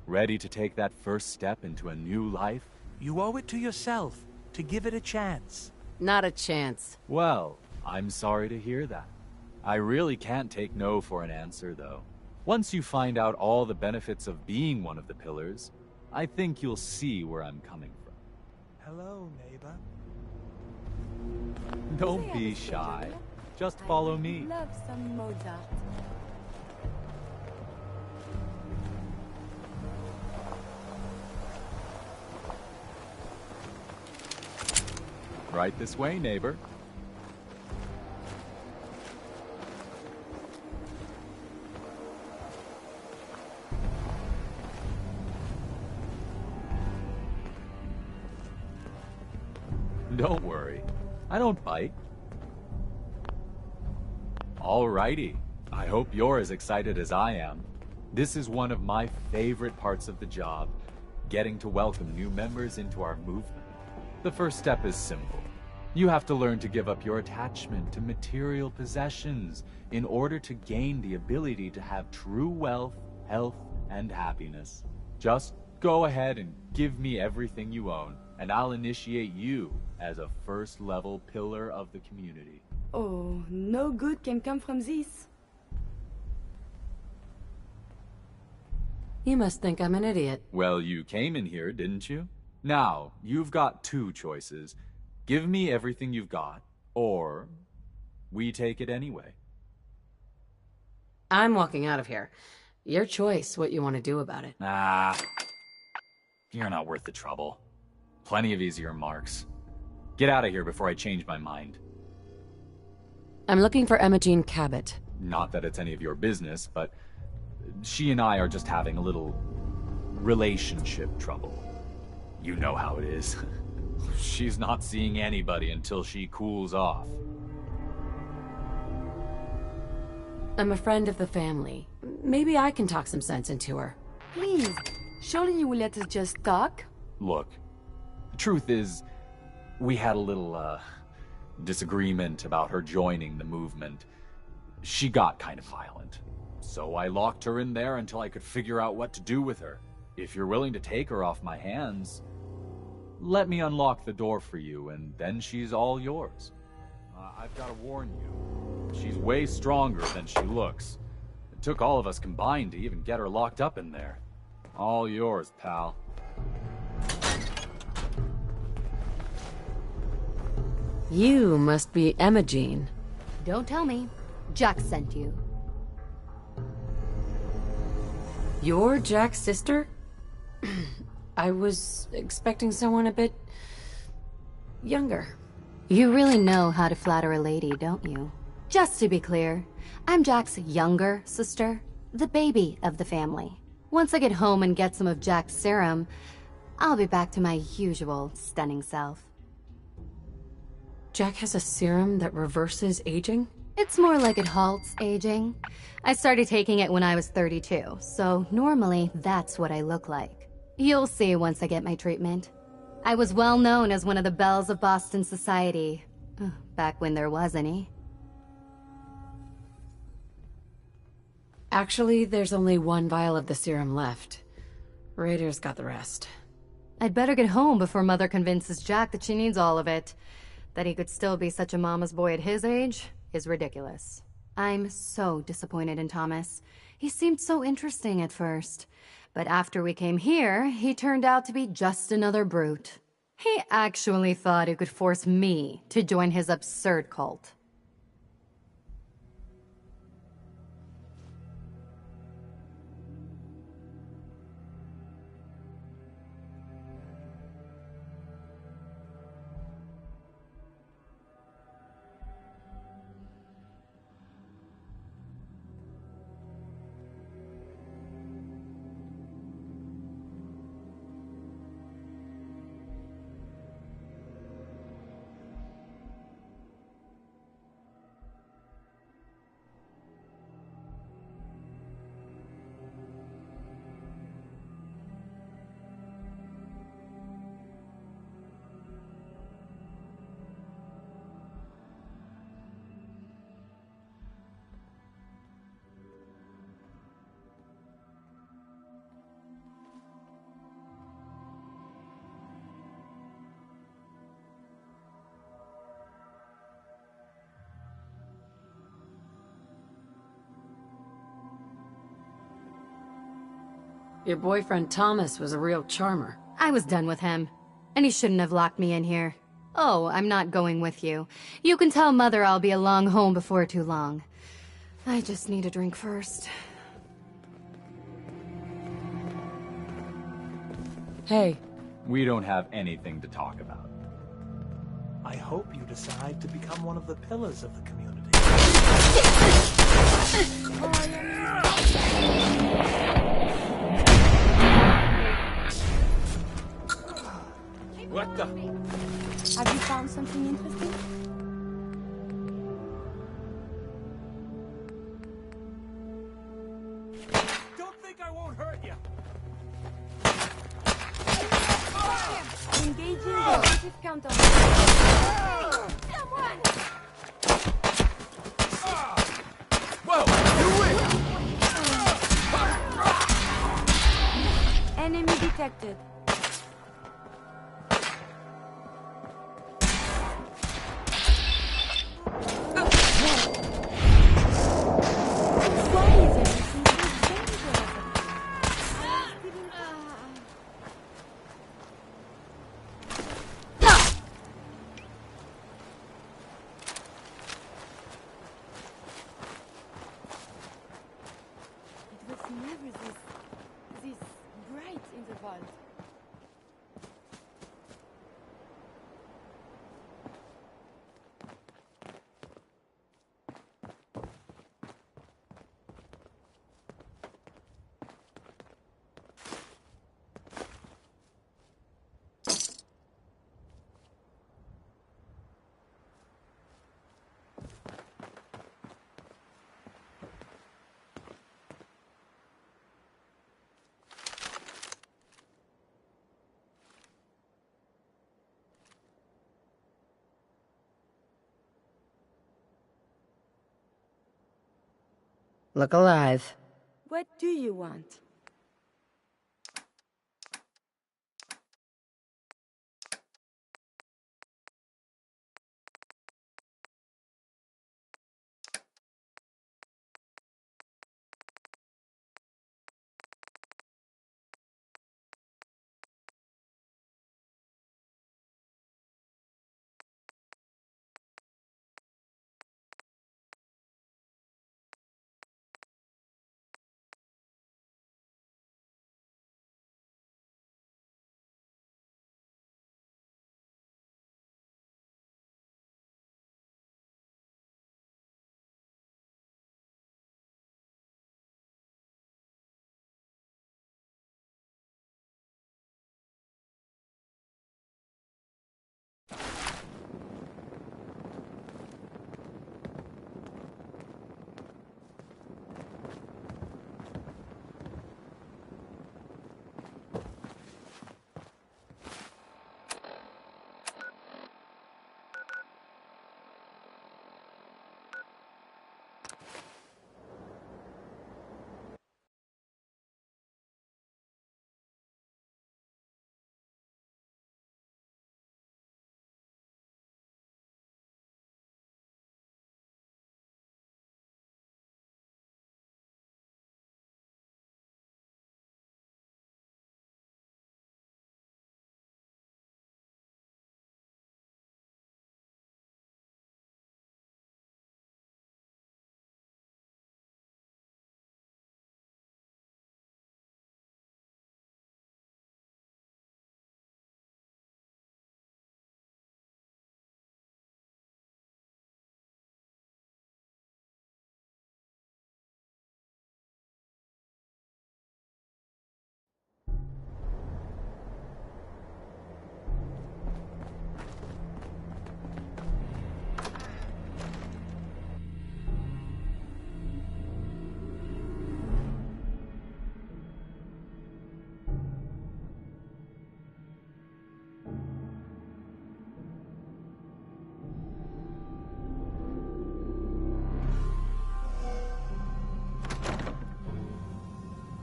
Ready to take that first step into a new life? You owe it to yourself to give it a chance. Not a chance. Well, I'm sorry to hear that. I really can't take no for an answer, though. Once you find out all the benefits of being one of the Pillars, I think you'll see where I'm coming from. Hello, neighbor. Don't be shy. Just follow me. Love some Mozart. Right this way, neighbor. Don't worry, I don't bite. Alrighty, I hope you're as excited as I am. This is one of my favorite parts of the job, getting to welcome new members into our movement. The first step is simple. You have to learn to give up your attachment to material possessions in order to gain the ability to have true wealth, health, and happiness. Just go ahead and give me everything you own, and I'll initiate you as a first-level pillar of the community. Oh, no good can come from this. You must think I'm an idiot. Well, you came in here, didn't you? Now, you've got two choices. Give me everything you've got, or we take it anyway. I'm walking out of here. Your choice what you want to do about it. Ah, you're not worth the trouble. Plenty of easier marks. Get out of here before I change my mind. I'm looking for Emma Jean Cabot. Not that it's any of your business, but she and I are just having a little relationship trouble. You know how it is. She's not seeing anybody until she cools off. I'm a friend of the family. Maybe I can talk some sense into her. Please, surely you will let us just talk? Look, the truth is, we had a little, disagreement about her joining the movement. She got kind of violent. So I locked her in there until I could figure out what to do with her. If you're willing to take her off my hands, let me unlock the door for you, and then she's all yours. I've got to warn you, she's way stronger than she looks. It took all of us combined to even get her locked up in there. All yours, pal. You must be Emma-Jean. Don't tell me. Jack sent you. You're Jack's sister? I was expecting someone a bit... younger. You really know how to flatter a lady, don't you? Just to be clear, I'm Jack's younger sister, the baby of the family. Once I get home and get some of Jack's serum, I'll be back to my usual stunning self. Jack has a serum that reverses aging? It's more like it halts aging. I started taking it when I was 32, so normally that's what I look like. You'll see once I get my treatment. I was well known as one of the belles of Boston society, back when there was any. Actually, there's only one vial of the serum left. Raiders got the rest. I'd better get home before Mother convinces Jack that she needs all of it. That he could still be such a mama's boy at his age is ridiculous. I'm so disappointed in Thomas. He seemed so interesting at first. But after we came here, he turned out to be just another brute. He actually thought he could force me to join his absurd cult. Your boyfriend Thomas was a real charmer. I was done with him, and he shouldn't have locked me in here. Oh, I'm not going with you. You can tell Mother I'll be along home before too long. I just need a drink first. Hey. We don't have anything to talk about. I hope you decide to become one of the pillars of the community. What the? Have you found something interesting? Don't think I won't hurt you. Engaging the active counter. Someone! Whoa! You win! Enemy detected. This bright in the vault. Look alive. What do you want?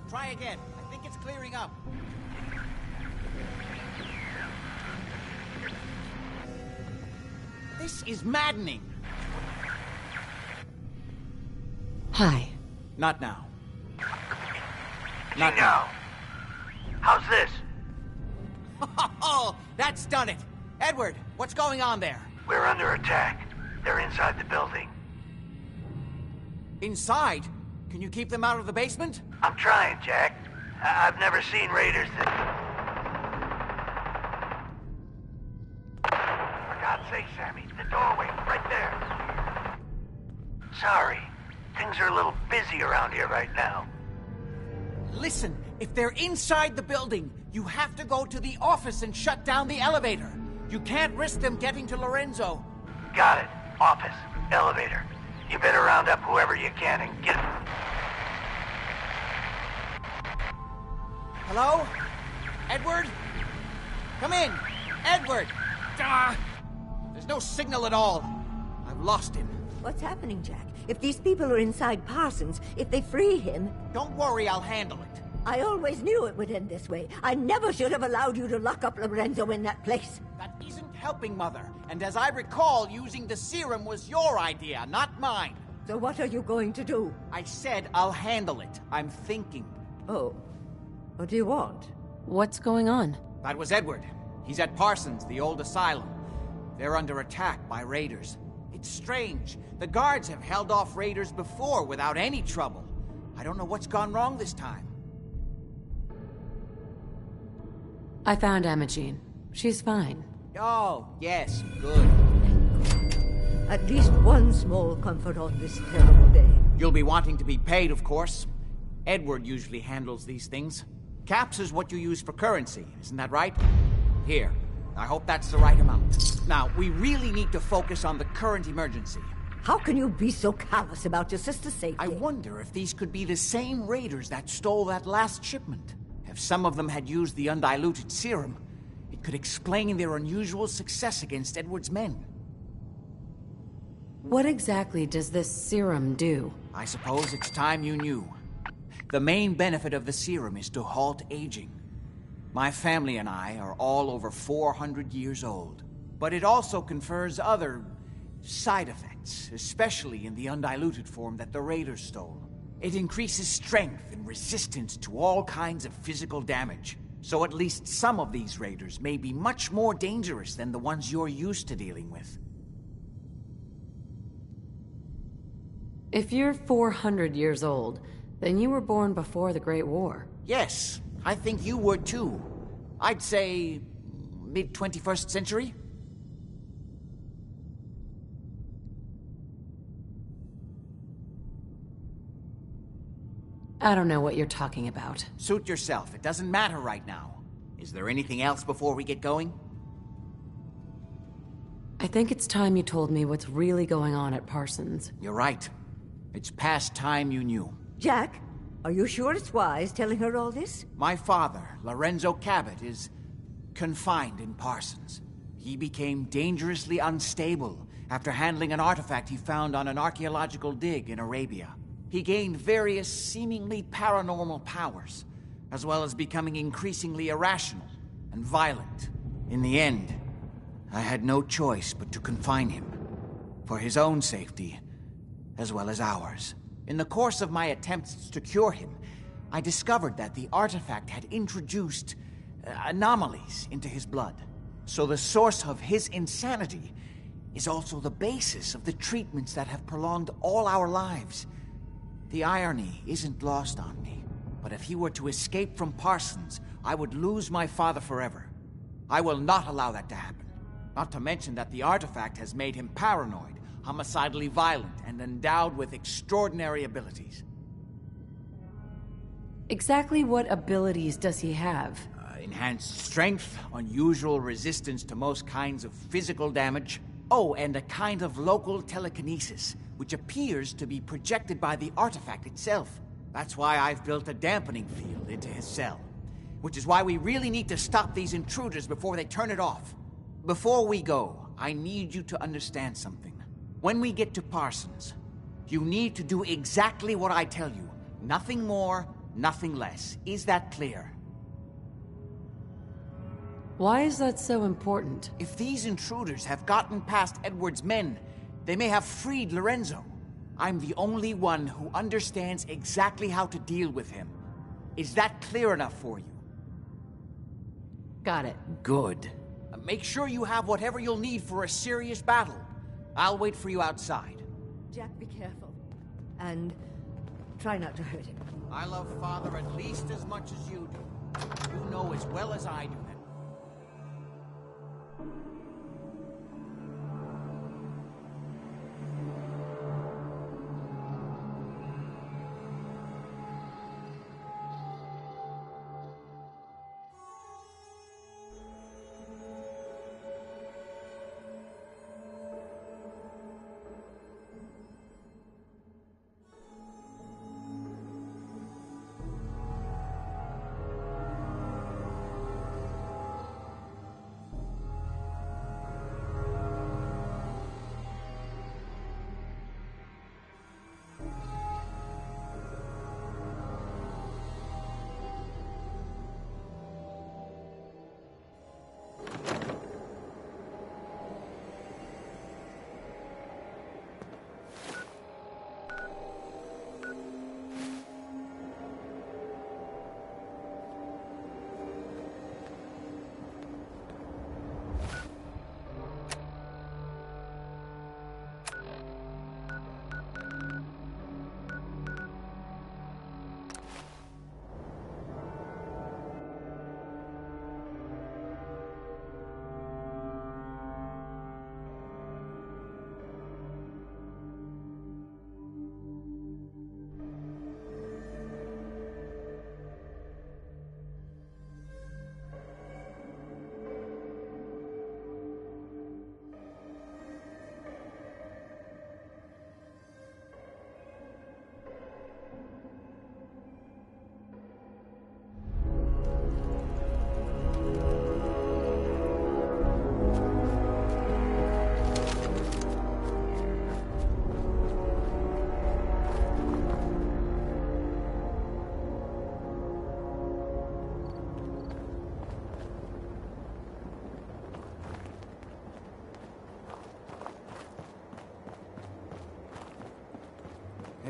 Try again. I think it's clearing up. This is maddening. Hi. Not now. Not now. How's this? Oh, that's done it. Edward, what's going on there? We're under attack. They're inside the building. Inside? Can you keep them out of the basement? I'm trying, Jack. I've never seen raiders that... For God's sake, Sammy, the doorway, right there. Sorry. Things are a little busy around here right now. Listen, if they're inside the building, you have to go to the office and shut down the elevator. You can't risk them getting to Lorenzo. Got it. Office. Elevator. You better round up whoever you can and get... Hello? Edward? Come in! Edward! There's no signal at all. I've lost him. What's happening, Jack? If these people are inside Parsons, if they free him... Don't worry, I'll handle it. I always knew it would end this way. I never should have allowed you to lock up Lorenzo in that place. That isn't helping, Mother. And as I recall, using the serum was your idea, not mine. So what are you going to do? I said I'll handle it. I'm thinking. Oh. What do you want? What's going on? That was Edward. He's at Parsons, the old asylum. They're under attack by raiders. It's strange. The guards have held off raiders before without any trouble. I don't know what's gone wrong this time. I found Imogene. She's fine. Oh, yes, good. At least one small comfort on this terrible day. You'll be wanting to be paid, of course. Edward usually handles these things. Caps is what you use for currency, isn't that right? Here. I hope that's the right amount. Now, we really need to focus on the current emergency. How can you be so callous about your sister's safety? I wonder if these could be the same raiders that stole that last shipment. If some of them had used the undiluted serum, it could explain their unusual success against Edward's men. What exactly does this serum do? I suppose it's time you knew. The main benefit of the serum is to halt aging. My family and I are all over 400 years old. But it also confers other side effects, especially in the undiluted form that the Raiders stole. It increases strength and resistance to all kinds of physical damage. So at least some of these Raiders may be much more dangerous than the ones you're used to dealing with. If you're 400 years old, then you were born before the Great War. Yes, I think you were too. I'd say mid-21st century? I don't know what you're talking about. Suit yourself. It doesn't matter right now. Is there anything else before we get going? I think it's time you told me what's really going on at Parsons. You're right. It's past time you knew. Jack, are you sure it's wise telling her all this? My father, Lorenzo Cabot, is confined in Parsons. He became dangerously unstable after handling an artifact he found on an archaeological dig in Arabia. He gained various seemingly paranormal powers, as well as becoming increasingly irrational and violent. In the end, I had no choice but to confine him, for his own safety, as well as ours. In the course of my attempts to cure him, I discovered that the artifact had introduced anomalies into his blood. So the source of his insanity is also the basis of the treatments that have prolonged all our lives. The irony isn't lost on me, but if he were to escape from Parsons, I would lose my father forever. I will not allow that to happen. Not to mention that the artifact has made him paranoid, homicidally violent, and endowed with extraordinary abilities. Exactly what abilities does he have? Enhanced strength, unusual resistance to most kinds of physical damage. Oh, and a kind of local telekinesis, which appears to be projected by the artifact itself. That's why I've built a dampening field into his cell. Which is why we really need to stop these intruders before they turn it off. Before we go, I need you to understand something. When we get to Parsons, you need to do exactly what I tell you. Nothing more, nothing less. Is that clear? Why is that so important? If these intruders have gotten past Edward's men, they may have freed Lorenzo. I'm the only one who understands exactly how to deal with him. Is that clear enough for you? Got it. Good. Make sure you have whatever you'll need for a serious battle. I'll wait for you outside. Jack, be careful. And try not to hurt him. I love Father at least as much as you do. You know as well as I do that.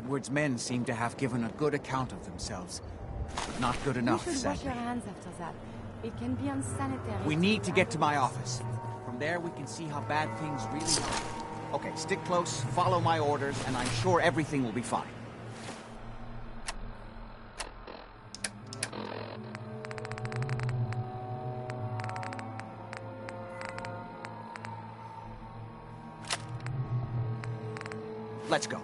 Edward's men seem to have given a good account of themselves. Not good enough, You should wash sadly. your hands after that. It can be unsanitary. We need to get to my office. From there, we can see how bad things really are. Okay, stick close, follow my orders, and I'm sure everything will be fine. Let's go.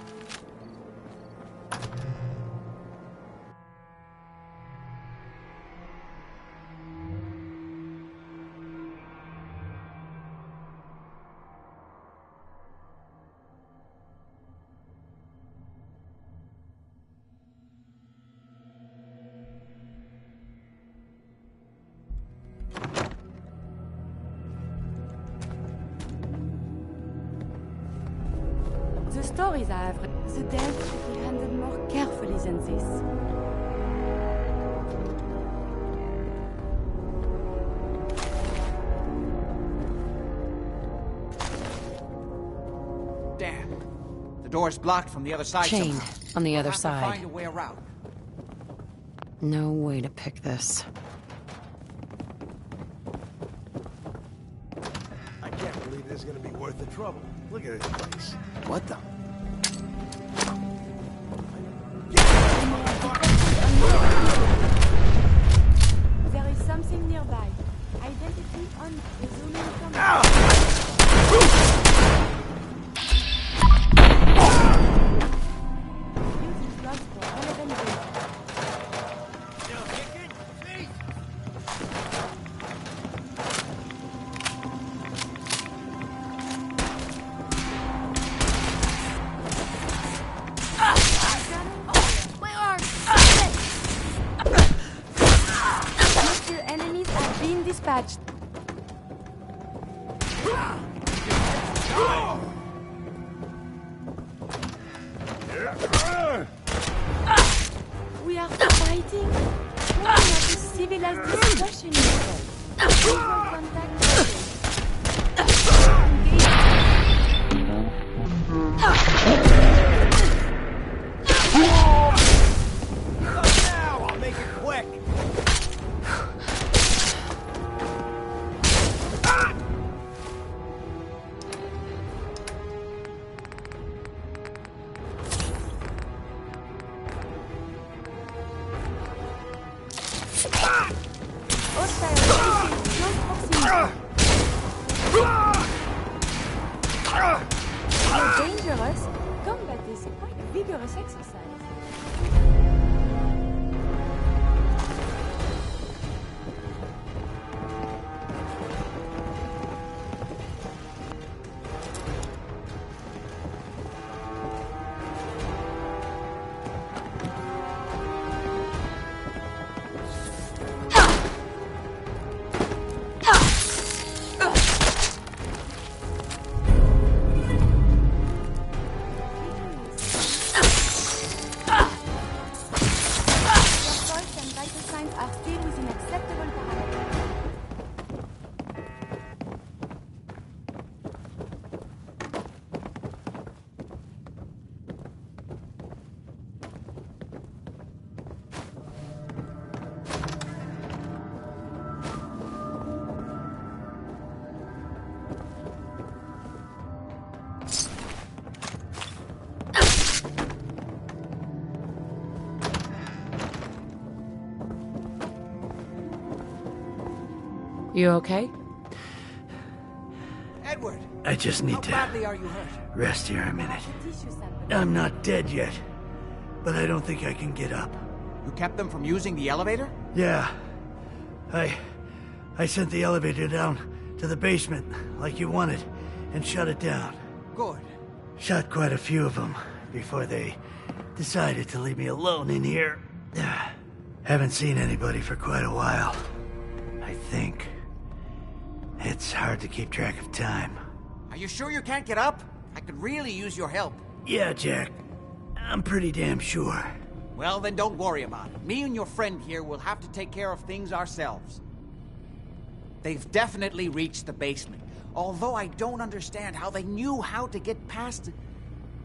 The stories I have read, the dead should be handled more carefully than this. Damn. The door's blocked from the other side. Chained somehow. on the We'll other have to side. find a way around. No way to pick this. I can't believe this is gonna be worth the trouble. Look at this place. What the? There is something nearby. Identity on resuming command. Use these logs for relevant data. My arm! Hostile enemies have been dispatched. We are fighting? Why not as civilized discussion instead? Visual contact. Now, I'll make it quick. Hostile racing, close proximity. You're dangerous. Combat is quite a vigorous exercise. Your pulse and vital signs are still within acceptable parameters. You okay? Edward! I just need How to badly are you hurt? rest here a minute. Tissue sample. I'm not dead yet, but I don't think I can get up. You kept them from using the elevator? Yeah. I sent the elevator down to the basement like you wanted and shut it down. Good. Shot quite a few of them before they decided to leave me alone in here. Haven't seen anybody for quite a while. I think. It's hard to keep track of time. Are you sure you can't get up? I could really use your help. Yeah, Jack. I'm pretty damn sure. Well, then don't worry about it. Me and your friend here will have to take care of things ourselves. They've definitely reached the basement. Although I don't understand how they knew how to get past it.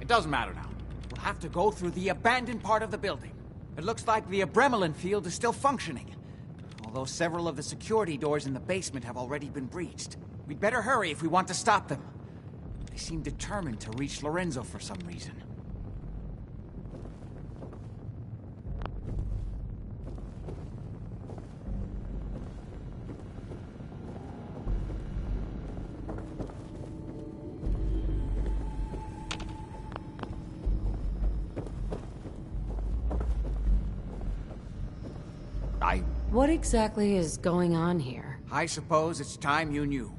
It doesn't matter now. We'll have to go through the abandoned part of the building. It looks like the Abremelin field is still functioning, although several of the security doors in the basement have already been breached. We'd better hurry if we want to stop them. They seem determined to reach Lorenzo for some reason. What exactly is going on here? I suppose it's time you knew.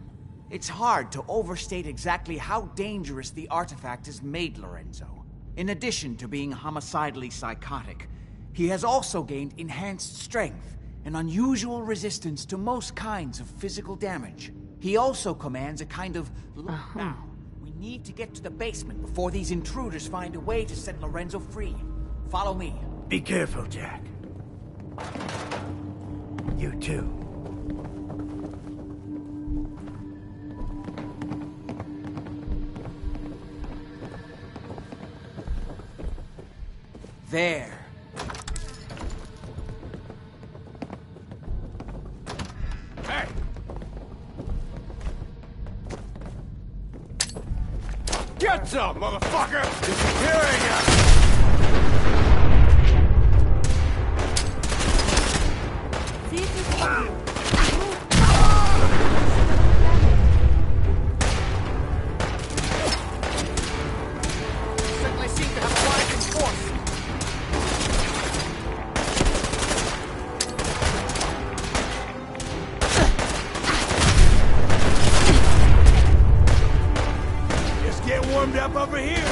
It's hard to overstate exactly how dangerous the artifact has made Lorenzo. In addition to being homicidally psychotic, he has also gained enhanced strength and unusual resistance to most kinds of physical damage. He also commands a kind of Now, we need to get to the basement before these intruders find a way to set Lorenzo free. Follow me. Be careful, Jack. You too. There. Hey! Get some, motherfucker! Disappearing ya! Certainly seem to have a rise in force. Just get warmed up over here!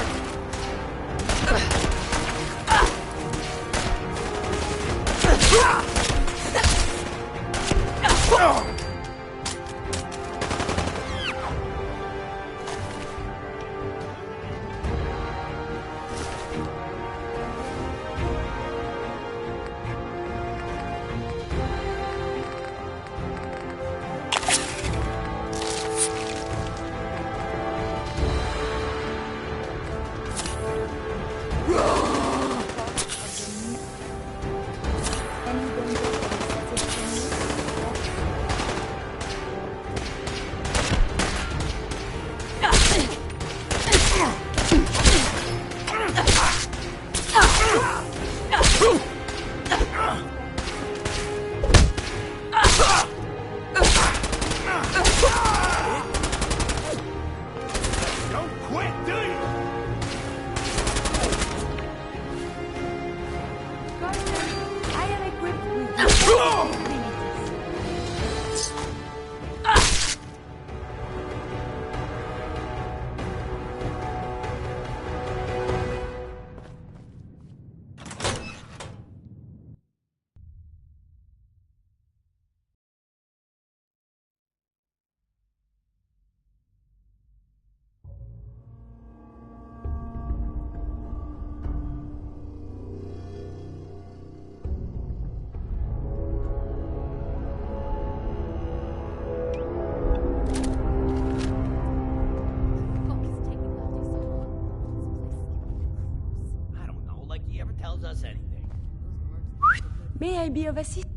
May I be of assistance?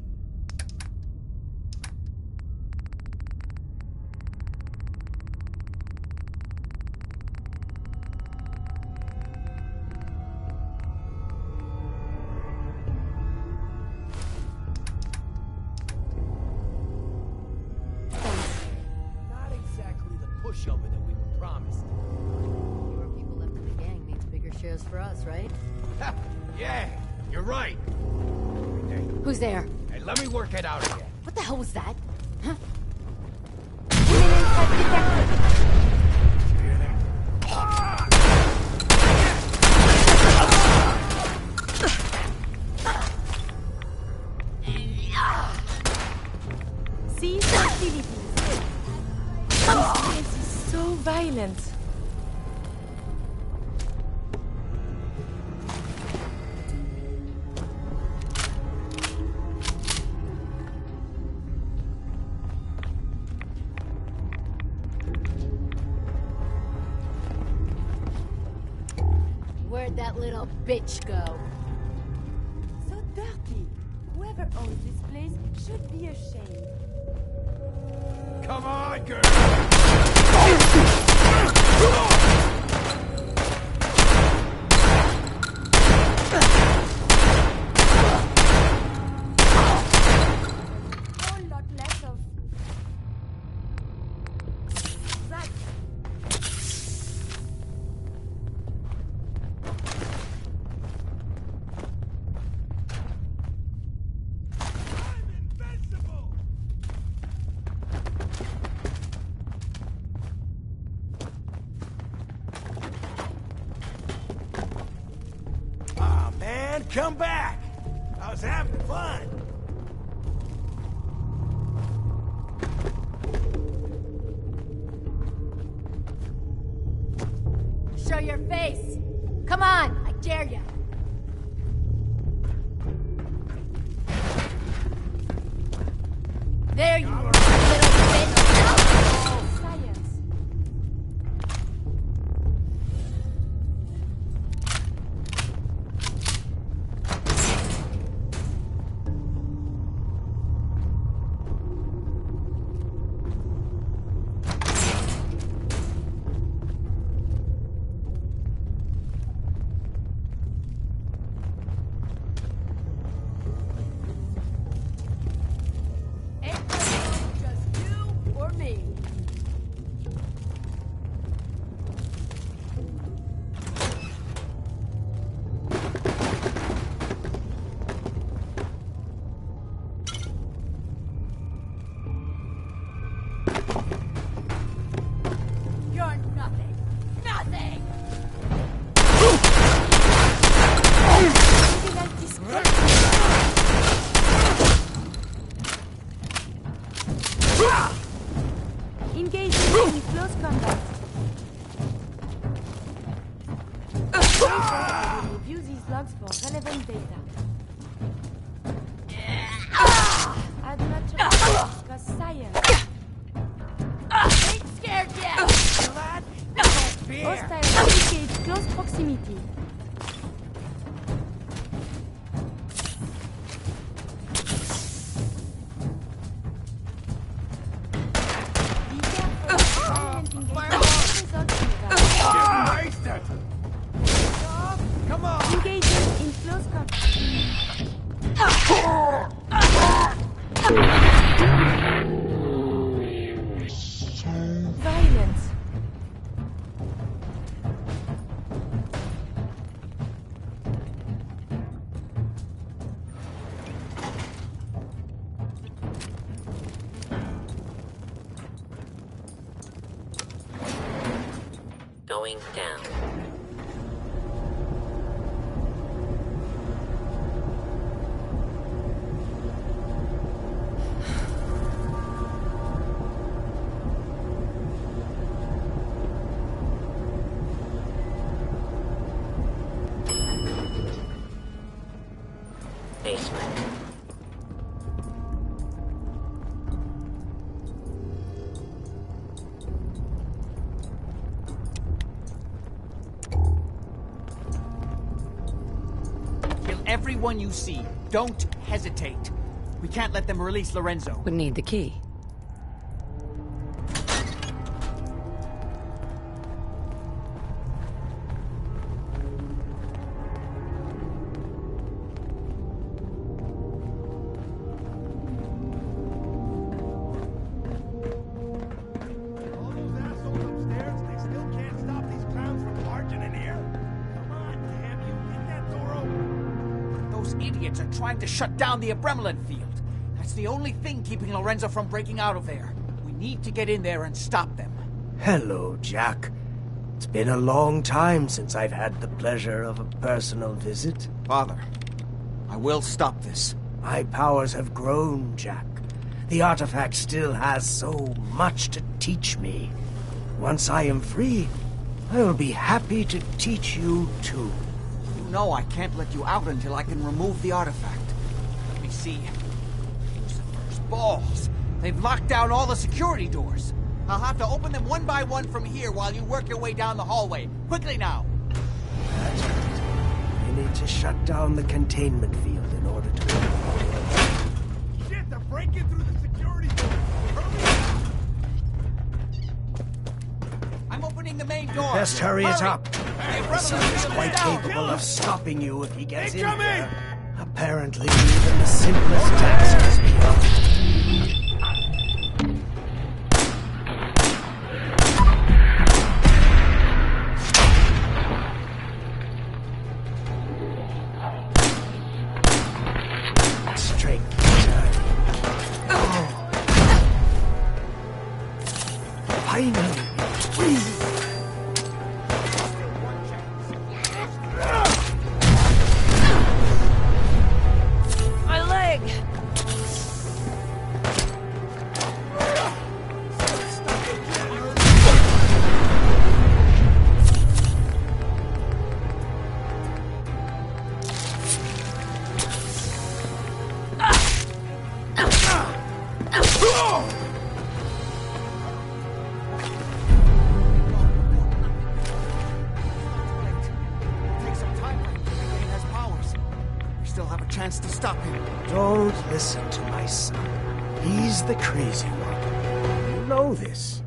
Not exactly the pushover that we were promised. Fewer people left in the gang means bigger shares for us, right? Yeah, you're right. Who's there? Hey, let me work it out again. What the hell was that? Huh? See, facilities. This place is so violent. Where'd that little bitch go? So dirty. Whoever owns this place should be ashamed. Come on, girl! Whole lot less of that. Aw, man, come back! I was having fun! Show your face! Come on, I dare ya! There you are, little bitch! Science. Just you or me. You're nothing! Nothing! Something like this. Engage in close combat. Review these logs for relevant data. Add natural discuss science. Ain't scared yet! Hostile indicate close proximity. Be careful. Silent engagement results in Wasted! Come on! engaging in close combat. Violence. Going down. Basement. Kill everyone you see. Don't hesitate. We can't let them release Lorenzo. Would need the key. Those idiots are trying to shut down the Abramelin field. That's the only thing keeping Lorenzo from breaking out of there. We need to get in there and stop them. Hello, Jack. It's been a long time since I've had the pleasure of a personal visit. Father, I will stop this. My powers have grown, Jack. The artifact still has so much to teach me. Once I am free, I will be happy to teach you too. You know I can't let you out until I can remove the artifact. Let me see. Lucifer's balls. They've locked down all the security doors. I'll have to open them one by one from here while you work your way down the hallway. Quickly now. That's right. need to shut down the containment field in order to... Shit, they're breaking through the security door! I'm opening the main door. Best hurry it up. The My son is quite down. capable of stopping you if he gets in there. Apparently, even the simplest task is beyond. My leg! To stop him. Don't listen to my son. He's the crazy one. You know this.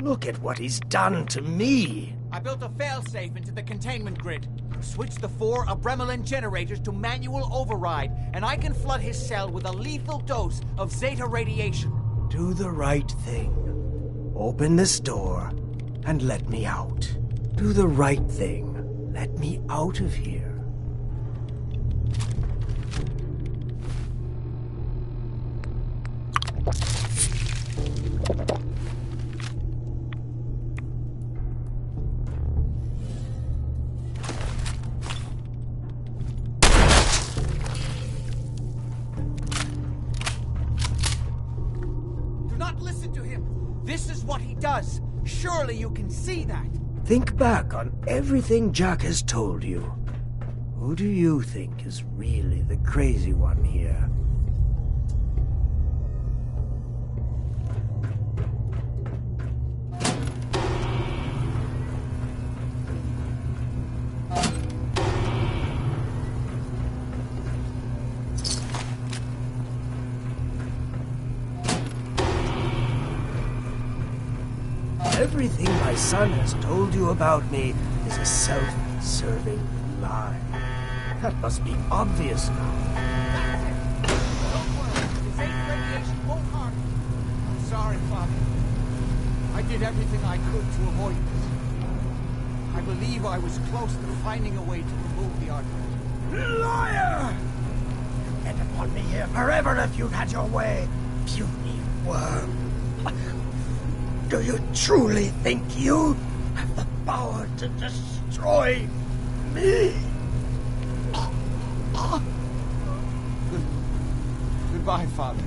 Look at what he's done to me. I built a failsafe into the containment grid. Switched the 4 Abremlin generators to manual override, and I can flood his cell with a lethal dose of Zeta radiation. Do the right thing. Open this door and let me out. Do the right thing. Let me out of here. Do not listen to him. This is what he does. Surely you can see that. Think back on everything Jack has told you. Who do you think is really the crazy one here? Everything my son has told you about me is a self-serving lie. That must be obvious now. I'm sorry, Father. I did everything I could to avoid this. I believe I was close to finding a way to remove the artifact. Liar! Depend upon me here forever if you'd had your way, puny worm. Do you truly think you have the power to destroy me? Goodbye, Father.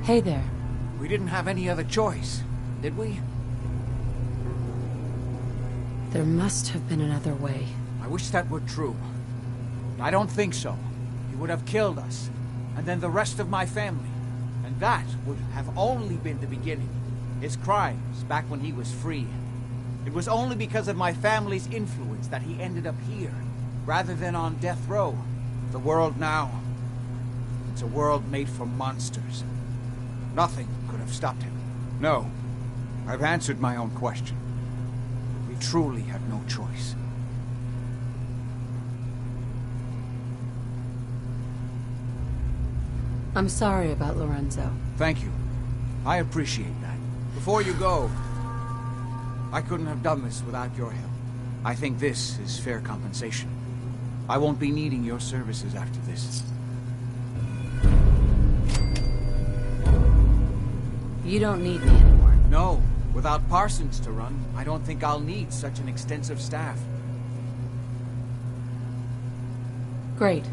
Hey there. We didn't have any other choice, did we? There must have been another way. I wish that were true. I don't think so. He would have killed us, and then the rest of my family. And that would have only been the beginning. His crimes back when he was free. It was only because of my family's influence that he ended up here, rather than on death row. The world now, it's a world made for monsters. Nothing could have stopped him. No, I've answered my own question. We truly have no choice. I'm sorry about Lorenzo. Thank you. I appreciate that. Before you go, I couldn't have done this without your help. I think this is fair compensation. I won't be needing your services after this. You don't need me anymore. No. Without Parsons to run, I don't think I'll need such an extensive staff. Great.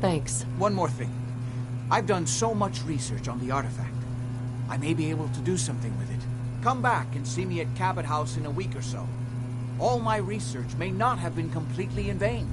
Thanks. One more thing. I've done so much research on the artifact. I may be able to do something with it. Come back and see me at Cabot House in a week or so. All my research may not have been completely in vain.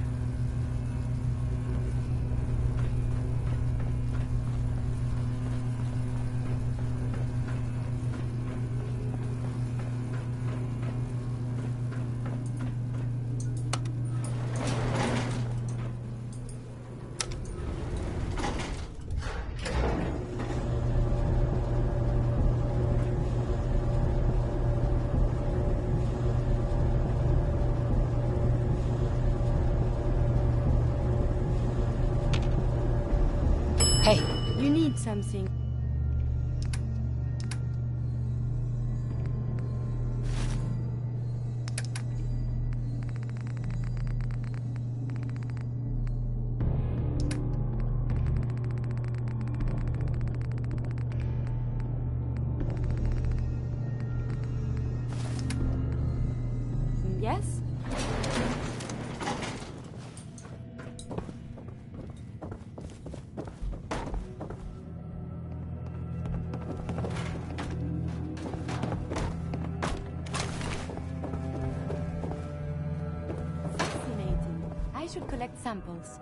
Hey. You need something. Yes? I should collect samples.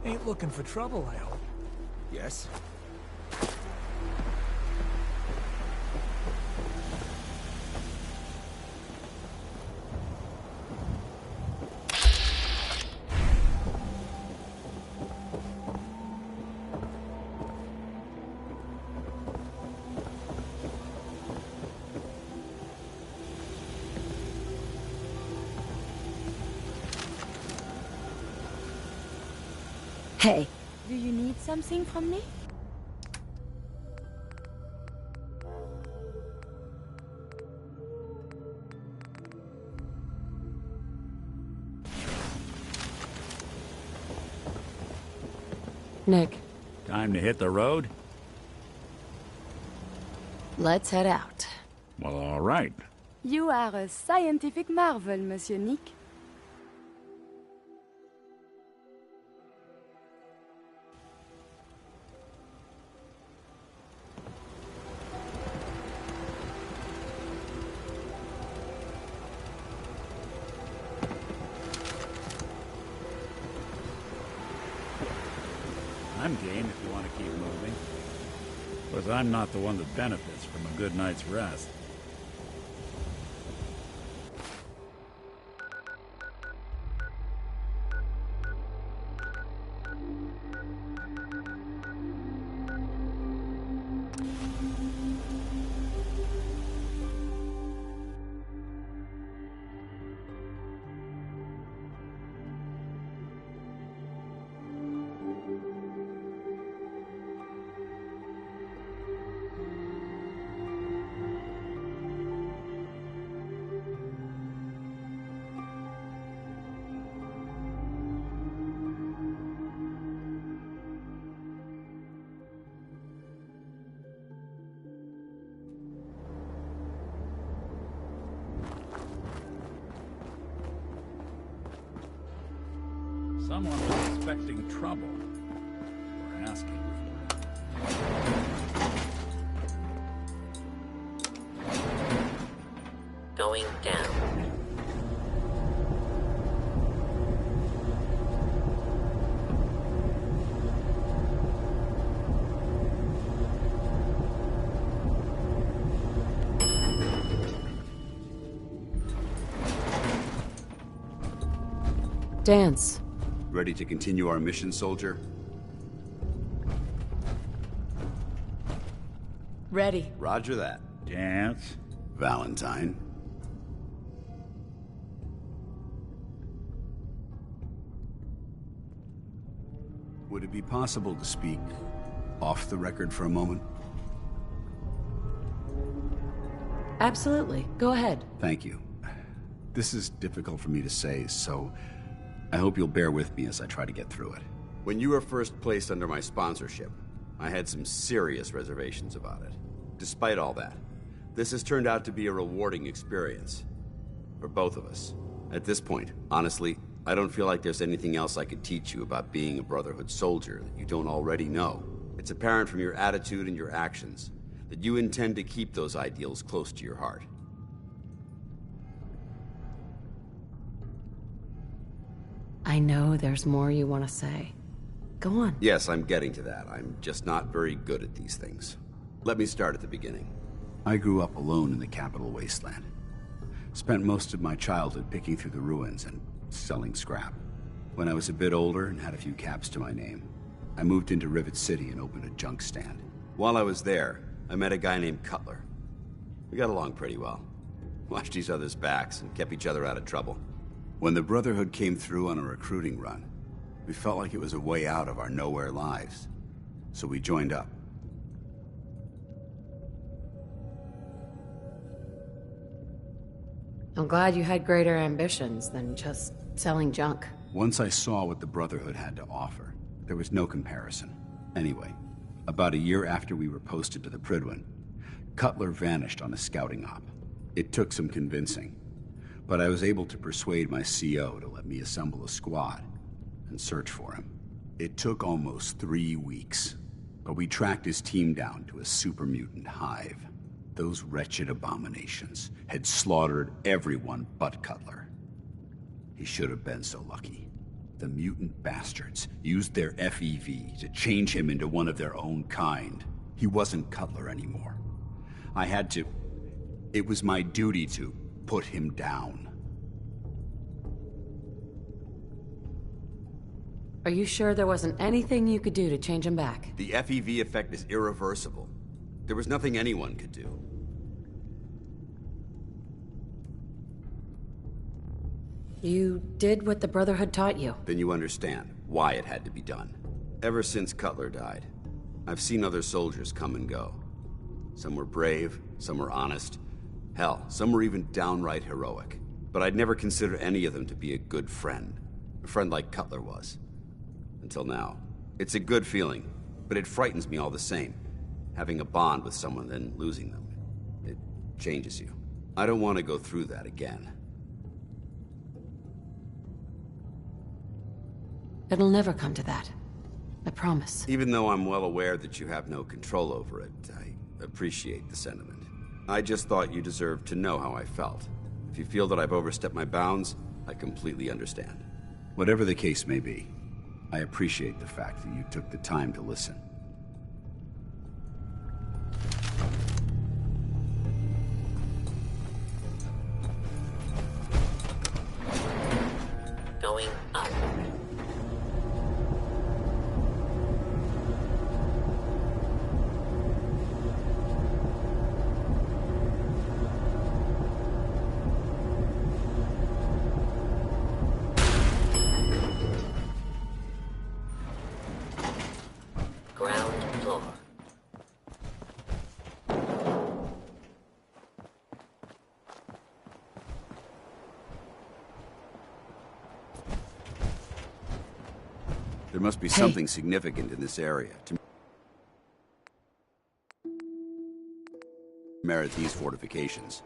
Ain't looking for trouble, I hope. Yes? Hey. Do you need something from me? Nick. Time to hit the road? Let's head out. Well, all right. You are a scientific marvel, Monsieur Nick. I'm game if you want to keep moving. But I'm not the one that benefits from a good night's rest. Someone was expecting trouble. Or asking for it. Going down. Dance. Ready to continue our mission, soldier? Ready. Roger that. Dance. Valentine. Would it be possible to speak off the record for a moment? Absolutely. Go ahead. Thank you. This is difficult for me to say, so I hope you'll bear with me as I try to get through it. When you were first placed under my sponsorship, I had some serious reservations about it. Despite all that, this has turned out to be a rewarding experience. For both of us. At this point, honestly, I don't feel like there's anything else I could teach you about being a Brotherhood soldier that you don't already know. It's apparent from your attitude and your actions that you intend to keep those ideals close to your heart. I know there's more you want to say. Go on. Yes, I'm getting to that. I'm just not very good at these things. Let me start at the beginning. I grew up alone in the capital wasteland. Spent most of my childhood picking through the ruins and selling scrap. When I was a bit older and had a few caps to my name, I moved into Rivet City and opened a junk stand. While I was there, I met a guy named Cutler. We got along pretty well. Watched each other's backs and kept each other out of trouble. When the Brotherhood came through on a recruiting run, we felt like it was a way out of our nowhere lives. So we joined up. I'm glad you had greater ambitions than just selling junk. Once I saw what the Brotherhood had to offer, there was no comparison. Anyway, about a year after we were posted to the Prydwen, Cutler vanished on a scouting op. It took some convincing, but I was able to persuade my CO to let me assemble a squad and search for him. It took almost 3 weeks, but we tracked his team down to a super mutant hive. Those wretched abominations had slaughtered everyone but Cutler. He should have been so lucky. The mutant bastards used their FEV to change him into one of their own kind. He wasn't Cutler anymore. I had to... It was my duty to put him down. Are you sure there wasn't anything you could do to change him back? The FEV effect is irreversible. There was nothing anyone could do. You did what the Brotherhood taught you. Then you understand why it had to be done. Ever since Cutler died, I've seen other soldiers come and go. Some were brave, some were honest. Hell, some were even downright heroic. But I'd never considered any of them to be a good friend. A friend like Cutler was. Until now. It's a good feeling, but it frightens me all the same. Having a bond with someone, then losing them. It changes you. I don't want to go through that again. It'll never come to that. I promise. Even though I'm well aware that you have no control over it, I appreciate the sentiment. I just thought you deserved to know how I felt. If you feel that I've overstepped my bounds, I completely understand. Whatever the case may be, I appreciate the fact that you took the time to listen. Going up. Ground floor. There must be something significant in this area to merit these fortifications.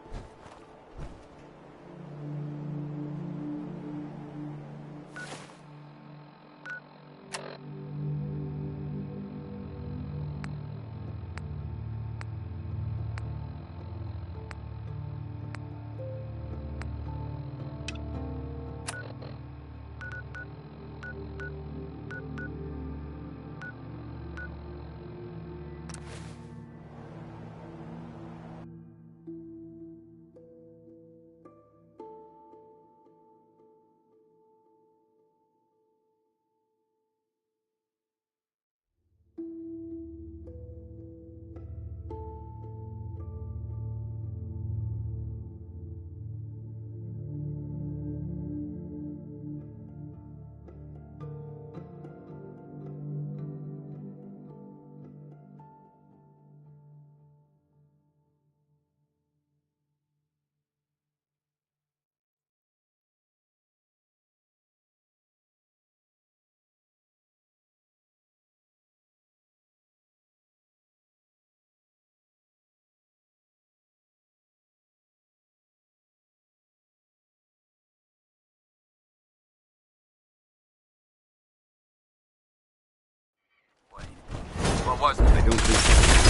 What was it? I don't think so.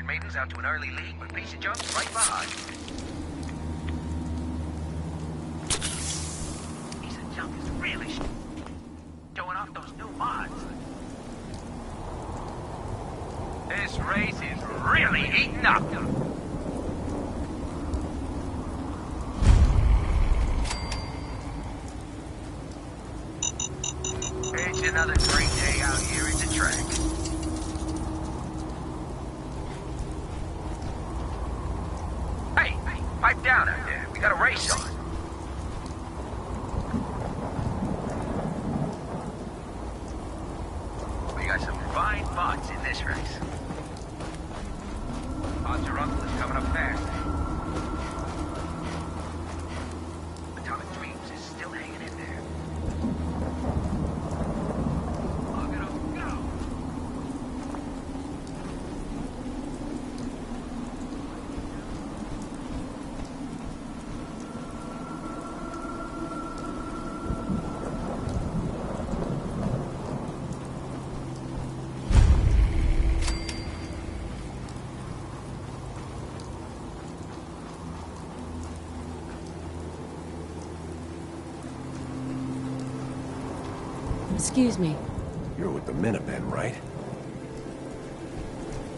Maiden's out to an early lead, but Piece of Junk's right behind. Piece of Junk is really showing off those new mods. This race is really heating up. It's another great day out here at the track. Pipe down out there. We got a race on. We got some fine mods in this race. Odds your uncle is coming up fast. Atomic Dreams is still hanging in there. Look at him go! Excuse me. You're with the Minutemen, right?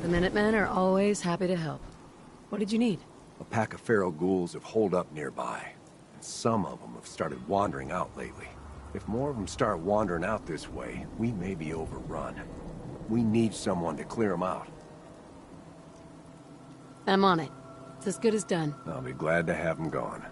The Minutemen are always happy to help. What did you need? A pack of feral ghouls have holed up nearby. And some of them have started wandering out lately. If more of them start wandering out this way, we may be overrun. We need someone to clear them out. I'm on it. It's as good as done. I'll be glad to have them gone.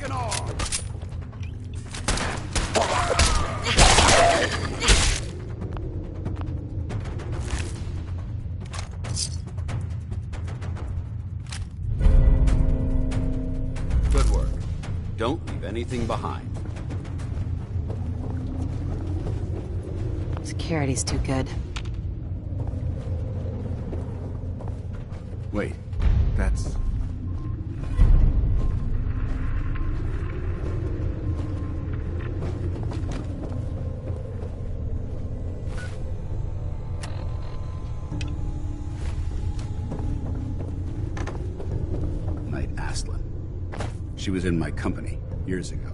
and all! Good work. Don't leave anything behind. Security's too good. Wait, that's... Knight Aslan. She was in my company years ago.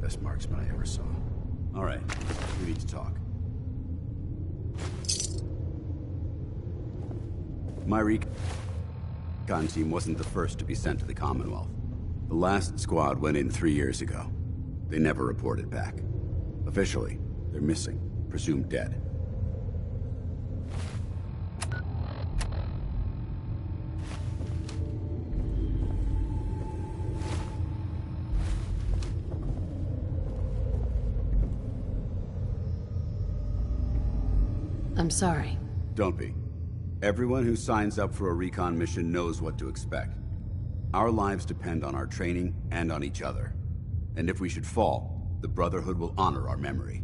Best marksman I ever saw. All right, we need to talk. My recon team wasn't the first to be sent to the Commonwealth. The last squad went in 3 years ago. They never reported back. Officially, they're missing, presumed dead. I'm sorry. Don't be. Everyone who signs up for a recon mission knows what to expect. Our lives depend on our training and on each other. And if we should fall, the Brotherhood will honor our memory.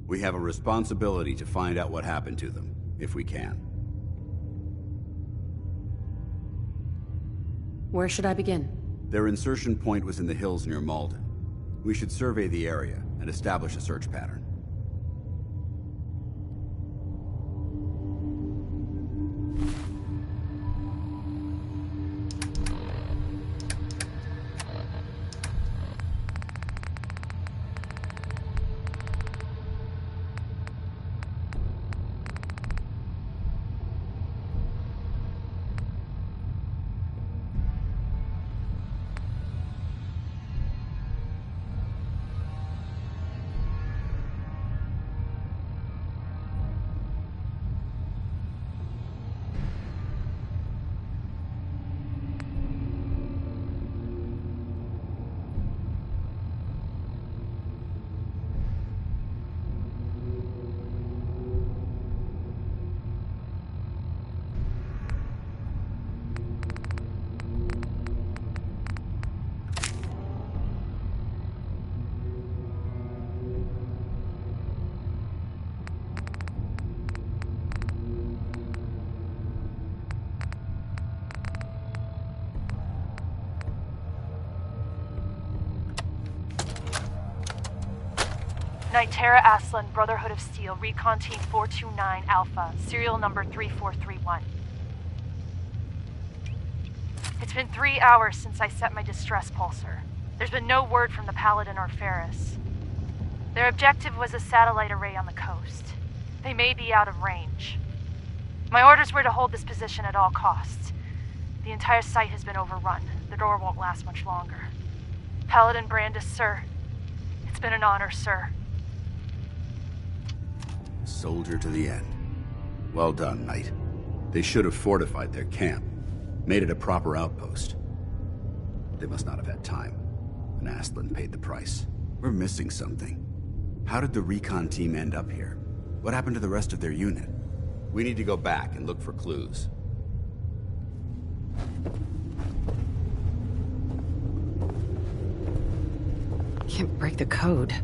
We have a responsibility to find out what happened to them, if we can. Where should I begin? Their insertion point was in the hills near Malden. We should survey the area and establish a search pattern. Nitera Aslan, Brotherhood of Steel, Recon Team 429 Alpha, serial number 3431. It's been 3 hours since I set my distress pulsar. There's been no word from the Paladin or Ferris. Their objective was a satellite array on the coast. They may be out of range. My orders were to hold this position at all costs. The entire site has been overrun. The door won't last much longer. Paladin Brandis, sir. It's been an honor, sir. Soldier to the end. Well done, Knight. They should have fortified their camp, made it a proper outpost. They must not have had time, and Aslan paid the price. We're missing something. How did the recon team end up here? What happened to the rest of their unit? We need to go back and look for clues. Can't break the code.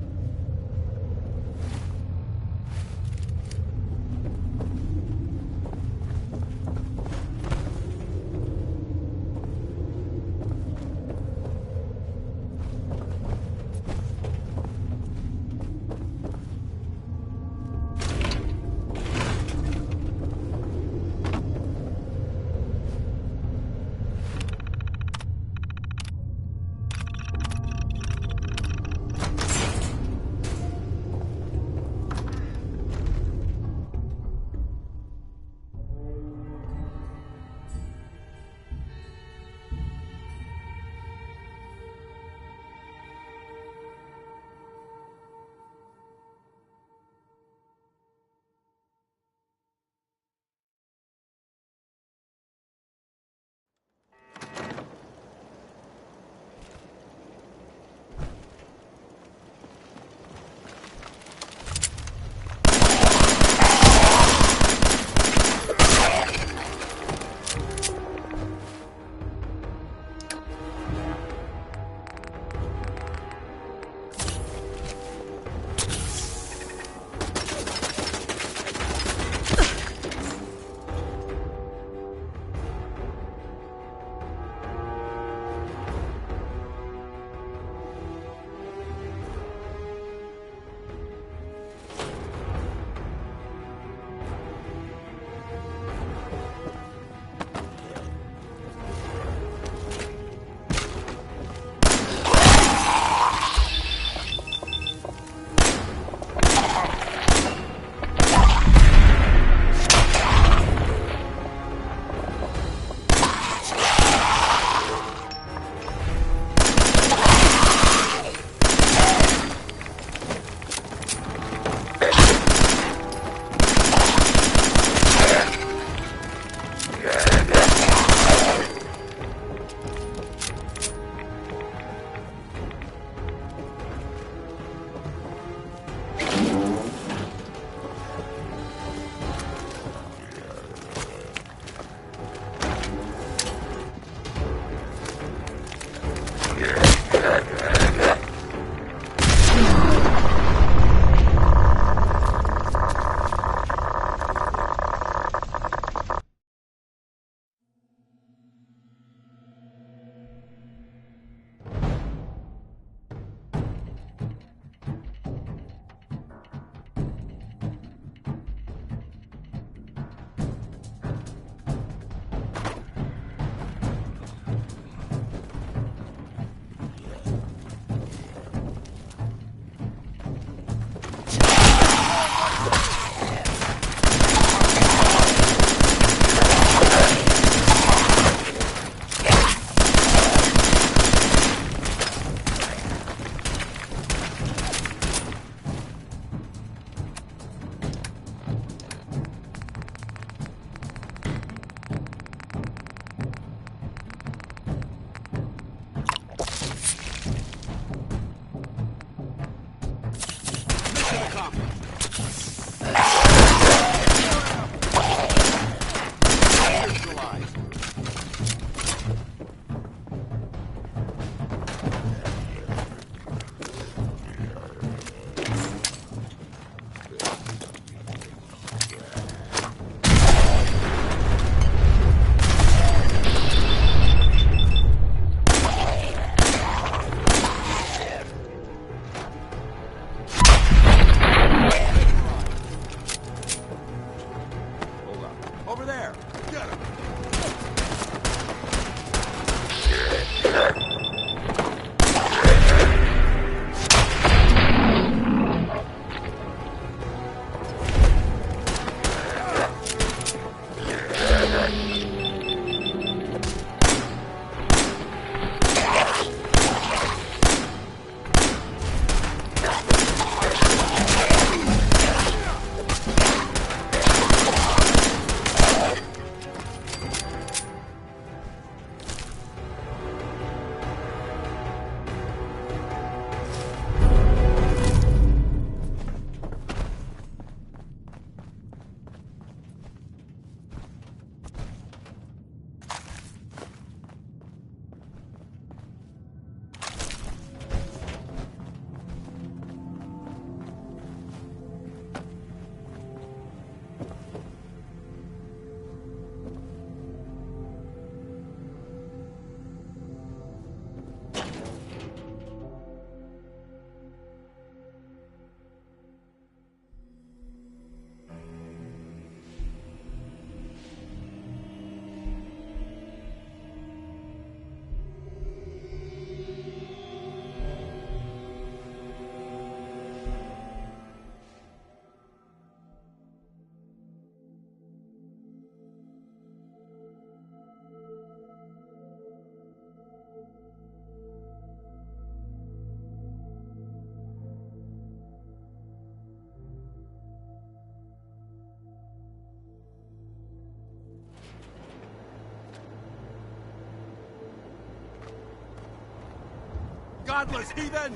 godless heathen!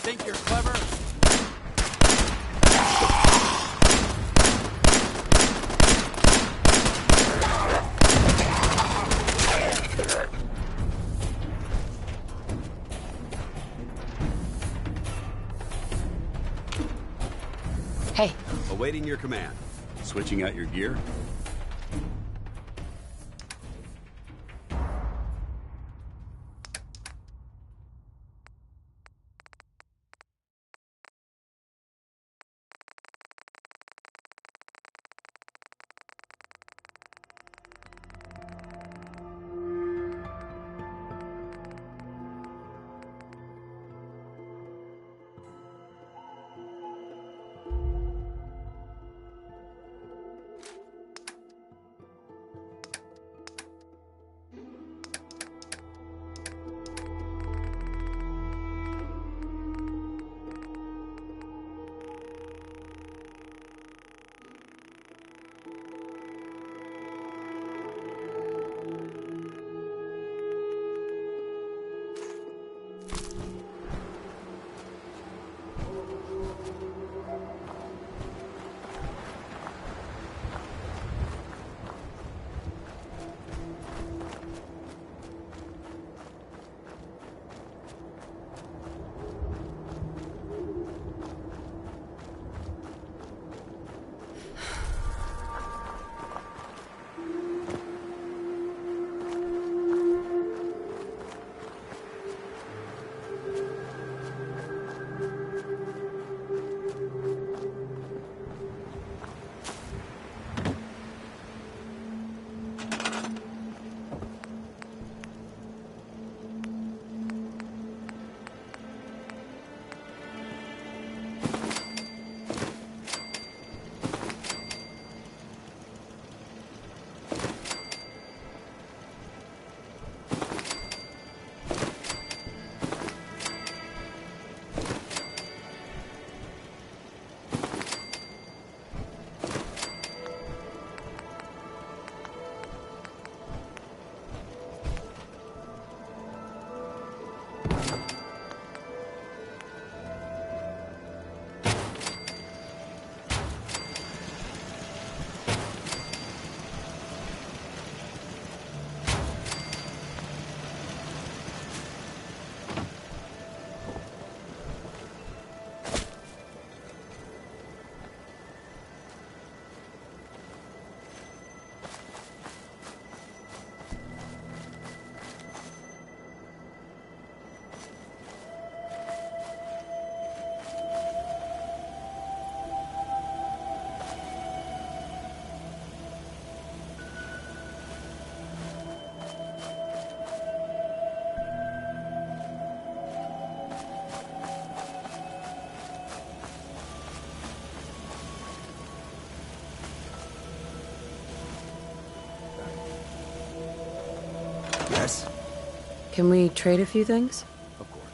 Think you're clever? Hey. Awaiting your command. Switching out your gear? Yes? Can we trade a few things? Of course.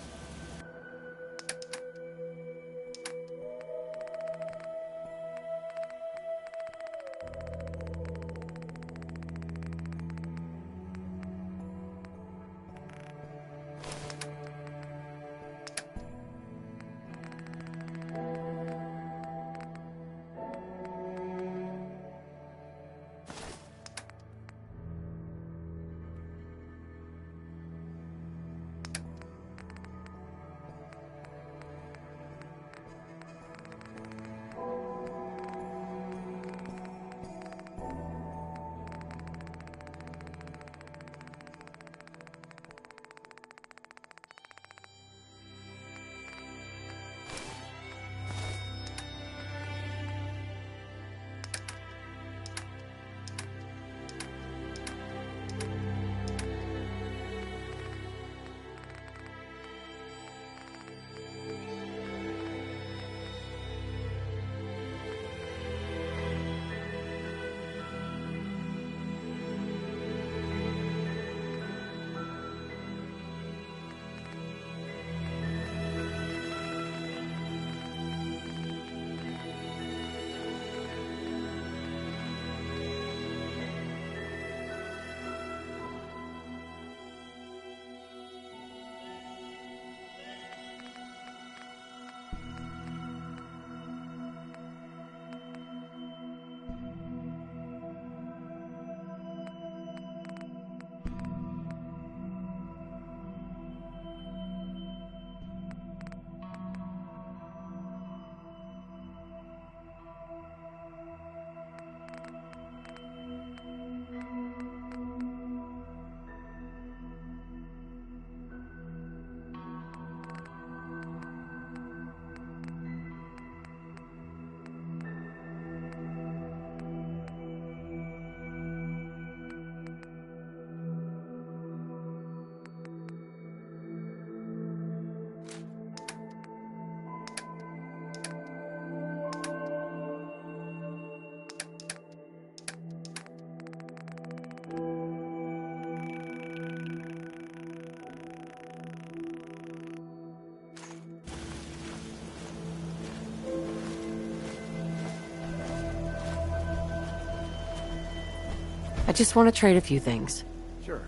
I just want to trade a few things. Sure.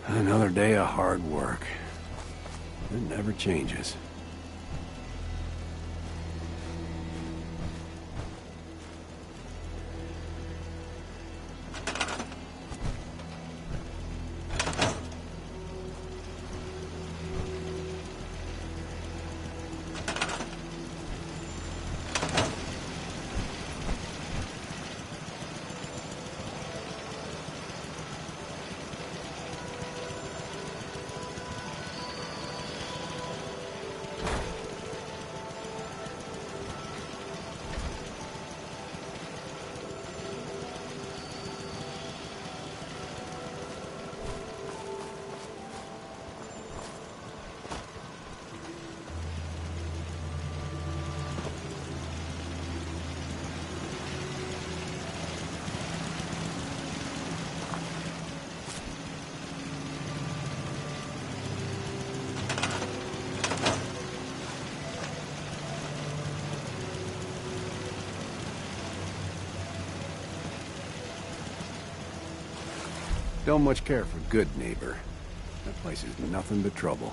Another day of hard work. It never changes. Don't much care for good neighbor. That place is nothing but trouble.